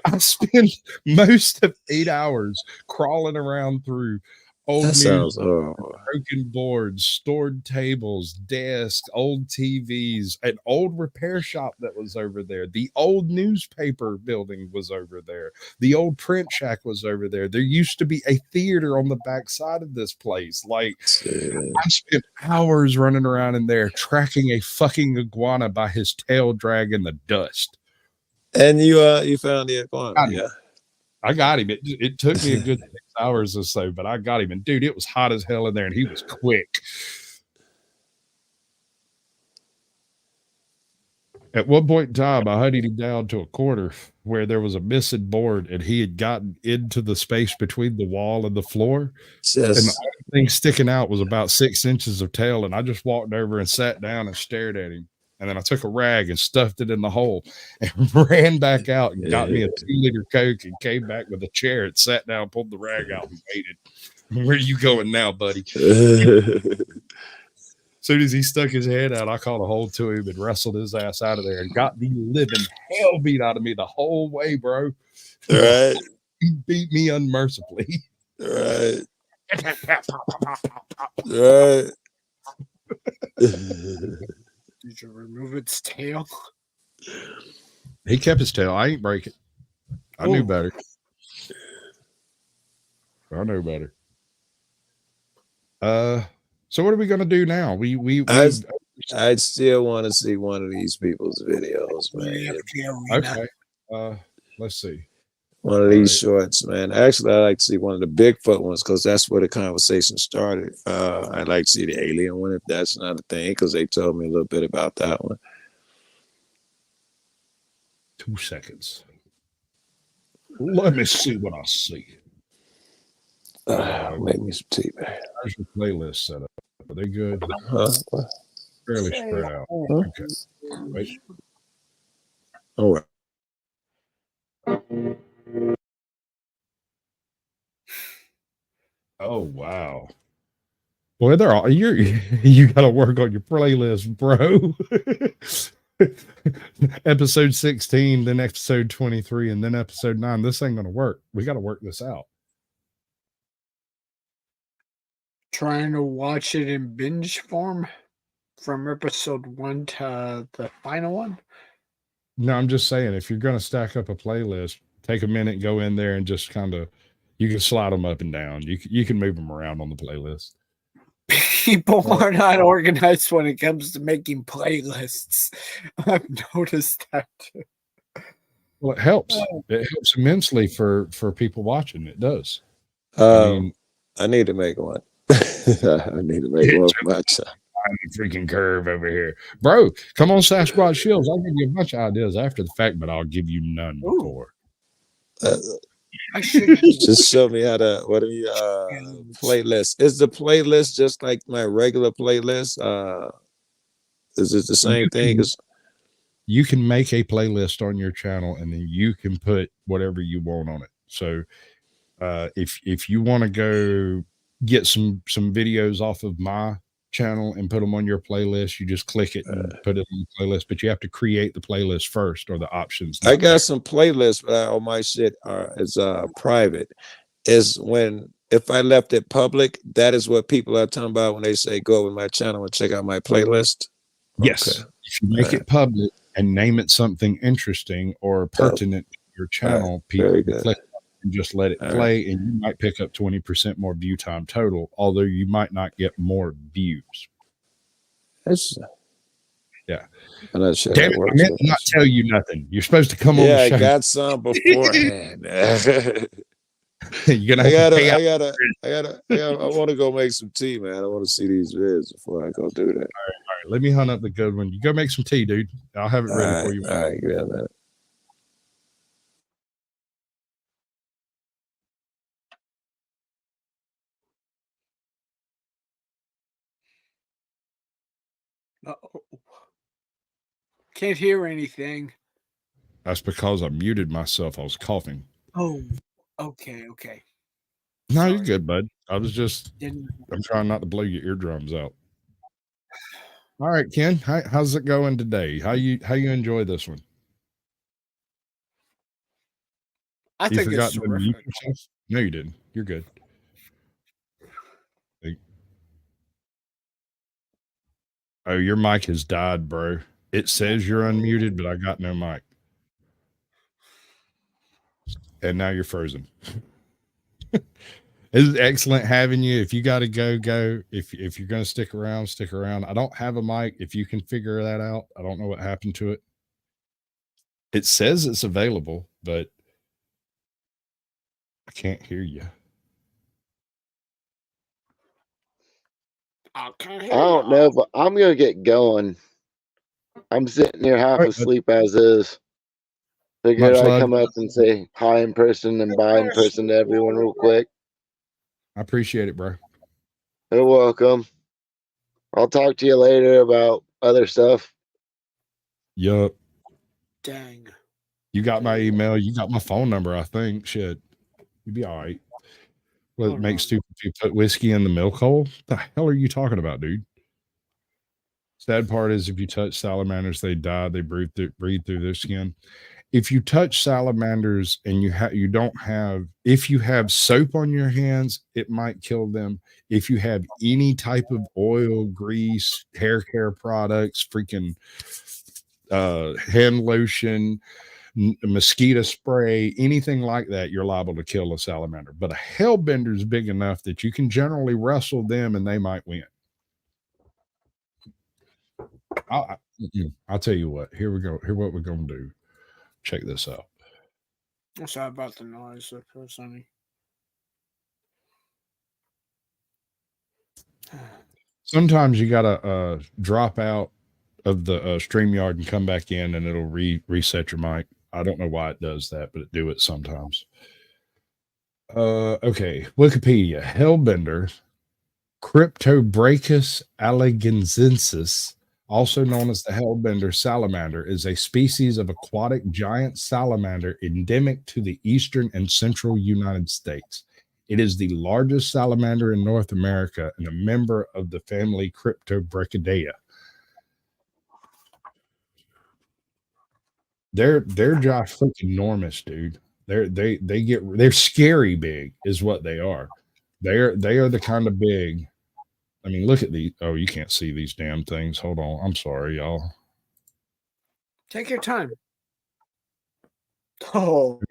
I spent most of 8 hours crawling around through old broken boards, stored tables, desks, old TVs, an old repair shop that was over there. The old newspaper building was over there. The old print shack was over there. There used to be a theater on the back side of this place. Like, I spent hours running around in there tracking a fucking iguana by his tail drag in the dust. And you found the iguana. I got him. It took me a good 6 hours or so, but I got him. And dude, it was hot as hell in there, and he was quick. At one point in time, I hunted him down to a corner where there was a missing board, and he had gotten into the space between the wall and the floor. Yes. And the only thing sticking out was about 6 inches of tail. And I just walked over and sat down and stared at him. And then I took a rag and stuffed it in the hole and ran back out and got me a 2-liter Coke and came back with a chair and sat down, pulled the rag out and waited. "Where are you going now, buddy?" As soon as he stuck his head out, I caught a hold to him and wrestled his ass out of there and got the living hell beat out of me the whole way, bro. Right. He beat me unmercifully. Right. Right. Did you remove its tail? He kept his tail. I ain't break it. I knew better. I know better. So what are we gonna do now? I still want to see one of these people's videos, man. Okay. Let's see. One of these shorts, man. Actually, I like to see one of the Bigfoot ones because that's where the conversation started. I'd like to see the alien one if that's not a thing because they told me a little bit about that one. 2 seconds. Let me see what I see. Make me some tea, man. How's your playlist set up? Are they good? Huh? Fairly spread out. Okay. Wait. All right. Oh wow. Boy, they're all you gotta work on your playlist, bro. Episode 16, then episode 23, and then episode 9. This ain't gonna work. We gotta work this out. Trying to watch it in binge form from episode 1 to the final one. No, I'm just saying, if you're gonna stack up a playlist, take a minute, go in there, and just kind of you can slide them up and down. You can move them around on the playlist. People are not organized when it comes to making playlists. I've noticed that too. Well, it helps. It helps immensely for people watching. It does. I need to make one. I need to make one for my child. I'm a freaking curve over here, bro. Come on, Sasquatch Shills. I'll give you a bunch of ideas after the fact, but I'll give you none before. I should just show me how to. What are you playlist? Is the playlist just like my regular playlist? Is it the same thing? You can make a playlist on your channel, and then you can put whatever you want on it. So, if you want to go get some videos off of my channel and put them on your playlist, you just click it and put it on the playlist, but you have to create the playlist first, or the options. I got some playlists, but all my shit is private. Is if I left it public, that is what people are talking about when they say go over my channel and check out my playlist. Yes. Okay. If you make it public and name it something interesting or pertinent to your channel, people click and just let it play, and you might pick up 20% more view time total, although you might not get more views. Yeah. I'm not sure. Damn it, I meant to not tell you nothing. You're supposed to come on the show. I got some beforehand. You're gonna I want to go make some tea, man. I want to see these vids before I go do that. All right. Let me hunt up the good one. You go make some tea, dude. I'll have it ready for you. All right, yeah, man. Can't hear anything. That's because I muted myself. I was coughing. Oh, okay. No, sorry. You're good, bud. I'm trying not to blow your eardrums out. All right, Ken, how's it going today? How you enjoy this one? I think it's terrific. No, you didn't. You're good. Oh, your mic has died, bro. It says you're unmuted, but I got no mic. And now you're frozen. It's excellent having you. If you got to go. If you're going to stick around. I don't have a mic. If you can figure that out, I don't know what happened to it. It says it's available, but I can't hear you. I don't know, but I'm going to get going. I'm sitting here half asleep as is. Figured I'd come up and say hi in person and bye in person to everyone real quick. I appreciate it, bro. You're welcome. I'll talk to you later about other stuff. Yup. Dang. You got my email. You got my phone number, I think. Shit. You'd be all right. Well, it makes stupid people put whiskey in the milk hole? What the hell are you talking about, dude? Sad part is if you touch salamanders, they die. They breathe through their skin. If you touch salamanders and if you have soap on your hands, it might kill them. If you have any type of oil, grease, hair care products, freaking hand lotion, mosquito spray, anything like that, you're liable to kill a salamander. But a hellbender is big enough that you can generally wrestle them and they might win. I'll tell you what. Here we go. Here what we're gonna do. Check this out. I'm sorry about the noise, Sonny. Sometimes you gotta drop out of the StreamYard and come back in, and it'll reset your mic. I don't know why it does that, but it do it sometimes. Okay, Wikipedia. Hellbender, Cryptobrachus alleganzensis, also known as the hellbender salamander, is a species of aquatic giant salamander endemic to the eastern and central United States. It is the largest salamander in North America and a member of the family Cryptobrachidae. They're just freaking enormous, dude. They're scary big, is what they are. They are the kind of big. I mean, look at these. Oh, you can't see these damn things. Hold on. I'm sorry, y'all. Take your time. Oh.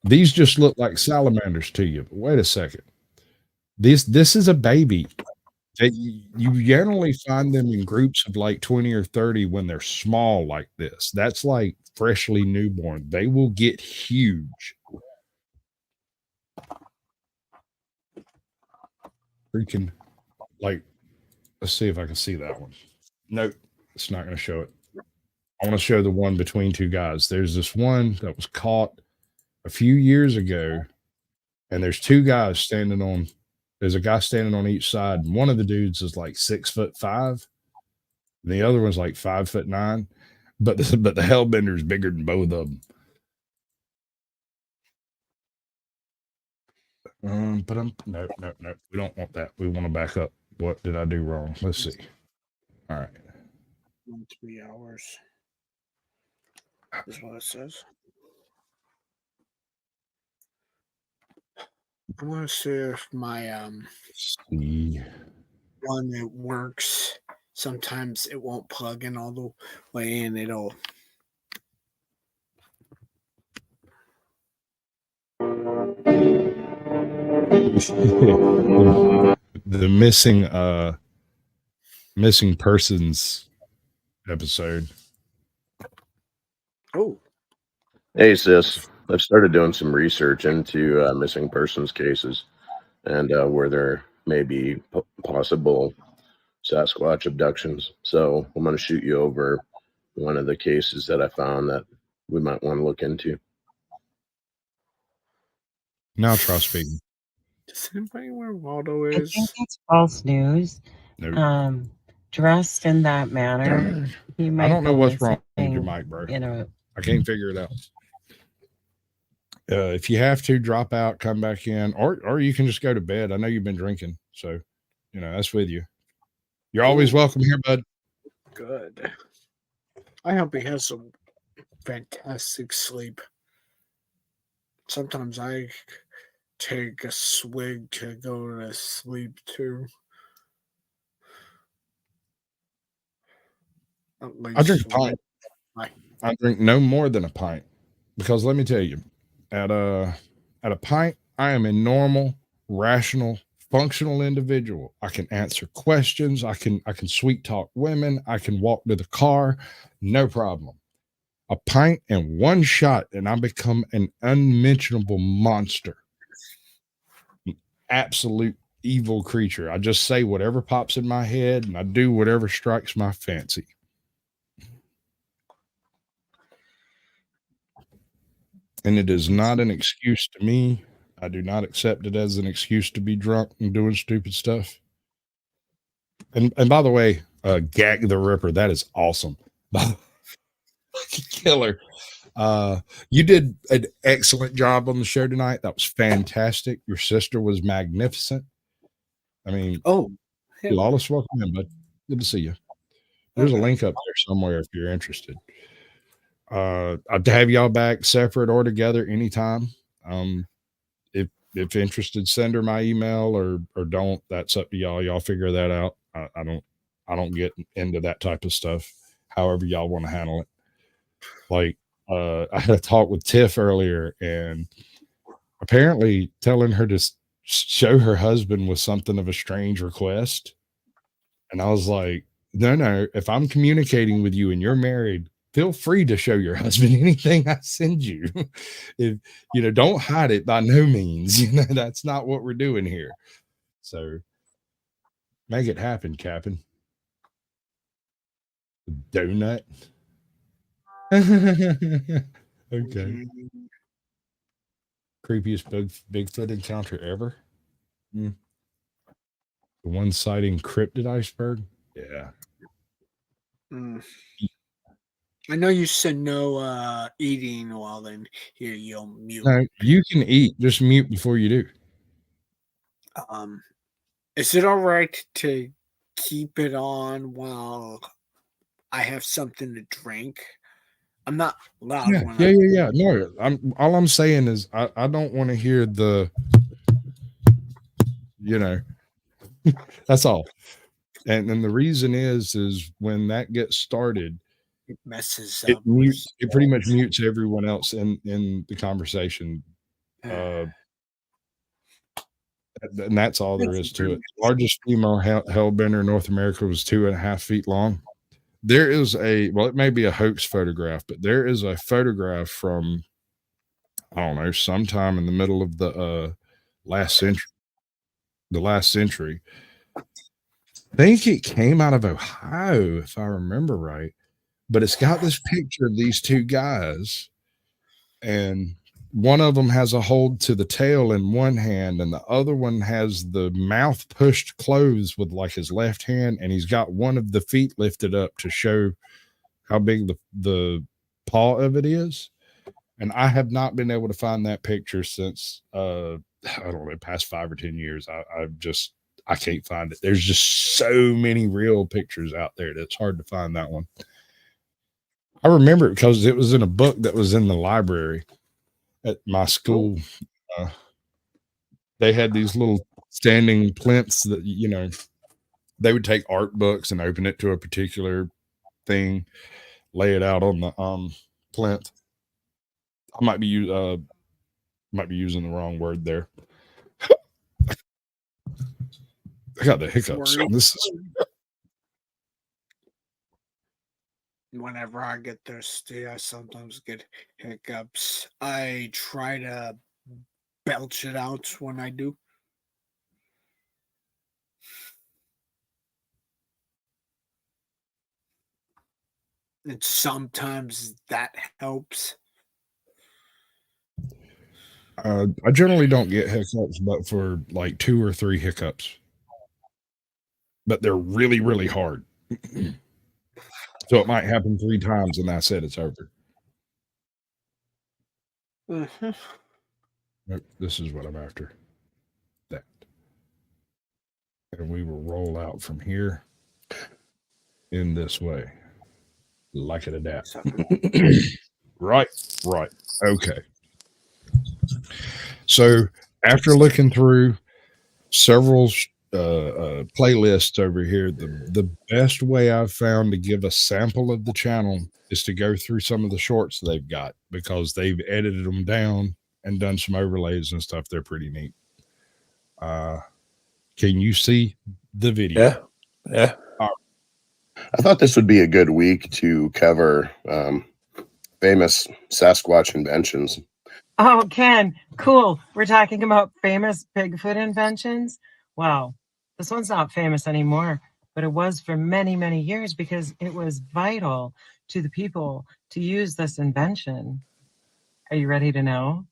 These just look like salamanders to you. But wait a second. This is a baby. You generally find them in groups of like 20 or 30 when they're small like this. That's like freshly newborn. They will get huge. Freaking, like, let's see if I can see that one. Nope, it's not going to show it. I want to show the one between two guys. There's this one that was caught a few years ago, and there's two guys standing on. There's a guy standing on each side, and one of the dudes is like 6'5", and the other one's like 5'9". But the hellbender is bigger than both of them. No. We don't want that. We want to back up. What did I do wrong? Let's see. All right. 3 hours. Is what it says. I want to see if my one that works. Sometimes it won't plug in all the way in. It'll. The missing persons episode. Oh. Hey, sis. I've started doing some research into missing persons cases and where there may be possible Sasquatch abductions. So I'm going to shoot you over one of the cases that I found that we might want to look into. Now try speaking. Does anybody know where Waldo I is? think it's false news. Nope. Dressed in that manner, he might I don't know go what's wrong with missing, your mic, bro. You know, I can't figure it out. If you have to drop out, come back in, or you can just go to bed. I know you've been drinking, so that's with you. You're always welcome here, bud. Good. I hope he has some fantastic sleep. Sometimes I take a swig to go to sleep too. I drink a pint. I drink no more than a pint, because let me tell you, at a pint, I am a normal, rational, functional individual. I can answer questions. I can sweet talk women. I can walk to the car, no problem. A pint and one shot, and I become an unmentionable monster, an absolute evil creature. I just say whatever pops in my head, and I do whatever strikes my fancy. And it is not an excuse to me. I do not accept it as an excuse to be drunk and doing stupid stuff. And by the way, Gag the Ripper, that is awesome. Killer. You did an excellent job on the show tonight. That was fantastic. Your sister was magnificent. I mean, Lawless, welcome in, bud. Good to see you. There's a link up there somewhere if you're interested. I'd have y'all back separate or together anytime. If interested, send her my email or don't. That's up to y'all. Y'all figure that out. I don't get into that type of stuff. However y'all want to handle it. Like I had a talk with Tiff earlier, and apparently telling her to show her husband was something of a strange request. And I was like, no. If I'm communicating with you and you're married, feel free to show your husband anything I send you. If don't hide it by no means. That's not what we're doing here. So make it happen, Captain. Donut. Okay. Creepiest Bigfoot encounter ever. The one sighting cryptid iceberg. Yeah. I know you said no eating while then here you'll mute. No, you can eat. Just mute before you do. Is it all right to keep it on while I have something to drink? I'm not loud when Yeah. No, all I'm saying is I don't want to hear the that's all. And the reason is when that gets started, it messes it up. It pretty much mutes everyone else in the conversation. And that's all there is to it. The largest female hellbender in North America was 2.5 feet long. There is it may be a hoax photograph, but there is a photograph from, I don't know, sometime in the middle of the last century. I think it came out of Ohio, if I remember right. But it's got this picture of these two guys, and one of them has a hold to the tail in one hand, and the other one has the mouth pushed closed with like his left hand, and he's got one of the feet lifted up to show how big the paw of it is. And I have not been able to find that picture since I don't know, past 5 or 10 years. I can't find it. There's just so many real pictures out there that it's hard to find that one. I remember it because it was in a book that was in the library at my school. They had these little standing plinths that, they would take art books and open it to a particular thing, lay it out on the plinth. I might be using the wrong word there. I got the hiccups. This is whenever I get thirsty, I sometimes get hiccups. I try to belch it out when I do. And sometimes that helps. I generally don't get hiccups, but for like 2 or 3 hiccups. But they're really, really hard. So it might happen 3 times and that's it. It's over. Mm-hmm. Nope, this is what I'm after. That. And we will roll out from here in this way. Like it adapt. Right. Okay. So after looking through several playlists over here, the best way I've found to give a sample of the channel is to go through some of the shorts they've got, because they've edited them down and done some overlays and stuff. They're pretty neat. Can you see the video? Yeah. I thought this would be a good week to cover famous Sasquatch inventions. Oh, Ken, cool. We're talking about famous Bigfoot inventions. Wow. This one's not famous anymore, but it was for many, many years because it was vital to the people to use this invention. Are you ready to know?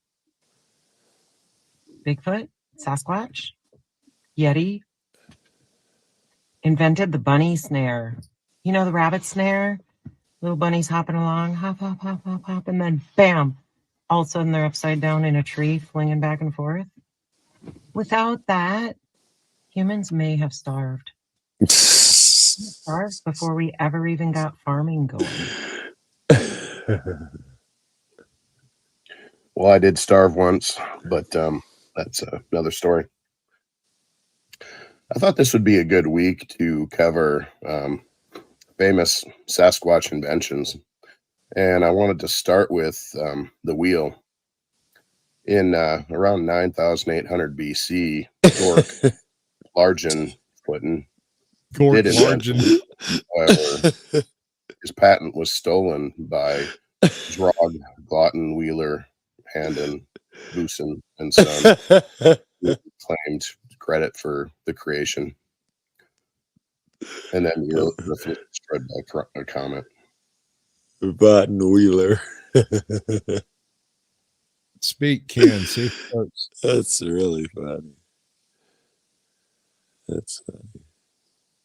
Bigfoot, Sasquatch, Yeti invented the bunny snare. You know the rabbit snare? Little bunnies hopping along, hop, hop, hop, hop, hop, and then bam, all of a sudden they're upside down in a tree, flinging back and forth. Without that, humans may have starved. Starved before we ever even got farming going. Well, I did starve once, but that's another story. I thought this would be a good week to cover famous Sasquatch inventions. And I wanted to start with the wheel. In around 9,800 BC, Gork Largenfooten did invent, however, his patent was stolen by Drog, Glotton, Wheeler, Handon, Booson, and Son, who claimed credit for the creation. And then the list was destroyed by a comet. Button Wheeler. Speak, Ken. See, folks. That's really funny. That's funny.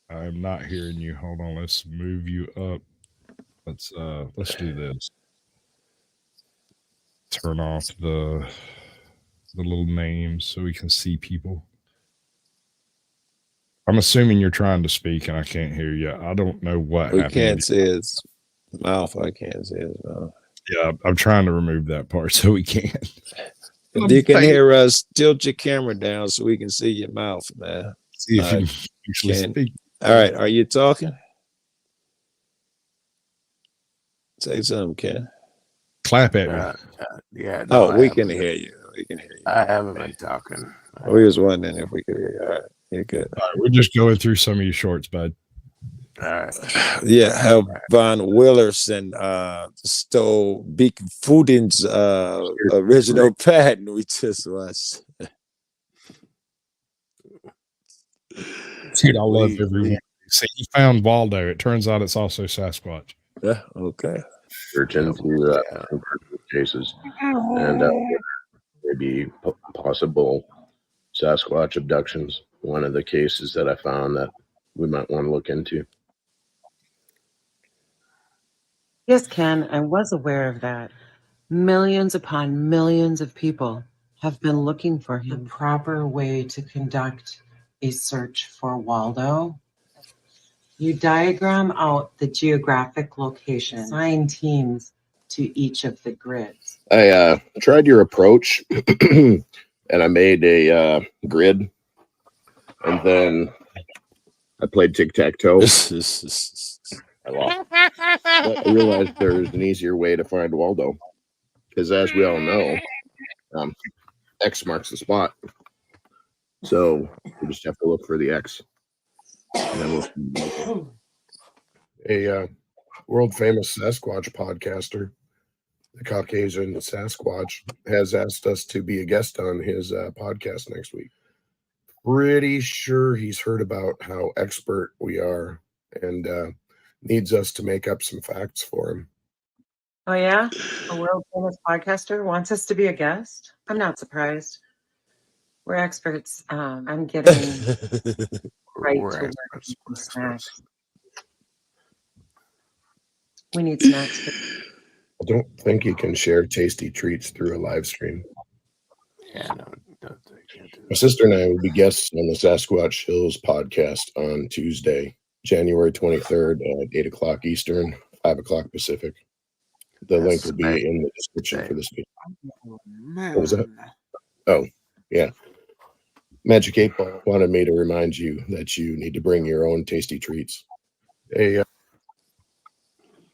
I'm not hearing you. Hold on. Let's move you up. Let's do this. Turn off the little names so we can see people. I'm assuming you're trying to speak and I can't hear you. I don't know what We happened. can't see his mouth. I can't see his mouth. Yeah, I'm trying to remove that part so we can. If you can hear us, tilt your camera down so we can see your mouth, man. See if you actually speak. All right, are you talking? Say something, Ken. Clap at me. Yeah. No, we can hear you. We can hear you. I haven't been talking. We was wondering if we could hear you. All right, you're good. All right, we're just going through some of your shorts, bud. All right. Yeah, how Von Willerson stole Big Foodin's original patent we just watched. Dude, I love everyone. See, you found Waldo. It turns out it's also Sasquatch. Yeah, okay. Searching through cases and maybe possible Sasquatch abductions. One of the cases that I found that we might want to look into. Yes, Ken, I was aware of that. Millions upon millions of people have been looking for him. The proper way to conduct a search for Waldo, you diagram out the geographic location, assign teams to each of the grids. I tried your approach and I made a grid, and then I played tic-tac-toe. I lost. But I realized there's an easier way to find Waldo, because as we all know, X marks the spot. So we just have to look for the X. And then a world famous Sasquatch podcaster, the Caucasian Sasquatch, has asked us to be a guest on his podcast next week. Pretty sure he's heard about how expert we are and needs us to make up some facts for him. Oh, yeah? A world famous podcaster wants us to be a guest? I'm not surprised. We're experts. I'm getting right to work with snacks. We need snacks. I don't think you can share tasty treats through a live stream. Yeah, no. My sister and I will be guests on the Sasquatch Shills podcast on Tuesday, January 23rd at 8 o'clock Eastern, 5 o'clock Pacific. The link will be in the description for this video. What was that? Oh, yeah. Magic 8 Ball wanted me to remind you that you need to bring your own tasty treats. I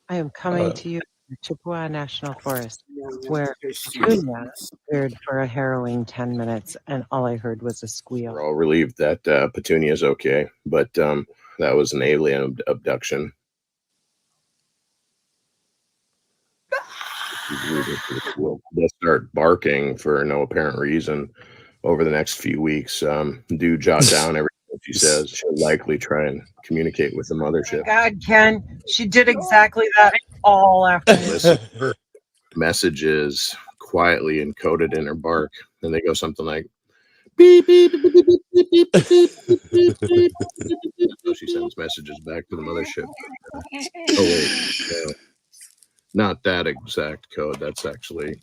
am coming to you from Chippewa National Forest, where Petunia appeared for a harrowing 10 minutes, and all I heard was a squeal. We're all relieved that Petunia is okay, but that was an alien abduction. They'll start barking for no apparent reason over the next few weeks. Do jot down everything she says. She'll likely try and communicate with the mothership. God, Ken, she did exactly that all afternoon. Listen, her messages quietly encoded in her bark, and they go something like beep beep beep beep beep beep beep beep beep. So she sends messages back to the mothership. Oh wait, not that exact code. That's actually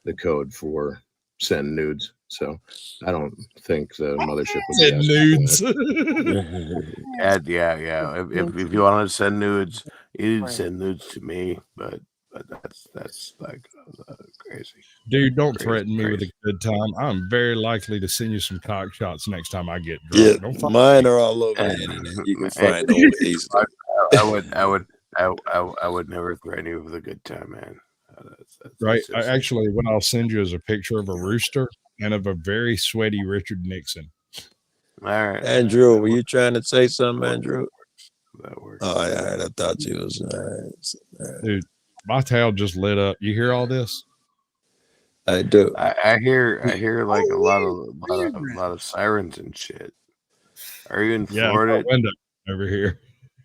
the code for send nudes. So I don't think the mothership would send nudes. Yeah. If you want to send nudes, you need to send nudes to me. But that's like crazy. Dude, don't threaten me with a good time. I'm very likely to send you some cock shots next time I get drunk. Yeah, mine are all over the internet. You can find them easily. I would never threaten you with a good time, man. Right. Actually, what I'll send you is a picture of a rooster and of a very sweaty Richard Nixon. All right. Andrew, were you trying to say something, Andrew? That works. Oh, all right. I thought you was Dude, my tail just lit up. You hear all this? I do. I hear like a lot of sirens and shit. Are you in Yeah, Florida? window over here.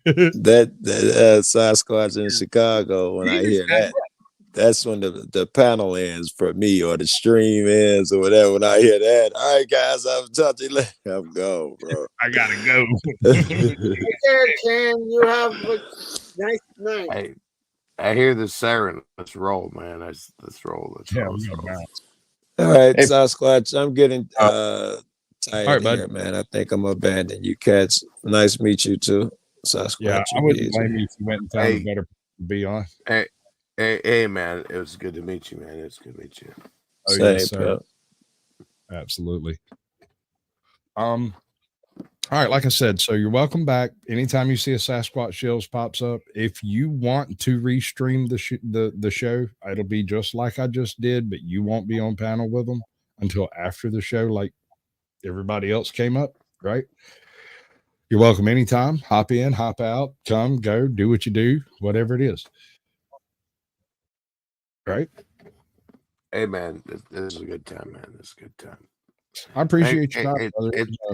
that Sasquatch in Chicago, when I hear that, that's when the panel ends for me, or the stream ends, or whatever. When I hear that, all right, guys, I'm talking. I'm gone, bro. I gotta go. Hey there, Ken. You have a nice night. I hear the siren. Let's roll, man. Let's roll. Let's roll. Let's roll. All right, Hey. Sasquatch, I'm getting all tired right, here, man. I think I'm abandoning you cats. Nice to meet you too, Sasquatch. Yeah, I wouldn't blame you if you went and found a better to be on. Hey, man. It was good to meet you, man. It's good to meet you. Oh, Same, yes, sir. Absolutely. All right, like I said, so you're welcome back. Anytime you see a Sasquatch Shills pops up, if you want to restream the show, it'll be just like I just did, but you won't be on panel with them until after the show, like everybody else came up, right? You're welcome anytime. Hop in, hop out, come, go, do what you do, whatever it is. Right? Hey, man, this is a good time, man. This is a good time. I appreciate you. Brother.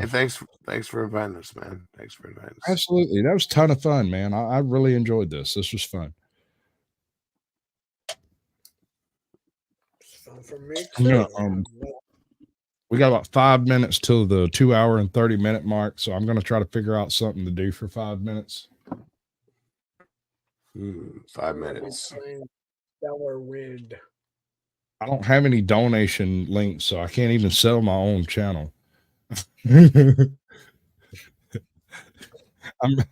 Thanks for inviting us, man. Thanks for inviting us. Absolutely. That was a ton of fun, man. I really enjoyed this. This was fun. Fun for me Yeah, too. we got about 5 minutes till the 2 hour and 30-minute mark. So I'm going to try to figure out something to do for 5 minutes. 5 minutes. Stellar Wind. I don't have any donation links, so I can't even sell my own channel. I'm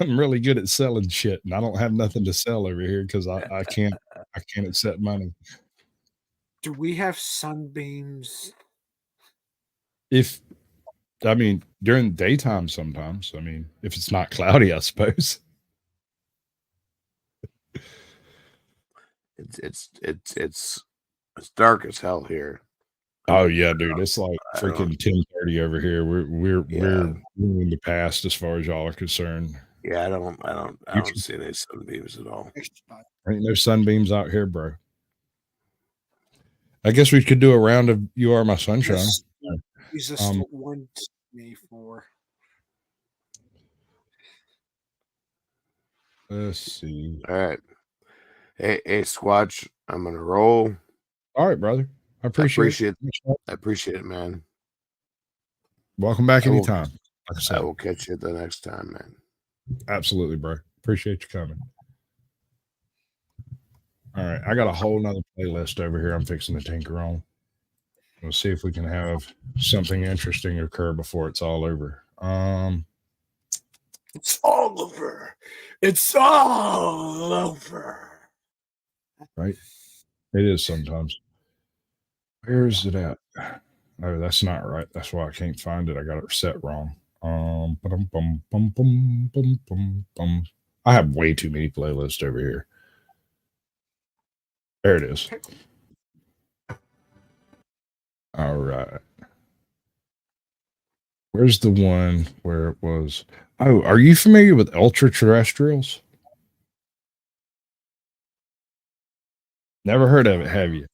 really good at selling shit, and I don't have nothing to sell over here because I can't accept money. Do we have sunbeams? During the daytime sometimes. I mean, if it's not cloudy, I suppose. It's dark as hell here. Oh yeah, dude. It's like freaking 10:30 over here. We're in the past as far as y'all are concerned. Yeah, I don't see any sunbeams at all. Ain't no sunbeams out here, bro. I guess we could do a round of You Are My Sunshine. He's just one me for. Let's see. All right. Hey, Squatch, I'm gonna roll. All right, brother. I appreciate it, man. Welcome back anytime. Like I said, I will catch you the next time, man. Absolutely, bro. Appreciate you coming. All right, I got a whole nother playlist over here I'm fixing to tinker on. We'll see if we can have something interesting occur before it's all over. It's all over. It's all over. Right? It is sometimes. Where is it at? No, that's not right. That's why I can't find it. I got it set wrong. I have way too many playlists over here. There it is. All right. Where's the one where it was? Oh, are you familiar with ultra terrestrials? Never heard of it, have you?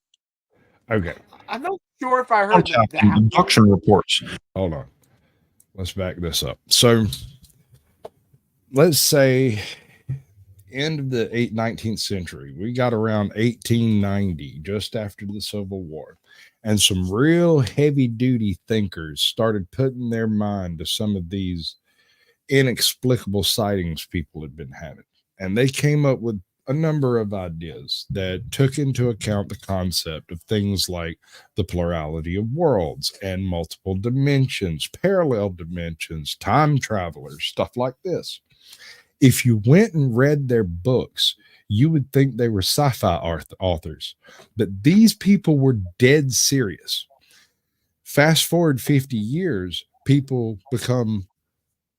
Okay. I'm not sure if I heard that. Abduction reports. Hold on. Let's back this up. So let's say end of the 19th century, we got around 1890, just after the Civil War. And some real heavy duty thinkers started putting their mind to some of these inexplicable sightings people had been having. And they came up with a number of ideas that took into account the concept of things like the plurality of worlds and multiple dimensions, parallel dimensions, time travelers, stuff like this. If you went and read their books, you would think they were sci-fi authors, but these people were dead serious. Fast forward 50 years, people become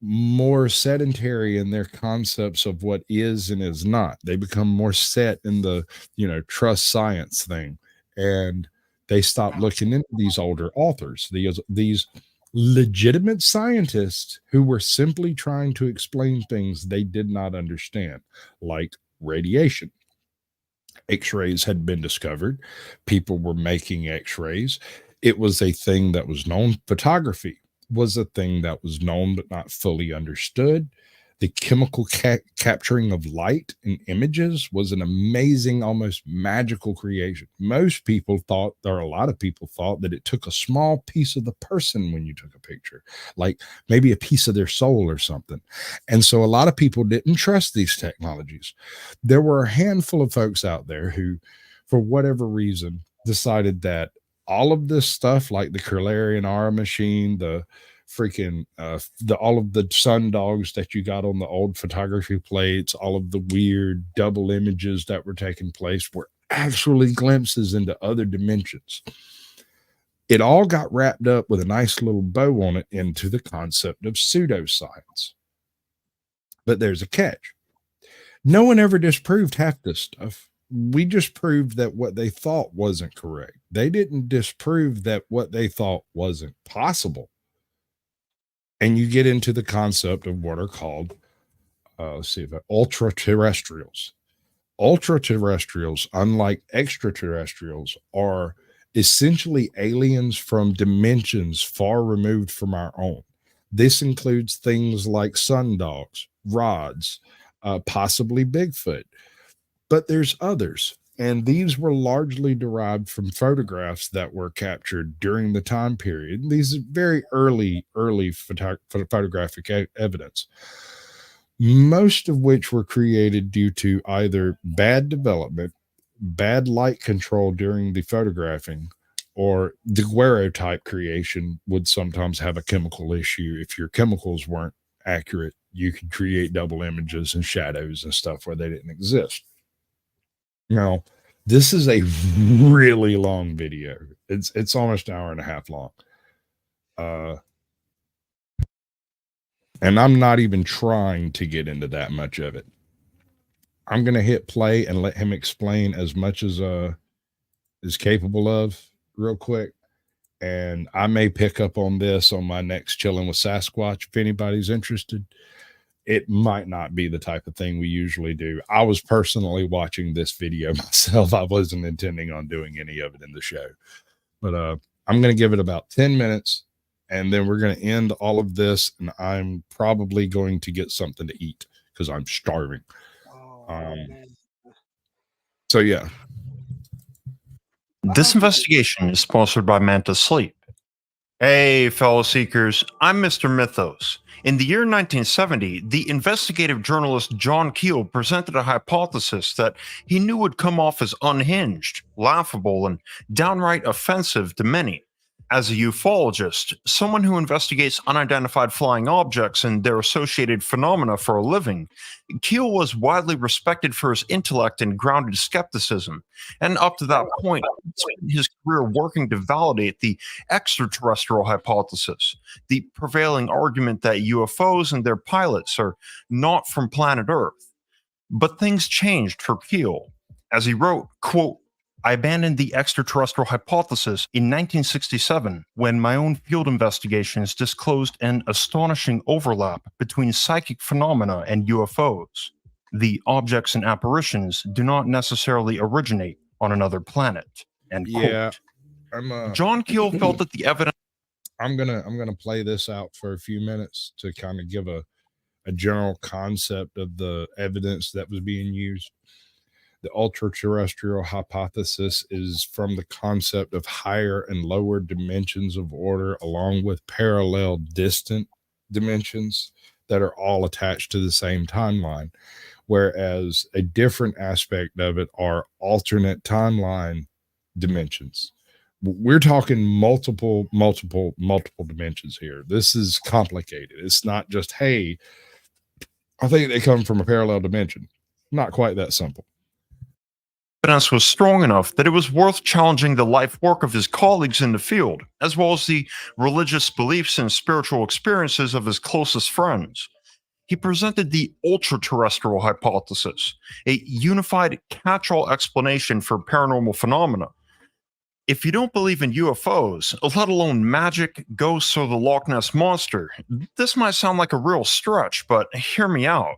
more sedentary in their concepts of what is and is not. They become more set in the, trust science thing. And they stop looking into these older authors, these legitimate scientists who were simply trying to explain things they did not understand, like radiation. X-rays had been discovered. People were making X-rays. It was a thing that was known. Photography was a thing that was known but not fully understood. The chemical capturing of light in images was an amazing, almost magical creation. Most people thought, or a lot of people thought, that it took a small piece of the person when you took a picture, like maybe a piece of their soul or something. And so a lot of people didn't trust these technologies. There were a handful of folks out there who, for whatever reason, decided that all of this stuff, like the Kerlarian R machine, the freaking all of the sun dogs that you got on the old photography plates, all of the weird double images that were taking place were actually glimpses into other dimensions. It all got wrapped up with a nice little bow on it into the concept of pseudoscience. But there's a catch. No one ever disproved half this stuff. We just proved that what they thought wasn't correct. They didn't disprove that what they thought wasn't possible. And you get into the concept of what are called, ultra-terrestrials. Ultra-terrestrials, unlike extraterrestrials, are essentially aliens from dimensions far removed from our own. This includes things like sundogs, rods, possibly Bigfoot. But there's others. And these were largely derived from photographs that were captured during the time period. These are very early photographic evidence, most of which were created due to either bad development, bad light control during the photographing, or daguerreotype creation would sometimes have a chemical issue. If your chemicals weren't accurate, you could create double images and shadows and stuff where they didn't exist. Now, this is a really long video. It's almost an hour and a half long. And I'm not even trying to get into that much of it. I'm going to hit play and let him explain as much as is capable of real quick. And I may pick up on this on my next Chilling with Sasquatch if anybody's interested. It might not be the type of thing we usually do. I was personally watching this video myself. I wasn't intending on doing any of it in the show, but I'm going to give it about 10 minutes and then we're going to end all of this. And I'm probably going to get something to eat because I'm starving. So yeah. This investigation is sponsored by Manta Sleep. Hey, fellow seekers, I'm Mr. Mythos. In the year 1970, the investigative journalist John Keel presented a hypothesis that he knew would come off as unhinged, laughable, and downright offensive to many. As a ufologist, someone who investigates unidentified flying objects and their associated phenomena for a living, Keel was widely respected for his intellect and grounded skepticism, and up to that point, he spent his career working to validate the extraterrestrial hypothesis, the prevailing argument that UFOs and their pilots are not from planet Earth. But things changed for Keel. As he wrote, quote, I abandoned the extraterrestrial hypothesis in 1967 when my own field investigations disclosed an astonishing overlap between psychic phenomena and UFOs. The objects and apparitions do not necessarily originate on another planet. End quote. John Keel felt that the evidence. I'm gonna play this out for a few minutes to kind of give a general concept of the evidence that was being used. The ultra-terrestrial hypothesis is from the concept of higher and lower dimensions of order, along with parallel distant dimensions that are all attached to the same timeline. Whereas a different aspect of it are alternate timeline dimensions. We're talking multiple dimensions here. This is complicated. It's not just, hey, I think they come from a parallel dimension. Not quite that simple. Evidence was strong enough that it was worth challenging the life work of his colleagues in the field, as well as the religious beliefs and spiritual experiences of his closest friends. He presented the ultra-terrestrial hypothesis, a unified catch-all explanation for paranormal phenomena. if you don't believe in UFOs, let alone magic, ghosts, or the Loch Ness Monster, this might sound like a real stretch, but hear me out.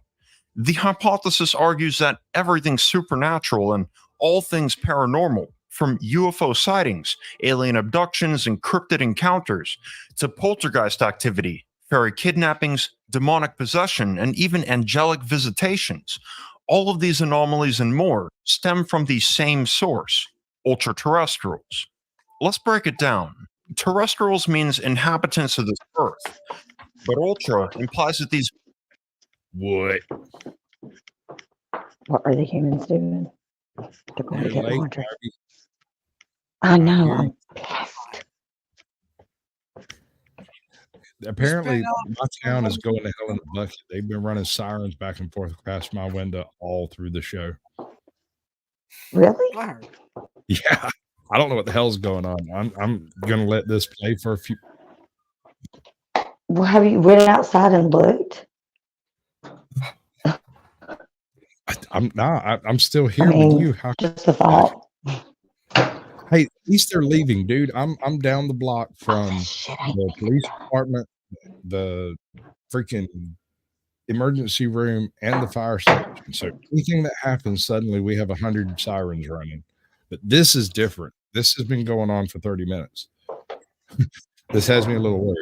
The hypothesis argues that everything's supernatural and all things paranormal, from UFO sightings, alien abductions, and cryptid encounters, to poltergeist activity, fairy kidnappings, demonic possession, and even angelic visitations. All of these anomalies and more stem from the same source, ultra-terrestrials. Let's break it down. Terrestrials means inhabitants of this earth, but ultra implies that these... What? What are the humans doing? They're going to You're get late, laundry. Barbie. I know. hear I'm you. pissed. Apparently, my town is going to hell in a bucket. They've been running sirens back and forth past my window all through the show. Really? Yeah, I don't know what the hell's going on. I'm gonna let this play for a few. Well, have you went outside and looked? I'm still here with you. How just a thought. Hey, at least they're leaving, dude. I'm down the block from the police department, the freaking emergency room, and the fire station. So anything that happens, suddenly we have 100 sirens running. But this is different. This has been going on for 30 minutes. This has me a little worried.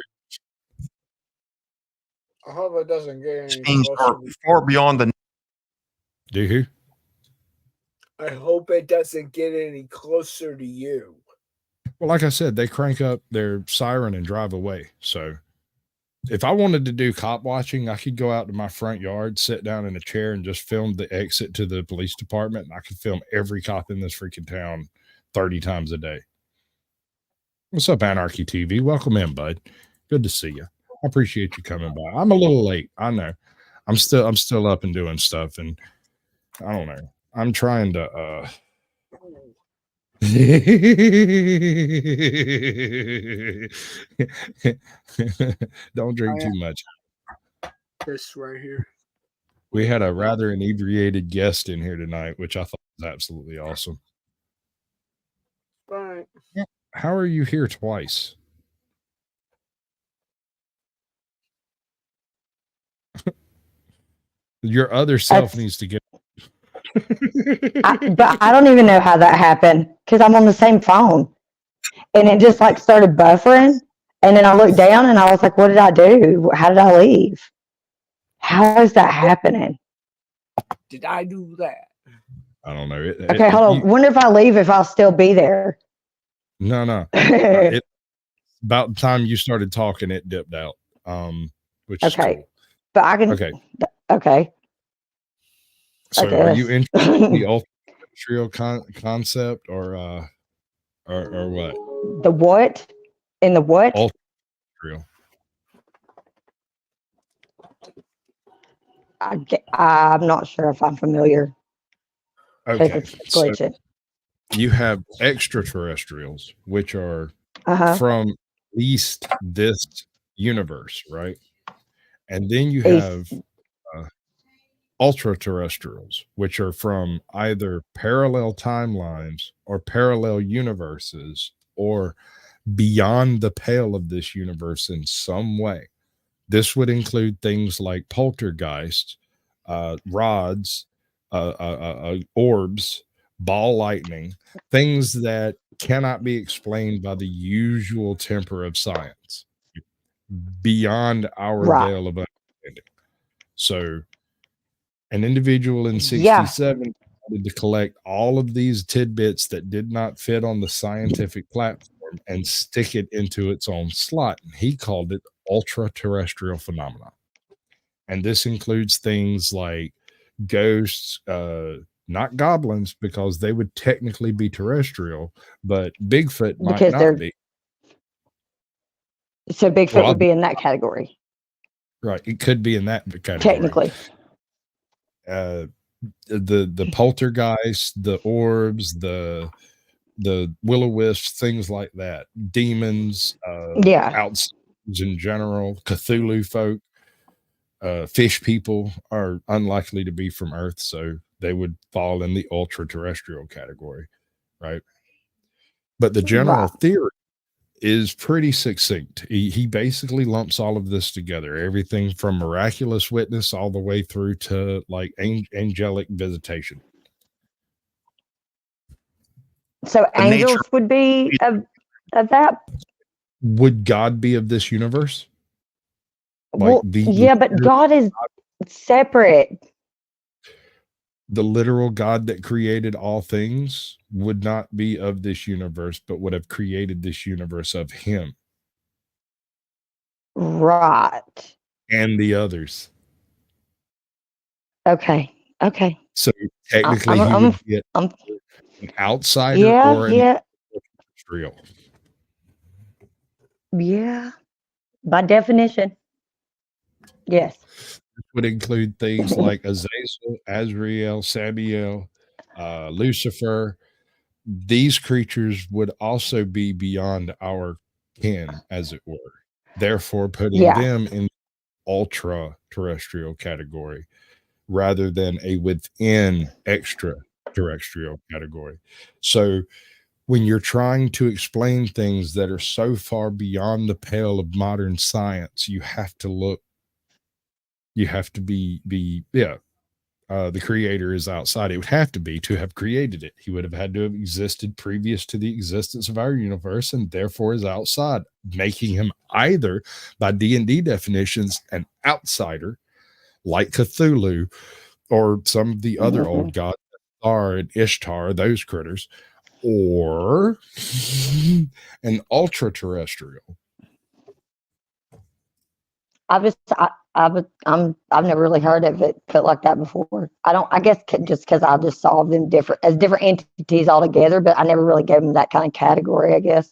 I hope it doesn't get any things are closer. far beyond the... Do you? I hope it doesn't get any closer to you. Well, like I said, they crank up their siren and drive away. So if I wanted to do cop watching, I could go out to my front yard, sit down in a chair, and just film the exit to the police department. And I could film every cop in this freaking town 30 times a day. What's up, Anarchy TV? Welcome in, bud. Good to see you. I appreciate you coming by. I'm a little late. I know. I'm still up and doing stuff, and I don't know. I'm trying to don't drink too much. This right here. We had a rather inebriated guest in here tonight, which I thought was absolutely awesome. Right. How are you here twice? Your other self needs to get. But I don't even know how that happened because I'm on the same phone, and it just like started buffering, and then I looked down and I was like, "What did I do? How did I leave? How is that happening?" Did I do that? I don't know. Okay, hold on. Wonder if I leave, if I'll still be there. No. About the time you started talking, it dipped out. Which is Okay, cool. but I can. Okay. So, are you interested in the ultra-terrestrial concept, or what? The what? In the what? Ultra-terrestrial. I'm not sure if I'm familiar. Okay, so glitching. you have extraterrestrials, which are from at least this universe, right? And then you have ultra-terrestrials, which are from either parallel timelines or parallel universes or beyond the pale of this universe in some way. This would include things like poltergeists, rods, orbs, ball lightning, things that cannot be explained by the usual temper of science, beyond our veil of understanding. So an individual in 67 wanted to collect all of these tidbits that did not fit on the scientific platform and stick it into its own slot. And he called it ultra-terrestrial phenomena. And this includes things like ghosts, not goblins, because they would technically be terrestrial, but Bigfoot might not be. So Bigfoot would be in that category. Right. It could be in that category. Technically. The poltergeist, the orbs, the will-o-wisps, things like that, demons, outsiders in general, Cthulhu folk, fish people are unlikely to be from Earth, so they would fall in the ultra-terrestrial category, right? But the general Right. theory is pretty succinct. He basically lumps all of this together, everything from miraculous witness all the way through to like angelic visitation. So The nature angels would be of that. Would God be of this universe? Well, yeah, but God is separate. The literal God that created all things would not be of this universe, but would have created this universe of him Right. and the others. Okay. Okay. So technically, he would be an outsider Yeah. or an Yeah. extraterrestrial. Yeah. By definition. Yes. This would include things like Azazel, Azrael, Samuel, Lucifer. These creatures would also be beyond our ken, as it were, therefore putting them in ultra terrestrial category rather than a within extraterrestrial category. So when you're trying to explain things that are so far beyond the pale of modern science, you have to be the creator is outside. It would have to be to have created it. He would have had to have existed previous to the existence of our universe and therefore is outside, making him either, by D&D definitions, an outsider like Cthulhu or some of the other old gods, Thar and Ishtar, those critters, or an ultra-terrestrial. I've never really heard of it put like that before. I guess just because I just saw them as different entities altogether, but I never really gave them that kind of category, I guess.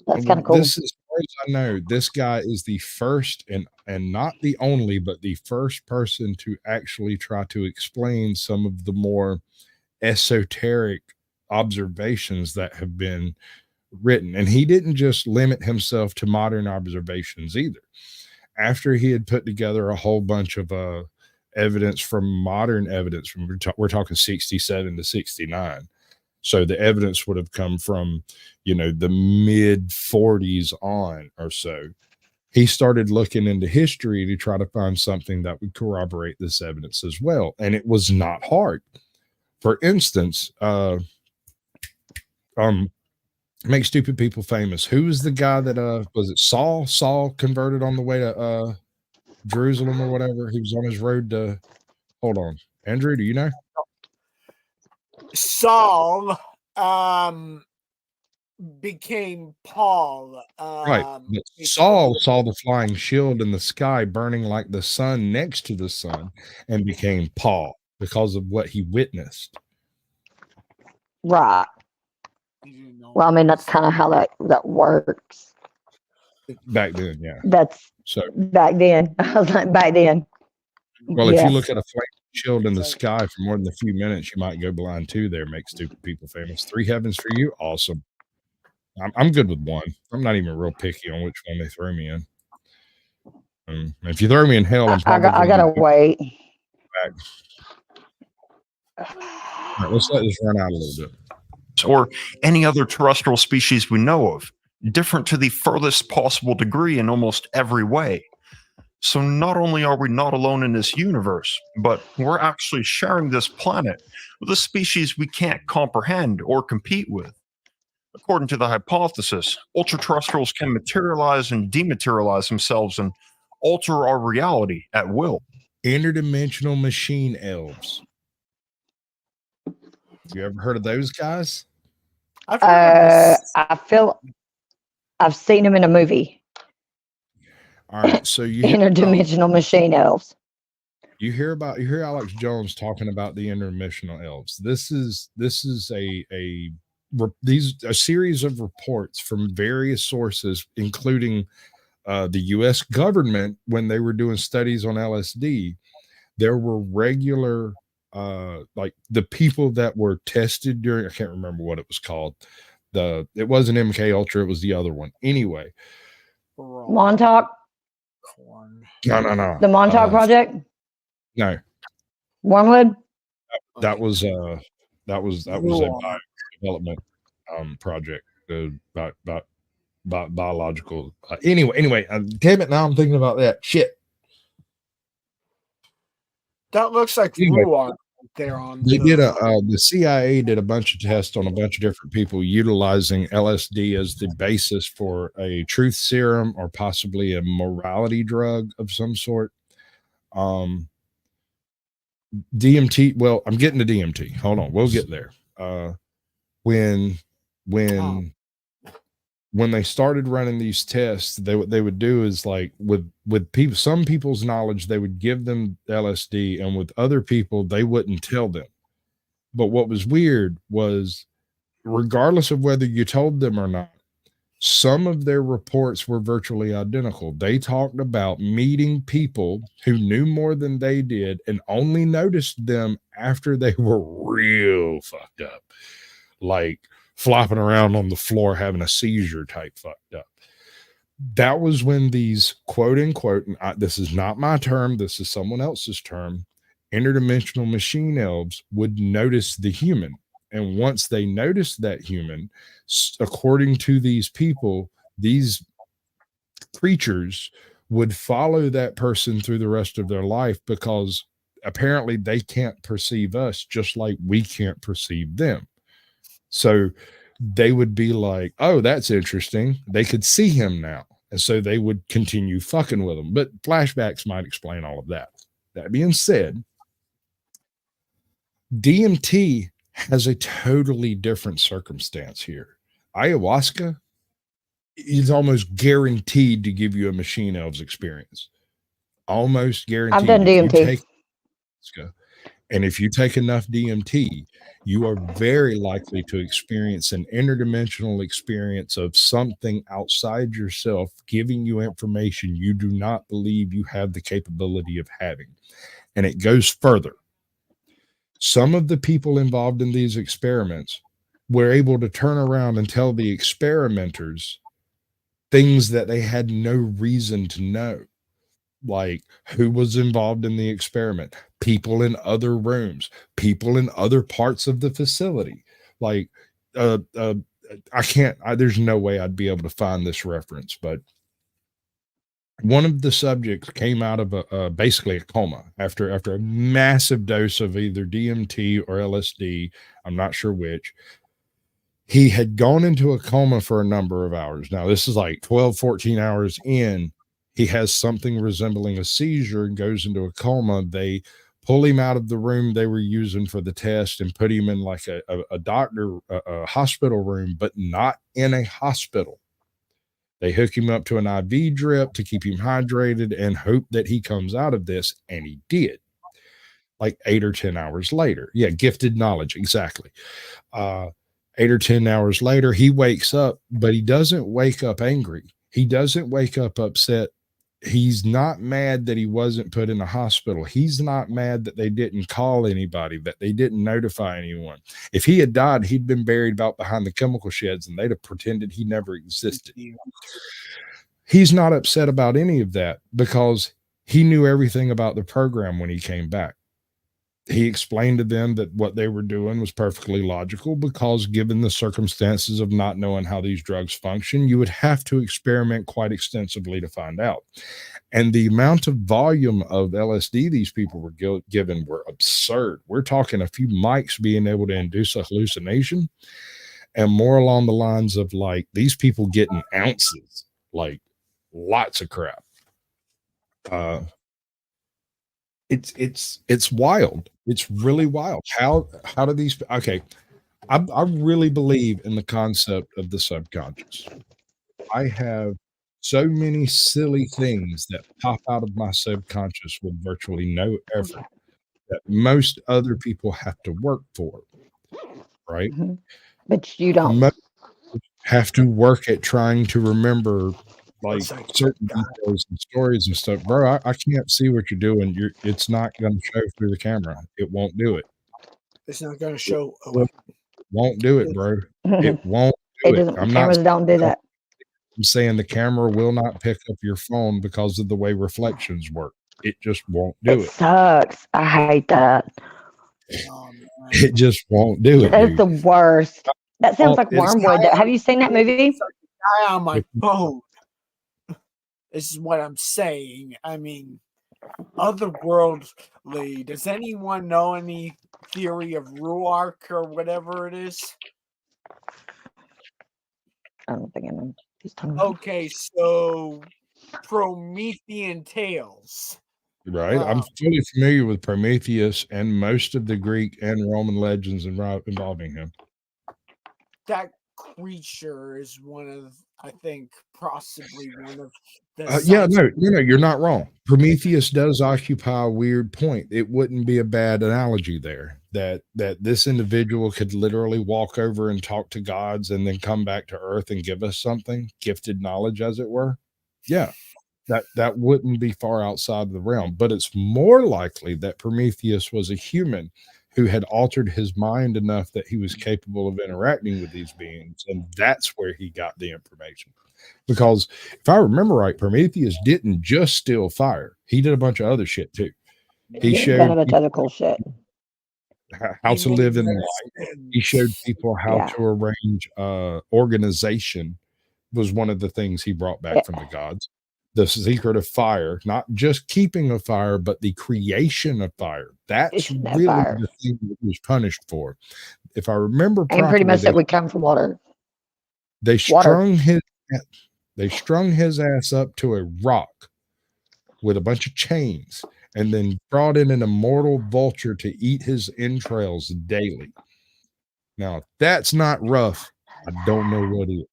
That's kind of cool. This, as far as I know, this guy is the first and not the only, but the first person to actually try to explain some of the more esoteric observations that have been written. And he didn't just limit himself to modern observations either. After he had put together a whole bunch of evidence from modern evidence, we're talking 67 to 69. So the evidence would have come from, the mid 40s on or so. He started looking into history to try to find something that would corroborate this evidence as well. And it was not hard. For instance, make stupid people famous. Who was the guy that was it Saul? Saul converted on the way to Jerusalem or whatever. He was on his road to hold on. Andrew, do you know? Saul became Paul. Right. Saul saw the flying shield in the sky burning like the sun next to the sun and became Paul because of what he witnessed. Right. Well, I mean, that's kind of how that works. Back then, yeah. That's so back then. I was like, back then. Well, if you look at a flame shield in the sky for more than a few minutes, you might go blind too. There, make stupid people famous. 3 heavens for you, awesome. I'm good with one. I'm not even real picky on which one they throw me in. If you throw me in hell, I gotta wait. All right, let's let this run out a little bit. Or any other terrestrial species we know of, different to the furthest possible degree in almost every way. So not only are we not alone in this universe, but we're actually sharing this planet with a species we can't comprehend or compete with. According to the hypothesis, ultra-terrestrials can materialize and dematerialize themselves and alter our reality at will. Interdimensional machine elves. You ever heard of those guys? I feel I've seen them in a movie. All right, so you interdimensional machine elves. You hear Alex Jones talking about the interdimensional elves. This is a series of reports from various sources, including the U.S. government when they were doing studies on LSD. There were regular like the people that were tested during, I can't remember what it was called. It wasn't MK Ultra, it was the other one. Anyway. Montauk? No. The Montauk Project? No. Wormwood? That was a biodevelopment project biological. Anyway, damn it! Now I'm thinking about that shit. That looks like Ruar there on They did the CIA did a bunch of tests on a bunch of different people utilizing LSD as the basis for a truth serum or possibly a morality drug of some sort. DMT. Well, I'm getting to DMT. Hold on, we'll get there. When they started running these tests, what they would do is like with people, some people's knowledge, they would give them LSD, and with other people, they wouldn't tell them. But what was weird was, regardless of whether you told them or not, some of their reports were virtually identical. They talked about meeting people who knew more than they did and only noticed them after they were real fucked up, like flopping around on the floor having a seizure type fucked up. That was when these quote unquote, and this is not my term, this is someone else's term, interdimensional machine elves would notice the human. And once they noticed that human, according to these people, these creatures would follow that person through the rest of their life, because apparently they can't perceive us just like we can't perceive them. So they would be like, oh, that's interesting. They could see him now. And so they would continue fucking with him. But flashbacks might explain all of that. That being said, DMT has a totally different circumstance here. Ayahuasca is almost guaranteed to give you a machine elves experience. Almost guaranteed. I've done DMT. And if you take enough DMT, you are very likely to experience an interdimensional experience of something outside yourself, giving you information you do not believe you have the capability of having. And it goes further. Some of the people involved in these experiments were able to turn around and tell the experimenters things that they had no reason to know, like who was involved in the experiment, people in other rooms, people in other parts of the facility. Like, there's no way I'd be able to find this reference, but one of the subjects came out of basically a coma after a massive dose of either DMT or LSD. I'm not sure which. He had gone into a coma for a number of hours. Now, this is like 12, 14 hours in. He has something resembling a seizure and goes into a coma. They pull him out of the room they were using for the test and put him in like a hospital room, but not in a hospital. They hook him up to an IV drip to keep him hydrated and hope that he comes out of this. And he did, like 8 or 10 hours later. Yeah, gifted knowledge. Exactly. 8 or 10 hours later, he wakes up, but he doesn't wake up angry. He doesn't wake up upset. He's not mad that he wasn't put in a hospital. He's not mad that they didn't call anybody, that they didn't notify anyone. If he had died, he'd been buried out behind the chemical sheds and they'd have pretended he never existed. He's not upset about any of that because he knew everything about the program when he came back. He explained to them that what they were doing was perfectly logical because given the circumstances of not knowing how these drugs function, you would have to experiment quite extensively to find out. And the amount of volume of LSD these people were given were absurd. We're talking a few mics being able to induce a hallucination, and more along the lines of like these people getting ounces, like lots of crap. It's wild. It's really wild. How do these? Okay, I really believe in the concept of the subconscious. I have so many silly things that pop out of my subconscious with virtually no effort that most other people have to work for. Right? Mm-hmm. But you don't. Most have to work at trying to remember like certain details and stories and stuff. Bro, I can't see what you're doing. It's not going to show through the camera. It won't do it. It's not going to show. Won't do it, bro. It won't do it. Cameras don't do that. I'm saying the camera will not pick up your phone because of the way reflections work. It just won't do it. It sucks. I hate that. It just won't do it. That's the worst. That sounds like Wormwood. Have you seen that movie? Guy on my phone. This is what I'm saying. I mean, otherworldly. Does anyone know any theory of Ruark or whatever it is? I don't think I know. Okay, so Promethean tales. Right. I'm fully familiar with Prometheus and most of the Greek and Roman legends involving him. That creature is one of, I think, possibly one of the. No, you're not wrong. Prometheus does occupy a weird point. It wouldn't be a bad analogy there that this individual could literally walk over and talk to gods and then come back to Earth and give us something, gifted knowledge, as it were. Yeah, that wouldn't be far outside of the realm, but it's more likely that Prometheus was a human who had altered his mind enough that he was capable of interacting with these beings, and that's where he got the information. Because if I remember right, Prometheus didn't just steal fire; he did a bunch of other shit too. He showed done a bunch of other cool shit. How to live in light. He showed people how to arrange organization. Was one of the things he brought back from the gods. The secret of fire, not just keeping a fire, but the creation of fire. That's really the thing that he was punished for. If I remember properly, and pretty much that would come from water. They strung his ass up to a rock with a bunch of chains and then brought in an immortal vulture to eat his entrails daily. Now, if that's not rough, I don't know what is.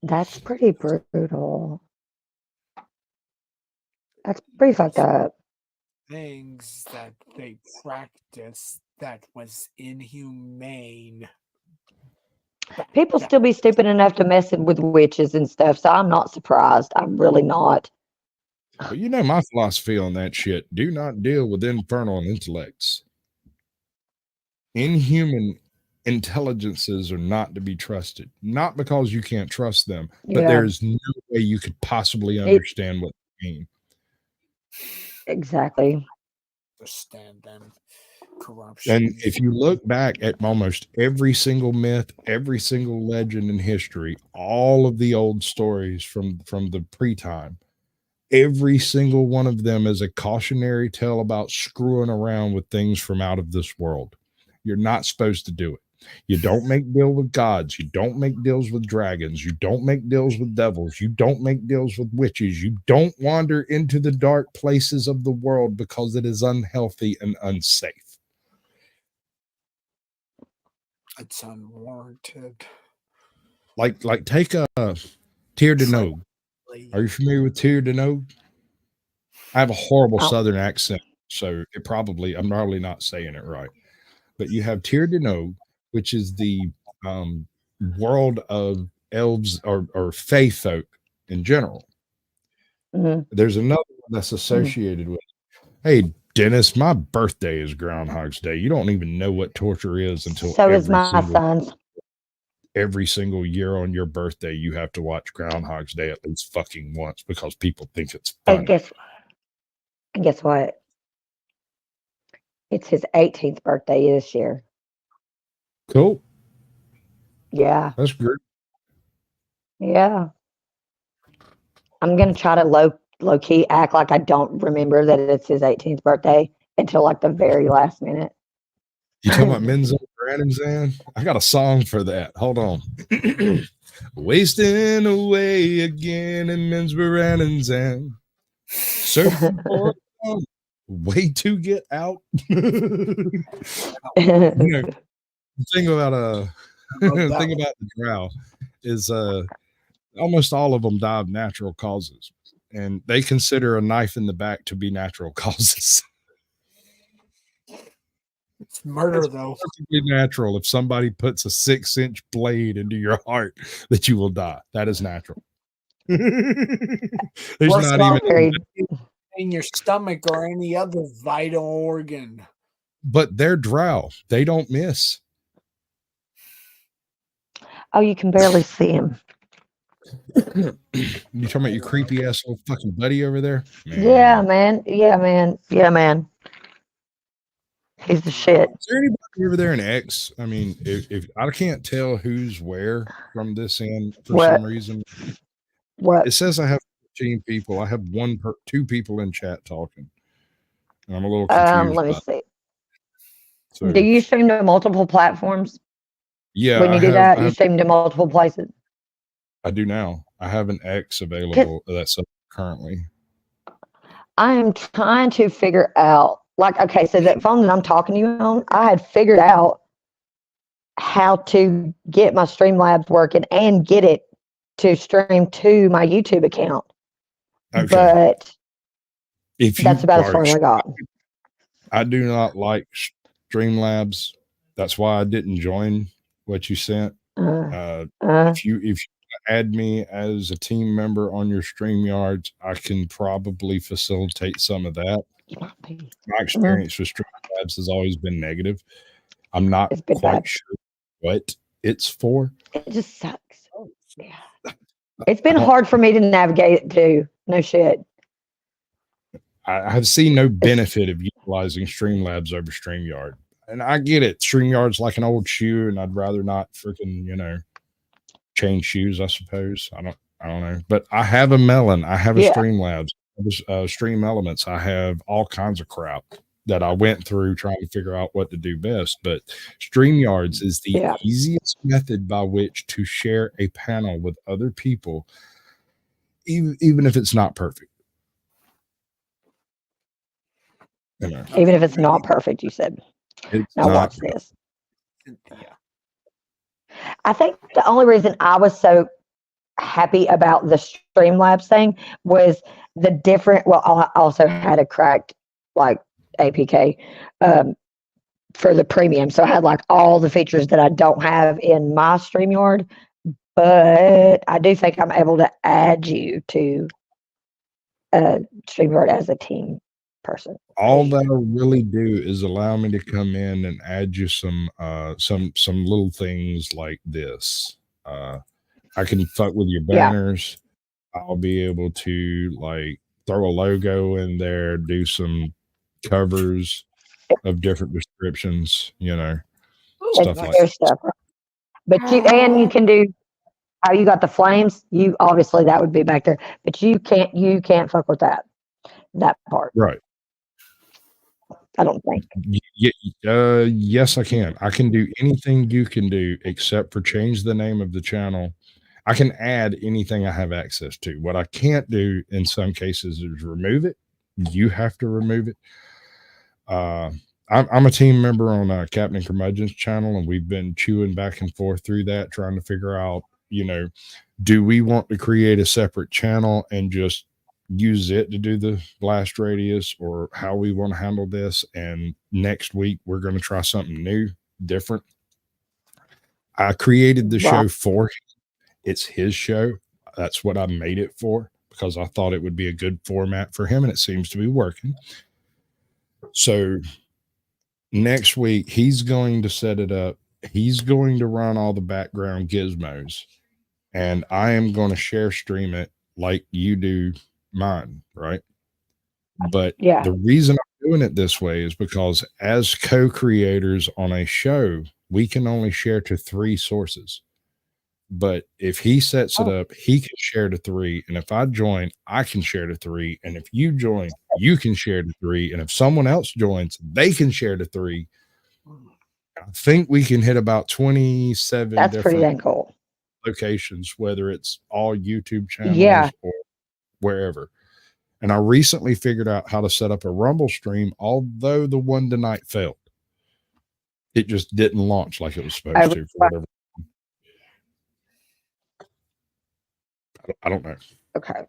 That's pretty brutal. That's pretty fucked up. Things that they practiced that was inhumane. People still be stupid enough to mess with witches and stuff, so I'm not surprised. I'm really not. But you know my philosophy on that shit. Do not deal with infernal intellects. Inhuman intelligences are not to be trusted. Not because you can't trust them, but there's no way you could possibly understand what they mean. Exactly. Understand them. Corruption. And if you look back at almost every single myth, every single legend in history, all of the old stories from the pre-time, every single one of them is a cautionary tale about screwing around with things from out of this world. You're not supposed to do it. You don't make deals with gods. You don't make deals with dragons. You don't make deals with devils. You don't make deals with witches. You don't wander into the dark places of the world because it is unhealthy and unsafe. It's unwarranted. Like take a Tir de Nogue. Are you familiar with Tir de Nogue? I have a horrible Southern accent, so I'm probably not saying it right. But you have Tir de Nogue, which is the world of elves or fae folk in general. Mm-hmm. There's another one that's associated with, hey, Dennis, my birthday is Groundhog's Day. You don't even know what torture is until so is my son's. Every single year on your birthday, you have to watch Groundhog's Day at least fucking once because people think it's funny. And guess what? It's his 18th birthday this year. Cool. Yeah. That's great. Yeah. I'm going to try to low key act like I don't remember that it's his 18th birthday until like the very last minute. You talking about Menzo Brandon? I got a song for that. Hold on. Wasting away again in Men's Brandon's end. Searching for a way to get out. The thing about the drow is almost all of them die of natural causes, and they consider a knife in the back to be natural causes. It's murder, though. It's perfectly natural. If somebody puts a 6-inch blade into your heart, that you will die. That is natural. There's not even in your stomach or any other vital organ. But they're drow. They don't miss. Oh, you can barely see him. You talking about your creepy ass old fucking buddy over there? Man. Yeah, man. He's the shit. Is there anybody over there in X? I mean, if I can't tell who's where from this end for What? some reason, What? it says I have 15 people. I have two people in chat talking, and I'm a little confused. Let me by see. So, Do you stream to multiple platforms? yeah, When you do that, you I stream to multiple places. do now. I have an X available that's up currently. I am trying to figure out, like, okay, so that phone that I'm talking to you on, I had figured out how to get my Streamlabs working and get it to stream to my YouTube account. Okay. But If that's about as far as I got. I do not like Streamlabs. That's why I didn't join what you sent. If you add me as a team member on your StreamYards, I can probably facilitate some of that. My experience with Streamlabs has always been negative. I'm not quite sure what it's for. It just sucks. Yeah. It's been hard for me to navigate it too. No shit. I have seen no benefit of utilizing Streamlabs over StreamYard. And I get it. StreamYard's like an old shoe, and I'd rather not freaking, change shoes, I suppose. I don't know. But I have a melon. I have a Streamlabs, Stream Elements. I have all kinds of crap that I went through trying to figure out what to do best. But StreamYards is the easiest method by which to share a panel with other people, even if it's not perfect. Even if it's not perfect, you said. Now watch this. I think the only reason I was so happy about the Streamlabs thing was the different. Well, I also had a cracked like APK for the premium, so I had like all the features that I don't have in my StreamYard. But I do think I'm able to add you to StreamYard as a team person. All that'll really do is allow me to come in and add you some little things like this. I can fuck with your banners. I'll be able to like throw a logo in there, do some covers of different descriptions, stuff like that. But you can do how you got the flames. You obviously that would be back there, but you can't fuck with that part. Right. I don't think. Yes, I can. I can do anything you can do except for change the name of the channel. I can add anything I have access to. What I can't do in some cases is remove it. You have to remove it. I'm a team member on Captain Curmudgeon's channel, and we've been chewing back and forth through that, trying to figure out, do we want to create a separate channel and just use it to do the blast radius, or how we want to handle this? And next week we're going to try something new, different. I created the show for him. It's his show. That's what I made it for, because I thought it would be a good format for him, and it seems to be working. So next week he's going to set it up. He's going to run all the background gizmos, and I am going to share stream it like you do mine, right? But the reason I'm doing it this way is because as co-creators on a show, we can only share to 3 sources. But if he sets it up, he can share to 3, and if I join, I can share to 3, and if you join, you can share to 3, and if someone else joins, they can share to 3. I think we can hit about 27 That's pretty different dang cool locations, whether it's all YouTube channels or wherever. And I recently figured out how to set up a Rumble stream, although the one tonight failed. It just didn't launch like it was supposed to for whatever. I don't know. Okay.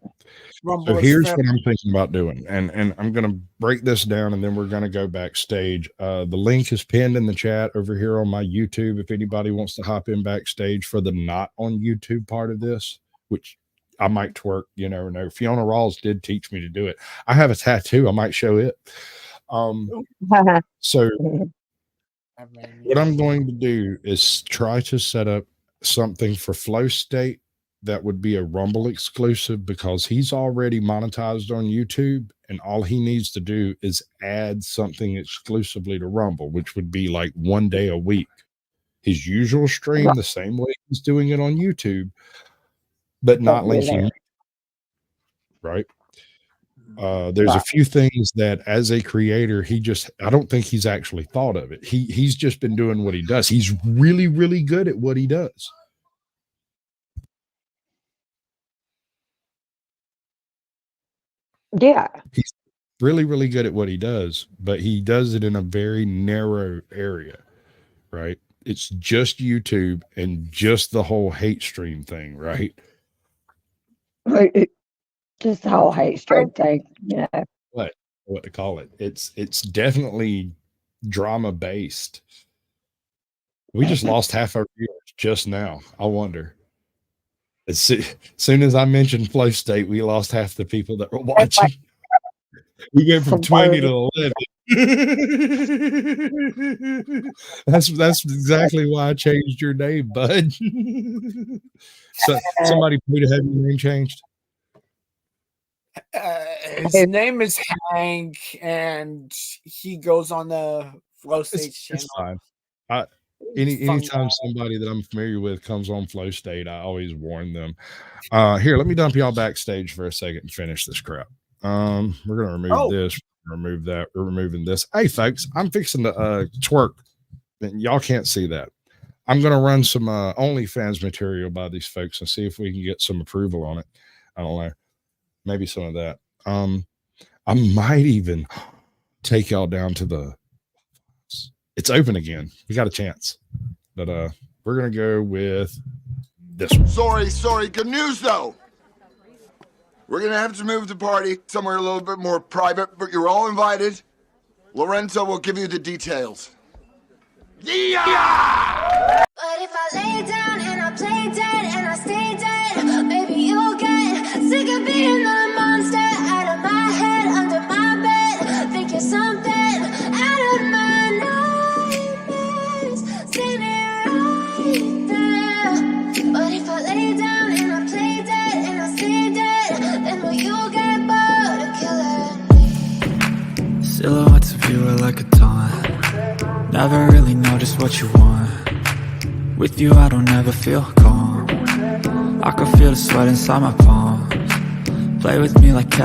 So here's what I'm thinking about doing, and I'm going to break this down, and then we're going to go backstage. The link is pinned in the chat over here on my YouTube. If anybody wants to hop in backstage for the not on YouTube part of this, which I might twerk, you never know. Fiona Rawls did teach me to do it. I have a tattoo. I might show it. So what I'm going to do is try to set up something for Flow State that would be a Rumble exclusive, because he's already monetized on YouTube, and all he needs to do is add something exclusively to Rumble, which would be like 1 day a week. His usual stream, the same way he's doing it on YouTube, but not linking. Right. There's a few things that as a creator, I don't think he's actually thought of it. He's just been doing what he does. He's really, really good at what he does. Yeah. He's really, really good at what he does, but he does it in a very narrow area, right? It's just YouTube and just the whole hate stream thing, right? Just the whole hate stream thing, you know. What to call it? It's definitely drama based. We just lost half our viewers just now. I wonder. As soon as I mentioned Flow State, we lost half the people that were watching. We went from 20 to 11. That's exactly why I changed your name, bud. So somebody paid to have your name changed. His name is Hank, and he goes on the Flow State channel. It's fine. Anytime somebody that I'm familiar with comes on Flow State, I always warn them. Here, let me dump y'all backstage for a second and finish this crap. We're gonna remove this, remove that. We're removing this. Hey, folks, I'm fixing to twerk. Y'all can't see that. I'm gonna run some OnlyFans material by these folks and see if we can get some approval on it. I don't know. Maybe some of that. I might even take y'all down to the. It's open again. We got a chance, but we're gonna go with this one. Sorry. Good news though. We're gonna have to move the party somewhere a little bit more private, but you're all invited. Lorenzo will give you the details. Yeah! But if I lay down and I play dead and I stay dead, maybe you'll get sick of being the monster out of my head, under my bed. Think you're something out of my nightmares, seen it right there. But if I lay down and I play dead and I stay dead, then will you get bored of killing me? Silhouettes of you are like a taunt. Never really know just what you want. With you I don't ever feel calm. I can feel the sweat inside my palms. Play with me like cats.